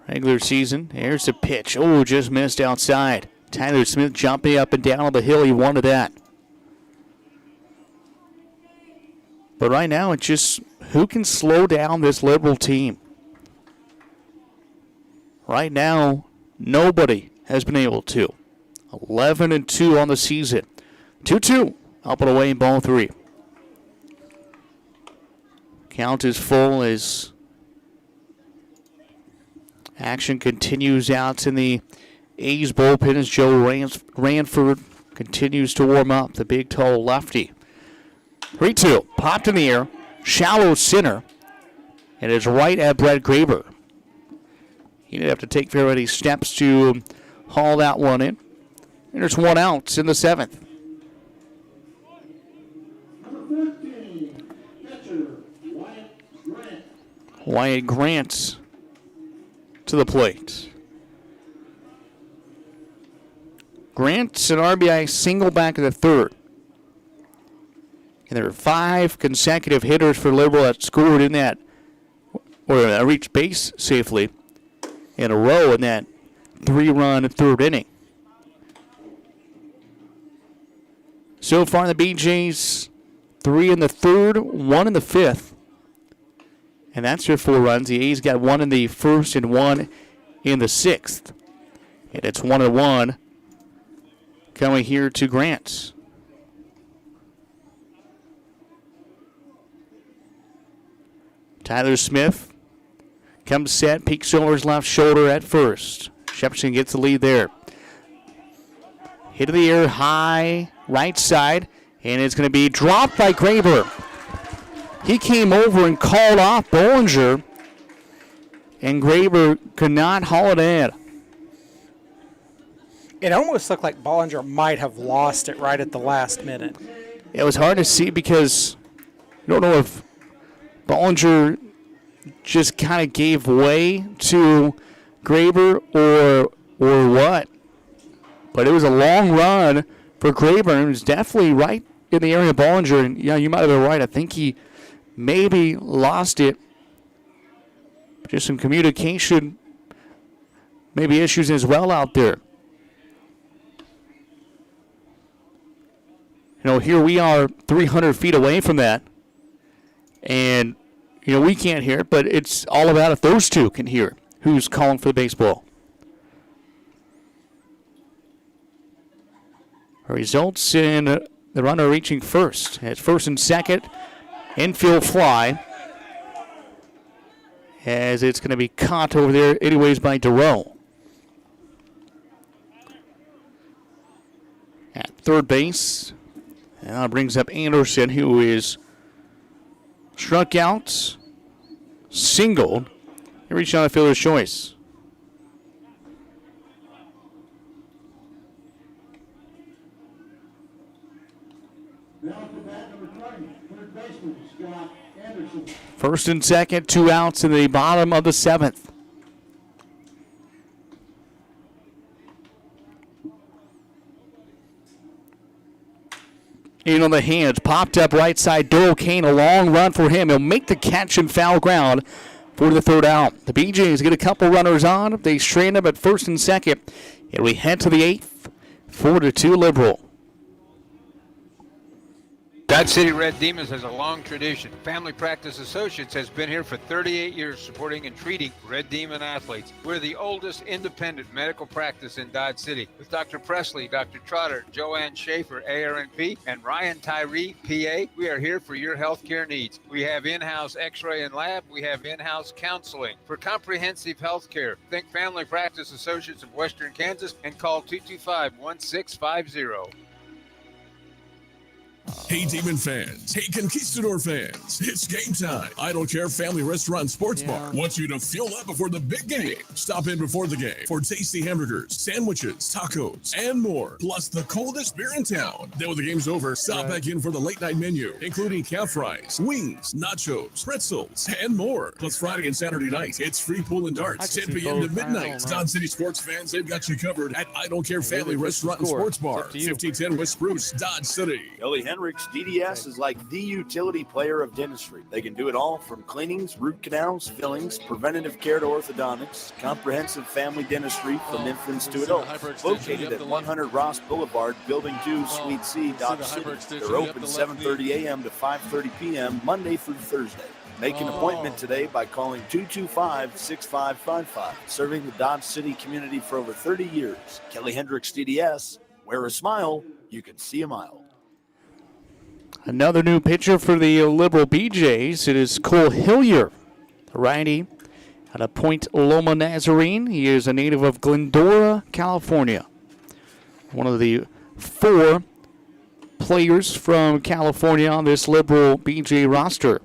Regular season. Here's the pitch. Oh, just missed outside. Tyler Smith jumping up and down on the hill. He wanted that. But right now, it's just who can slow down this Liberal team. Right now, nobody has been able to. 11-2 on the season. 2-2. Up and away in ball 3. Count is full as action continues out in the A's bullpen as Joe Ranford continues to warm up. The big, tall lefty. 3-2. Popped in the air. Shallow center. And it's right at Brett Graber. He didn't have to take very many steps to haul that one in. And there's 1 out in the 7th. Wyatt Grant to the plate. Grant's an RBI single back of the 3rd. And there are 5 consecutive hitters for Liberal that scored in that, or reached base safely in a row in that 3-run third inning. So far, the BeeJays, 3 in the third, 1 in the fifth. And that's your 4 runs. The A's got 1 in the first and 1 in the sixth. And it's 1-1 coming here to Grant. Tyler Smith comes set, peeks over his left shoulder at first. Shepson gets the lead there. Hit in the air, high, right side, and it's going to be dropped by Graber. He came over and called off Bollinger, and Graber could not haul it in. It almost looked like Bollinger might have lost it right at the last minute. It was hard to see because I don't know if Bollinger just kind of gave way to Graber or what. But it was a long run for Graber. It was definitely right in the area of Bollinger. And yeah, you might have been right. I think he maybe lost it. Just some communication, maybe issues as well out there. You know, here we are 300 feet away from that. And, you know, we can't hear it, but it's all about if those two can hear who's calling for the baseball. Results in the runner reaching first. It's first and second. Infield fly. As it's going to be caught over there anyways by Durrell. At third base. And that brings up Anderson, who is struck out, singled, and reached on a fielder's choice. Now to bat number 20, third baseman, Scott Anderson. First and second, 2 outs in the bottom of the 7th. In on the hands, popped up right side. Doyle Kane, a long run for him. He'll make the catch in foul ground for the third out. The BeeJays get a couple runners on. They strand up at first and second. And we head to the 8th. 4-2 Liberal. Dodge City Red Demons has a long tradition. Family Practice Associates has been here for 38 years supporting and treating Red Demon athletes. We're the oldest independent medical practice in Dodge City. With Dr. Presley, Dr. Trotter, Joanne Schaefer, ARNP, and Ryan Tyree, PA, we are here for your healthcare needs. We have in-house x-ray and lab. We have in-house counseling. For comprehensive healthcare, think Family Practice Associates of Western Kansas and call 225-1650. Hey, Demon fans. Hey, Conquistador fans. It's game time. I Don't Care Family Restaurant Sports Bar wants you to fuel up before the big game. Stop in before the game for tasty hamburgers, sandwiches, tacos, and more. Plus the coldest beer in town. Then when the game's over, stop back in for the late night menu, including calf fries, wings, nachos, pretzels, and more. Plus Friday and Saturday night, it's free pool and darts, 10 p.m. to midnight. Dodge City sports fans, they've got you covered at I Don't Care Family Restaurant and Sports Bar, 1510 West Spruce, Dodge City. Kelly Hendricks DDS is like the utility player of dentistry. They can do it all from cleanings, root canals, fillings, preventative care to orthodontics, comprehensive family dentistry from infants to adults. Located at 100 Ross Boulevard, Building 2, Suite C, Dodge City. They're open 7:30 a.m. to 5:30 p.m. Monday through Thursday. Make an appointment today by calling 225-6555. Serving the Dodge City community for over 30 years. Kelly Hendricks DDS. Wear a smile, you can see a mile. Another new pitcher for the Liberal BeeJays. It is Cole Hillier, the righty out of Point Loma Nazarene. He is a native of Glendora, California. One of the 4 players from California on this Liberal BeeJay roster.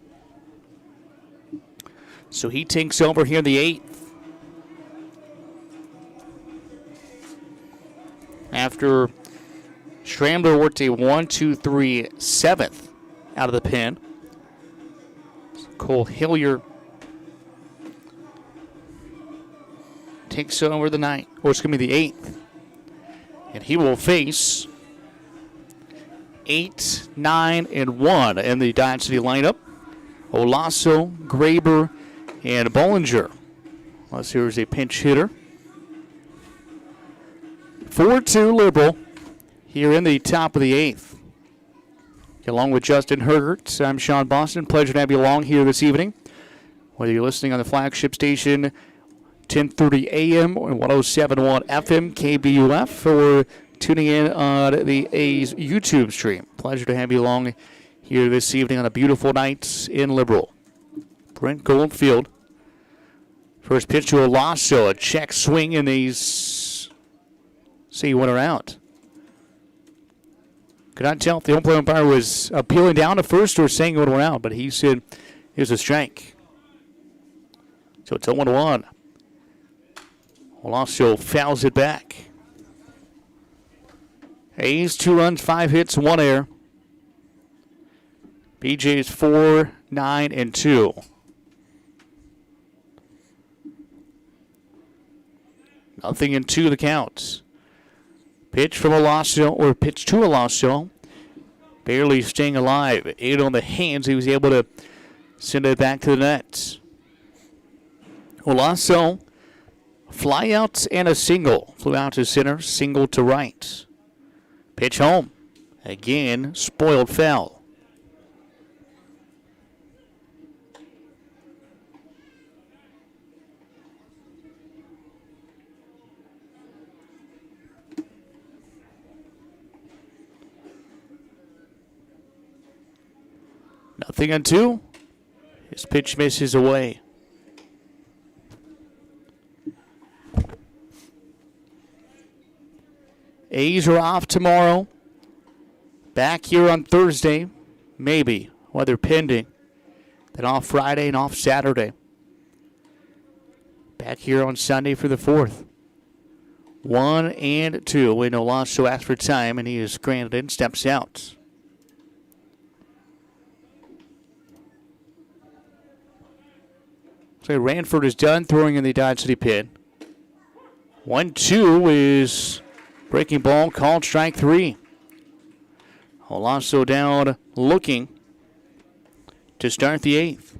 So he takes over here in the 8th. After Schrambler worked a 1-2-3 7th out of the pen. Cole Hillier takes over the 9th, or it's going to be the 8th. And he will face 8, 9, and 1 in the Dodge City lineup. Olaso, Graber, and Bollinger. Unless here's a pinch hitter. 4-2 Liberal here in the top of the 8th. Along with Justin Hergert, I'm Sean Boston. Pleasure to have you along here this evening. Whether you're listening on the flagship station, 1030 AM or 107.1 FM KBUF, or tuning in on the A's YouTube stream. Pleasure to have you along here this evening on a beautiful night in Liberal. Brent Goldfield. First pitch to Olaso, a check swing, and he's see one out. Could not tell if the home plate umpire was appealing down to first or saying one out, but he said it was a strike. So it's 0-1. Olaso fouls it back. A's 2 runs, 5 hits, 1 error. BeeJays 4, 9, and 2. Nothing in 2 the counts. Pitch from Olaso, or pitch to Olaso. Barely staying alive. 8 on the hands. He was able to send it back to the net. Olaso, fly out and a single. Flew out to center, single to right. Pitch home. Again, spoiled foul. Nothing on 2. His pitch misses away. A's are off tomorrow. Back here on Thursday, maybe, weather pending. Then off Friday and off Saturday. Back here on Sunday for the 4th. 1 and 2. We know Olaso asked for time, and he is granted and steps out. So Ranford is done throwing in the Dodge City pit. 1-2 is breaking ball, called strike 3. Olaso down looking to start the 8th.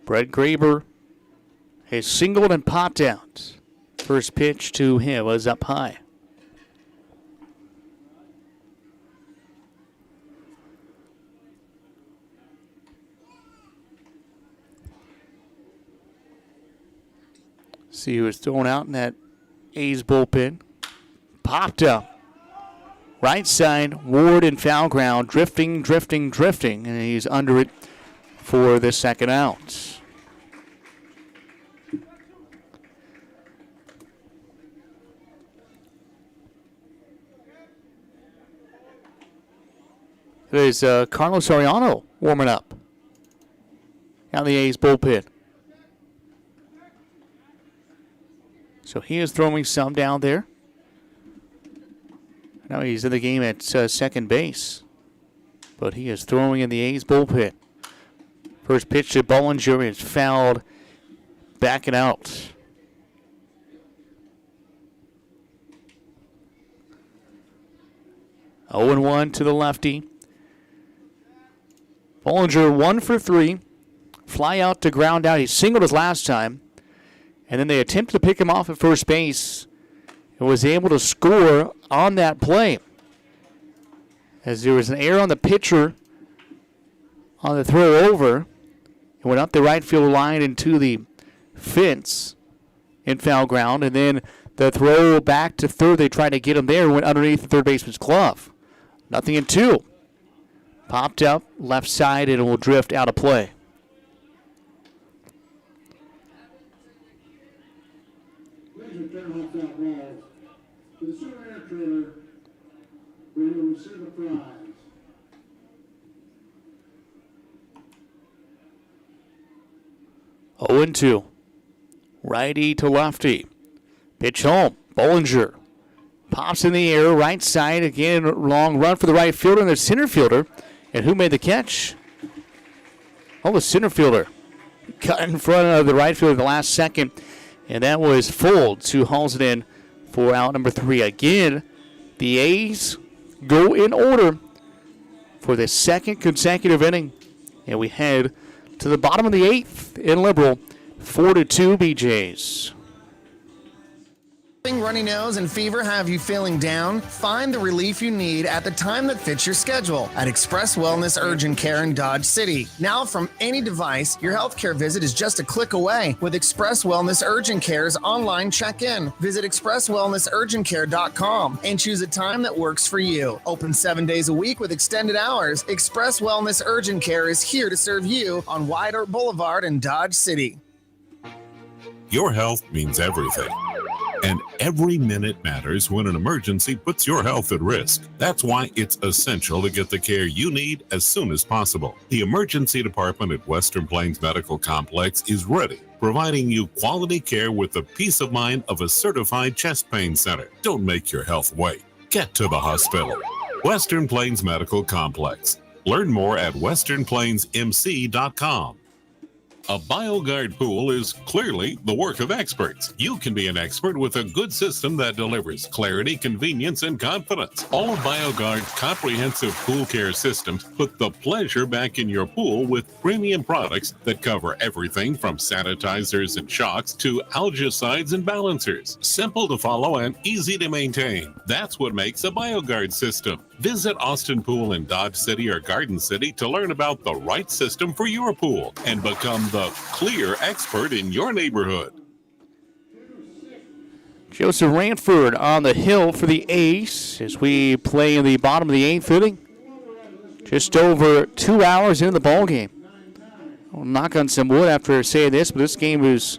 Brett Graber has singled and popped out. First pitch to him was up high. See who was thrown out in that A's bullpen. Popped up. Right side, Ward in foul ground, drifting, and he's under it for the second out. There's Carlos Ariano warming up out the A's bullpen. So he is throwing some down there. Now he's in the game at second base. But he is throwing in the A's bullpen. First pitch to Bollinger is fouled, backing out. Oh and 1 to the lefty. Bollinger 1 for 3. Fly out to ground out. He singled his last time. And then they attempted to pick him off at first base and was able to score on that play. As there was an error on the pitcher on the throw over. It went up the right field line into the fence in foul ground. And then the throw back to third, they tried to get him there, went underneath the third baseman's glove. Nothing in 2. Popped up, left side, and it will drift out of play. Please return home foul balls to the souvenir trailer where you will receive a prize. Oh and 2. Righty to lefty. Pitch home. Bollinger Pops in the air, right side. Again, long run for the right fielder and the center fielder. And who made the catch? Oh, the center fielder. Cut in front of the right fielder at the last second. And that was Folds who hauls it in for out number 3. Again, the A's go in order for the second consecutive inning. And we head to the bottom of the 8th in Liberal. 4-2 BeeJays. Runny nose and fever have you feeling down? Find the relief you need at the time that fits your schedule at Express Wellness Urgent Care in Dodge City. Now from any device, your healthcare visit is just a click away with Express Wellness Urgent Care's online check-in. Visit expresswellnessurgentcare.com and choose a time that works for you. Open 7 days a week with extended hours. Express Wellness Urgent Care is here to serve you on Wide Oak Boulevard in Dodge City. Your health means everything. And every minute matters when an emergency puts your health at risk. That's why it's essential to get the care you need as soon as possible. The emergency department at Western Plains Medical Complex is ready, providing you quality care with the peace of mind of a certified chest pain center. Don't make your health wait. Get to the hospital. Western Plains Medical Complex. Learn more at westernplainsmc.com. A BioGuard pool is clearly the work of experts. You can be an expert with a good system that delivers clarity, convenience, and confidence. All of BioGuard's comprehensive pool care systems put the pleasure back in your pool with premium products that cover everything from sanitizers and shocks to algicides and balancers. Simple to follow and easy to maintain. That's what makes a BioGuard system. Visit Austin Pool in Dodge City or Garden City to learn about the right system for your pool and become the clear expert in your neighborhood. Joseph Ranford on the hill for the A's as we play in the bottom of the 8th inning. Just over 2 hours into the ball game. I'll knock on some wood after saying this, but this game is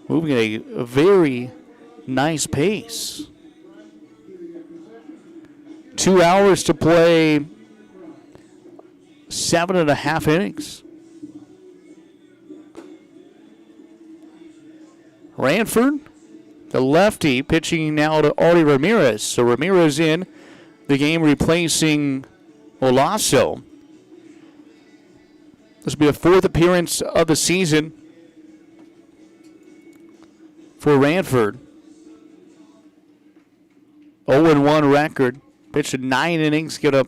moving at a very nice pace. 2 hours to play 7.5 innings. Ranford, the lefty, pitching now to Artie Ramirez. So Ramirez in the game replacing Olaso. This will be the 4th appearance of the season for Ranford. 0-1 record. Pitched in 9 innings, given up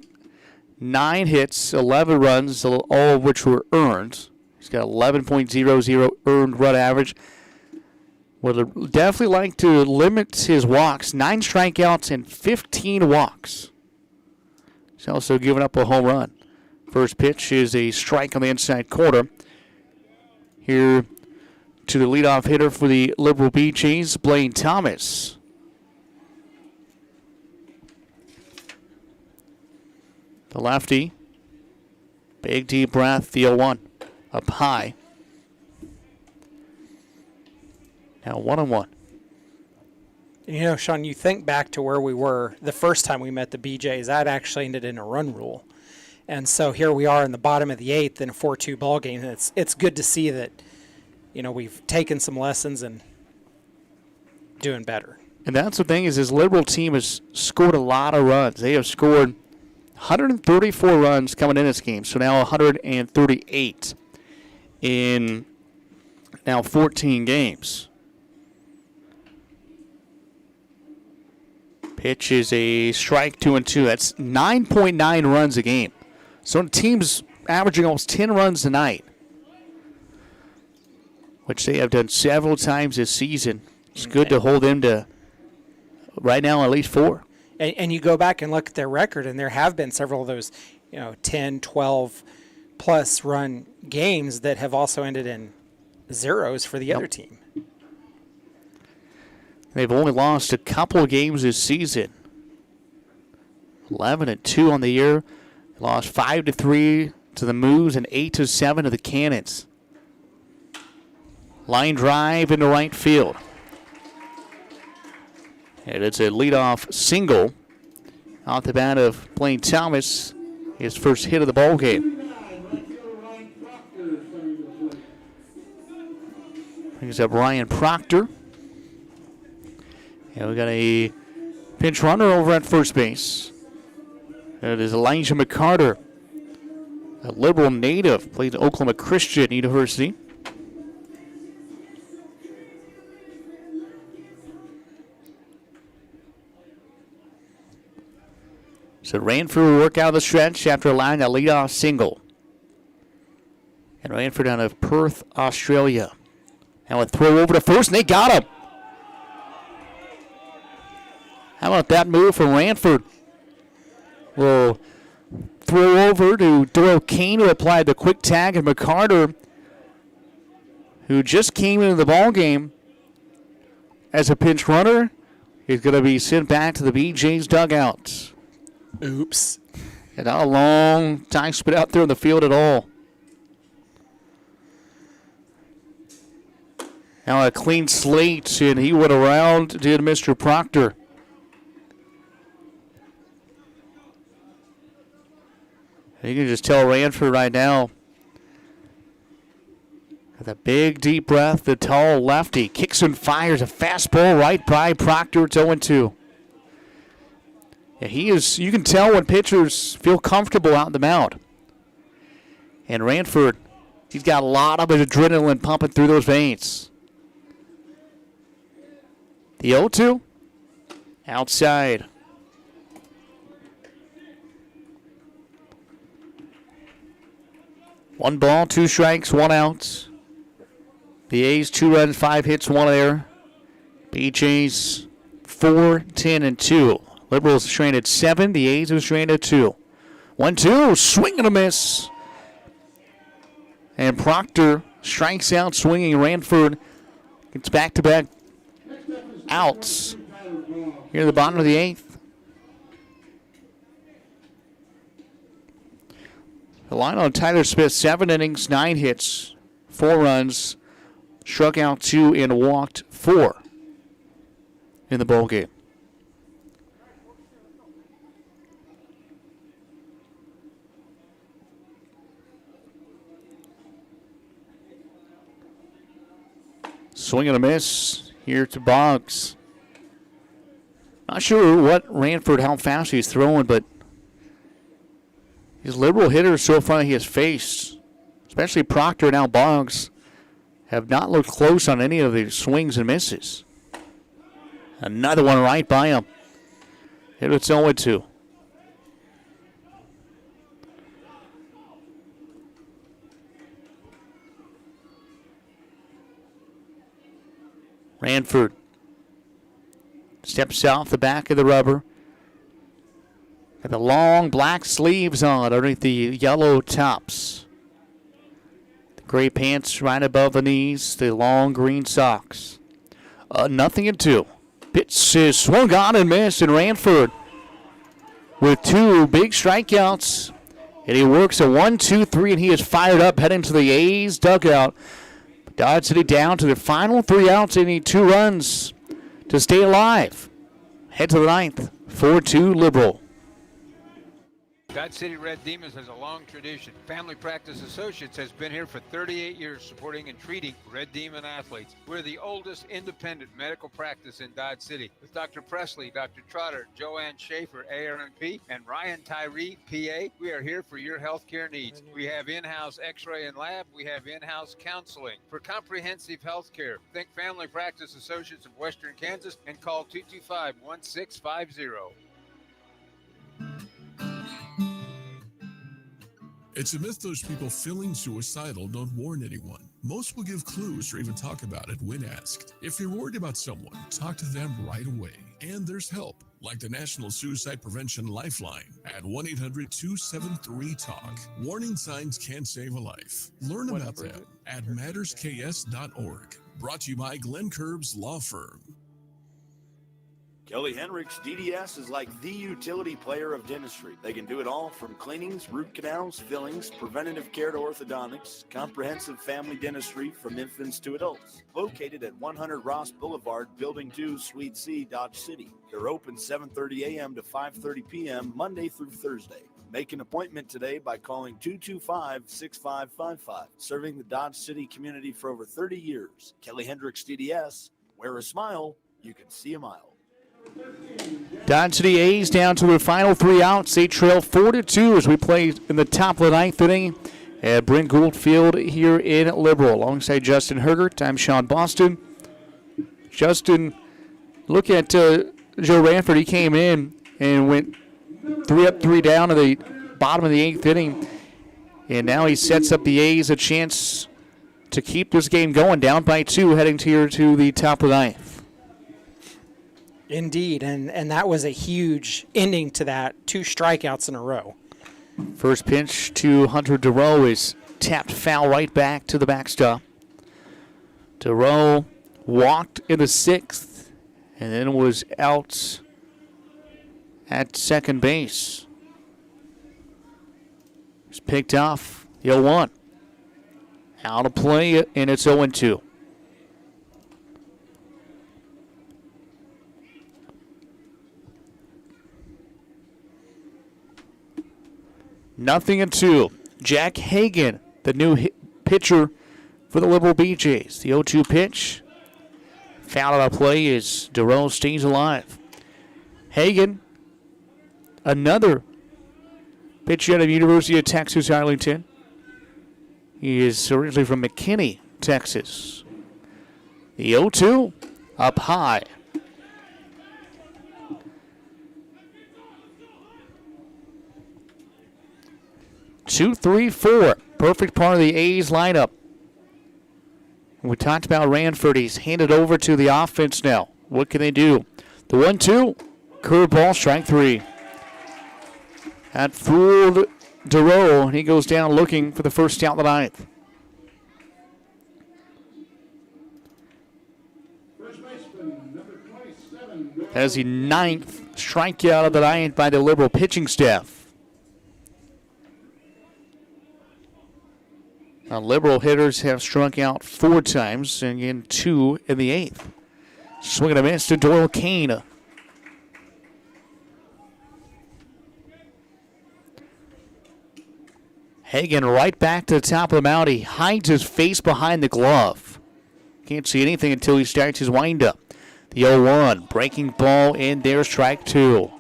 9 hits, 11 runs, all of which were earned. He's got 11.00 earned run average. Would definitely like to limit his walks. 9 strikeouts and 15 walks. He's also given up a home run. First pitch is a strike on the inside corner. Here to the leadoff hitter for the Liberal BeeJays, Blaine Thomas. The lefty. Big deep breath, the 0-1. Up high. Now 1-1. You know, Sean, you think back to where we were the first time we met the BeeJays. That actually ended in a run rule. And so here we are in the bottom of the 8th in a 4-2 ball game. And it's good to see that, you know, we've taken some lessons and doing better. And that's the thing is this Liberal team has scored a lot of runs. They have scored 134 runs coming in this game. So now 138 in now 14 games. Pitch is a strike, 2-2. That's 9.9 runs a game. So the team's averaging almost 10 runs a night, which they have done several times this season. It's good to hold them to, right now, at least 4. And you go back and look at their record, and there have been several of those, 10, 12-plus run games that have also ended in zeros for the other team. They've only lost a couple of games this season. 11-2 on the year. They lost 5-3 to the Moose and 8-7 to the Cannons. Line drive into right field. And it's a leadoff single off the bat of Blaine Thomas, his first hit of the ball game. Brings up Ryan Proctor. And we got a Pinch runner over at first base. That is Elijah McCarter, a Liberal native, played at Oklahoma Christian University. So Ranford will work out of the stretch after allowing a leadoff single. And Ranford out of Perth, Australia. And with throw over to first, and they got him. How about that move from Ranford? Will throw over to Doyle Kane, who applied the quick tag, and McCarter, who just came into the ball game as a pinch runner, is going to be sent back to the BeeJays dugout. Oops. And not a long time spent out there in the field at all. Now a clean slate, and he went around, did Mr. Proctor. You can just tell Ranford right now, with a big deep breath, the tall lefty kicks and fires a fastball right by Proctor. It's 0-2. Yeah, you can tell when pitchers feel comfortable out in the mound. And Ranford, he's got a lot of adrenaline pumping through those veins. The 0-2, outside. One ball, 2 strikes, 1 out. The A's 2 runs, 5 hits, 1 error. BeeJays 4-10-2. Liberals stranded 7. The A's was stranded 2. 1-2, swing and a miss. And Proctor strikes out, swinging. Ranford gets back-to-back outs here at the bottom of the 8th. The line on Tyler Smith, 7 innings, 9 hits, 4 runs, struck out 2 and walked 4 in the ball game. Swing and a miss here to Boggs. Not sure what Ranford, how fast he's throwing, but his Liberal hitters so far he has faced, especially Proctor and now Boggs, have not looked close on any of the swings and misses. Another one right by him. It's 0-2. Ranford steps off the back of the rubber. Got the long black sleeves on underneath the yellow tops. The gray pants right above the knees. The long green socks. 0-2. Pitch is swung on and missed, and Ranford with 2 big strikeouts. And he works a 1-2-3, and he is fired up heading to the A's dugout. Dodge City down to their final 3 outs. They need 2 runs to stay alive. Head to the 9th. 4-2 Liberal. Dodge City Red Demons has a long tradition. Family Practice Associates has been here for 38 years supporting and treating Red Demon athletes. We're the oldest independent medical practice in Dodge City. With Dr. Presley, Dr. Trotter, Joanne Schaefer, ARNP, and Ryan Tyree, PA, we are here for your healthcare needs. We have in-house x-ray and lab. We have in-house counseling. For comprehensive healthcare, think Family Practice Associates of Western Kansas and call 225-1650. It's a myth those people feeling suicidal don't warn anyone. Most will give clues or even talk about it when asked. If you're worried about someone, talk to them right away. And there's help, like the National Suicide Prevention Lifeline at 1-800-273-TALK. Warning signs can save a life. Learn about them at mattersks.org. Brought to you by Glenn Curbs Law Firm. Kelly Hendricks DDS is like the utility player of dentistry. They can do it all from cleanings, root canals, fillings, preventative care to orthodontics, comprehensive family dentistry from infants to adults. Located at 100 Ross Boulevard, Building 2, Suite C, Dodge City. They're open 7:30 a.m. to 5:30 p.m. Monday through Thursday. Make an appointment today by calling 225-6555. Serving the Dodge City community for over 30 years. Kelly Hendricks DDS. Wear a smile, you can see a mile. Dodge City A's down to their final 3 outs. They trail 4-2 as we play in the top of the 9th inning at Brent Gould Field here in Liberal. Alongside Justin Hergert, I'm Sean Boston. Justin, look at Joe Ranford. He came in and went 3 up, 3 down to the bottom of the 8th inning. And now he sets up the A's a chance to keep this game going, down by 2, heading to the top of the 9th. Indeed, and that was a huge ending to that. 2 strikeouts in a row. First pitch to Hunter DeRoe is tapped foul right back to the backstop. DeRoe walked in the 6th and then was out at second base. He's picked off the 0-1. Out of play, and it's 0-2. Nothing and 2. Jack Hagan, the new pitcher for the Liberal BeeJays. The 0-2 pitch. Foul out of play as DeRoe stays alive. Hagan, another pitcher out of University of Texas, Arlington. He is originally from McKinney, Texas. The 0-2 up high. Two, three, four. Perfect part of the A's lineup. We talked about Ranford. He's handed over to the offense now. What can they do? The 1-2. Curveball, strike 3. That fooled DeRoe, and he goes down looking for the first out of the 9th. That is the 9th strikeout of the 9th by the Liberal pitching staff. Now, Liberal hitters have struck out 4 times, and again 2 in the 8th. Swing and a miss to Doyle Kane. Hagan right back to the top of the mound. He hides his face behind the glove. Can't see anything until he starts his windup. The 0-1, breaking ball in there, strike 2.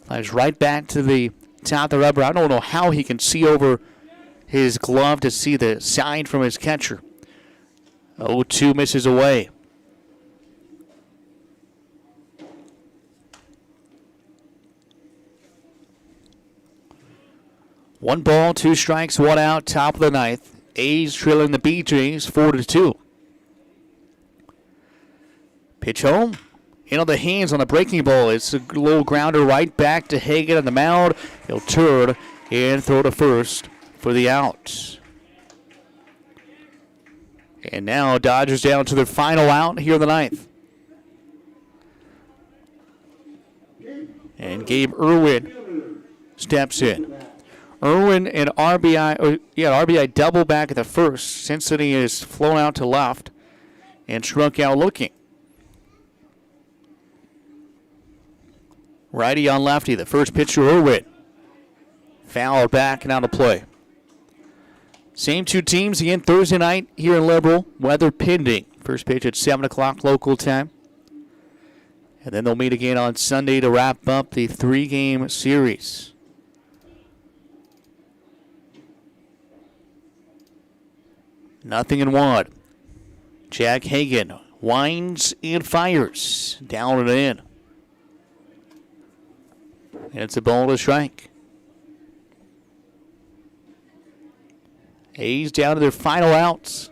Climbs right back to the top of the rubber. I don't know how he can see over his glove to see the sign from his catcher. 0-2 misses away. One ball, 2 strikes, 1 out, top of the 9th. A's trailing the BeeJays 4-2. Pitch home. Into the hands on the breaking ball. It's a little grounder right back to Hagan on the mound. He'll turn and throw to first for the out. And now Dodgers down to their final out here in the 9th. And Gabe Irwin steps in. Irwin and RBI double back at the first. Cincinnati is flown out to left and struck out looking. Righty on lefty. The first pitch to Irwin. Foul back and out of play. Same 2 teams again Thursday night here in Liberal. Weather pending. First pitch at 7 o'clock local time. And then they'll meet again on Sunday to wrap up the 3-game series. Nothing in 1. Jack Hagan winds and fires. Down and in. And it's a ball to strike. A's down to their final outs.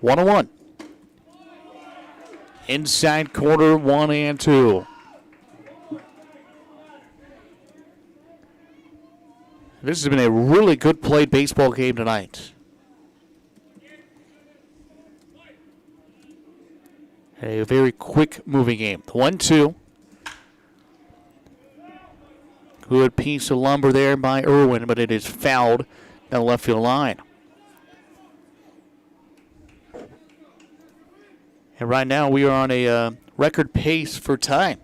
One on one. Inside corner, 1 and 2. This has been a really good played baseball game tonight. A very quick moving game. The 1-2. Good piece of lumber there by Irwin, but it is fouled down the left field line. And right now we are on a record pace for time.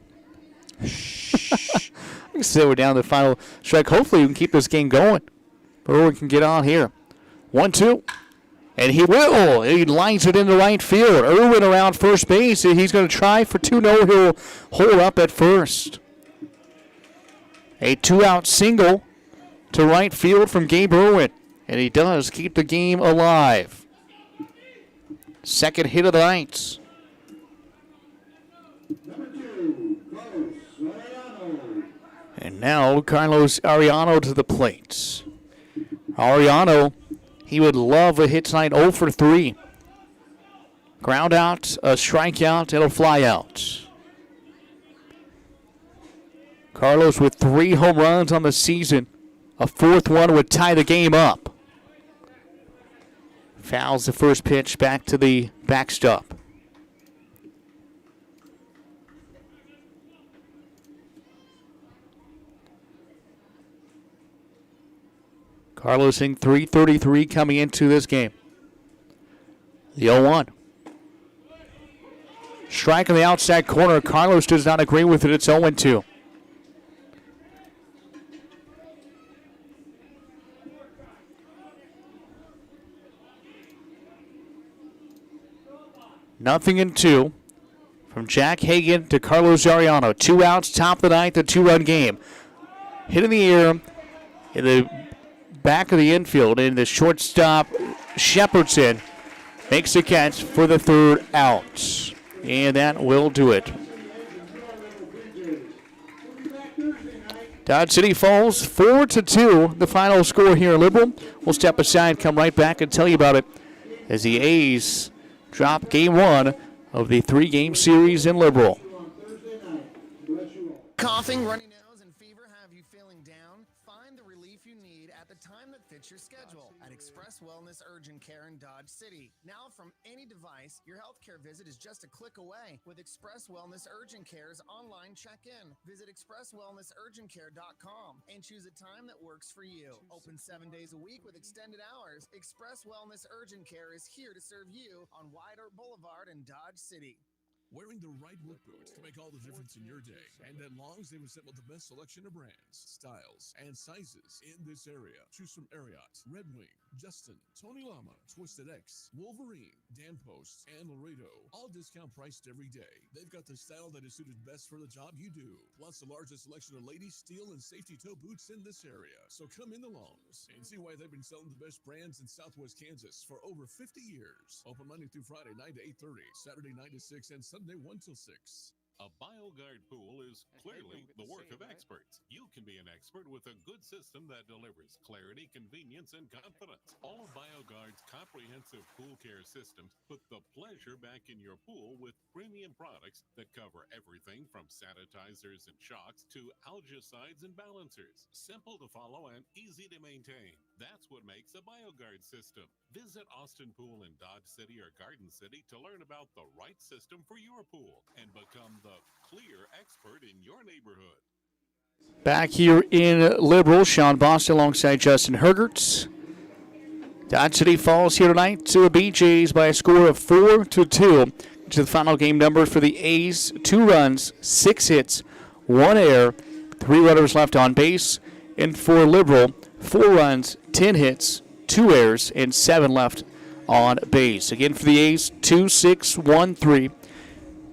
So we're down to the final strike. Hopefully we can keep this game going. Irwin can get on here. 1-2. And he will. He lines it into right field. Irwin around first base. He's going to try for 2-0. He'll hold up at first. A 2-out single to right field from Gabe Irwin. And he does keep the game alive. Second hit of the night. And now Carlos Arellano to the plate. Arellano, he would love a hit tonight, 0 for 3. Ground out, a strikeout, it'll fly out. Carlos with 3 home runs on the season. A fourth one would tie the game up. Fouls the first pitch back to the backstop. Carlos hitting .333 coming into this game. The 0-1. Strike on the outside corner. Carlos does not agree with it. It's 0-2. Nothing in 2. From Jack Hagan to Carlos Arellano. 2 outs, top of the ninth, a 2-run game. Hit in the air in the back of the infield, and the shortstop Shepherdson makes the catch for the 3rd out. And that will do it. Dodge City falls 4-2. The final score here in Liberal. We'll step aside, come right back, and tell you about it as the A's drop game 1 of the 3-game series in Liberal. Coughing, runny nose, and fever have you feeling down? Find the relief you need at the time that fits your schedule at Express Wellness Urgent Care in Dodge City. Now from any device, your healthcare visit is just a click away with Express Wellness Urgent Care's online check-in. Visit expresswellnessurgentcare.com and choose a time that works for you. Open 7 days a week with extended hours. Express Wellness Urgent Care is here to serve you on White Oak Boulevard in Dodge City. Wearing the right work boots can make all the difference in your day. And at Long's, they've assembled the best selection of brands, styles, and sizes in this area. Choose from Ariat, Red Wing, Justin, Tony Lama, Twisted X, Wolverine, Dan Post, and Laredo. All discount priced every day. They've got the style that is suited best for the job you do. Plus the largest selection of ladies, steel, and safety toe boots in this area. So come into Long's and see why they've been selling the best brands in Southwest Kansas for over 50 years. Open Monday through Friday, 9 to 8:30, Saturday 9 to 6, and Sunday 1 till 6. A BioGuard pool is clearly the work of experts. You can be an expert with a good system that delivers clarity, convenience, and confidence. All of BioGuard's comprehensive pool care systems put the pleasure back in your pool with premium products that cover everything from sanitizers and shocks to algicides and balancers. Simple to follow and easy to maintain. That's what makes a BioGuard system. Visit Austin Pool in Dodge City or Garden City to learn about the right system for your pool and become the clear expert in your neighborhood. Back here in Liberal, Sean Boston alongside Justin Hergerts. Dodge City falls here tonight to the BeeJays by a score of 4-2. To the final game numbers for the A's: 2 runs, 6 hits, 1 error, 3 runners left on base. And for Liberal, 4 runs, 10 hits, 2 errors, and 7 left on base. Again for the A's, 2-6-1-3.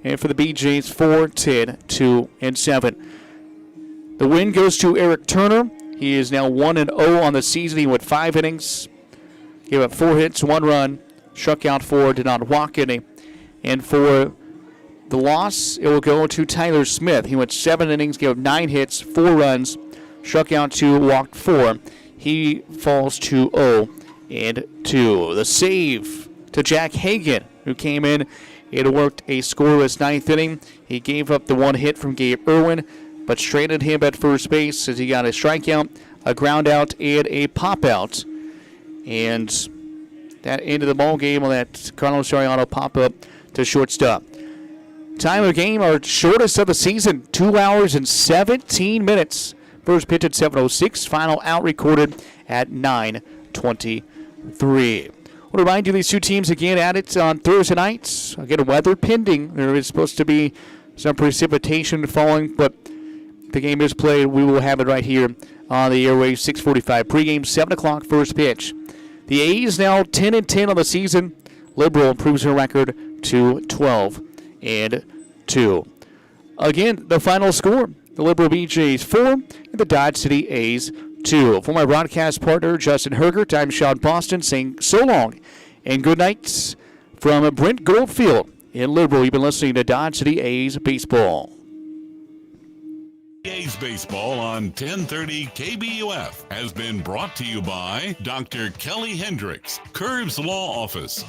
And for the BeeJays, 4-10-2-7. The win goes to Eric Turner. He is now 1-0 on the season. He went 5 innings, gave up 4 hits, 1 run, struck out 4, did not walk any. And for the loss, it will go to Tyler Smith. He went 7 innings, gave up 9 hits, 4 runs, struck out 2, walked 4. He falls to 0-2. The save to Jack Hagan, who came in. It worked a scoreless 9th inning. He gave up the 1 hit from Gabe Irwin, but stranded him at first base as he got a strikeout, a ground out, and a pop out. And that ended the ball game on that Carlos Arellano pop up to shortstop. Time of game, our shortest of the season, 2 hours and 17 minutes. First pitch at 7:06, final out recorded at 9:23. I want to remind you these 2 teams again at it on Thursday nights. Again, weather pending. There is supposed to be some precipitation falling, but the game is played. We will have it right here on the airwaves. 6:45 pregame, 7 o'clock first pitch. The A's now 10-10 on the season. Liberal improves her record to 12-2. Again, the final score: the Liberal BeeJays 4 and the Dodge City A's 2. For my broadcast partner, Justin Hergert, I'm Sean Boston saying so long and good nights from Brent Goldfield in Liberal. You've been listening to Dodge City A's Baseball. A's Baseball on 1030 KBUF has been brought to you by Dr. Kelly Hendricks, Curbs Law Office.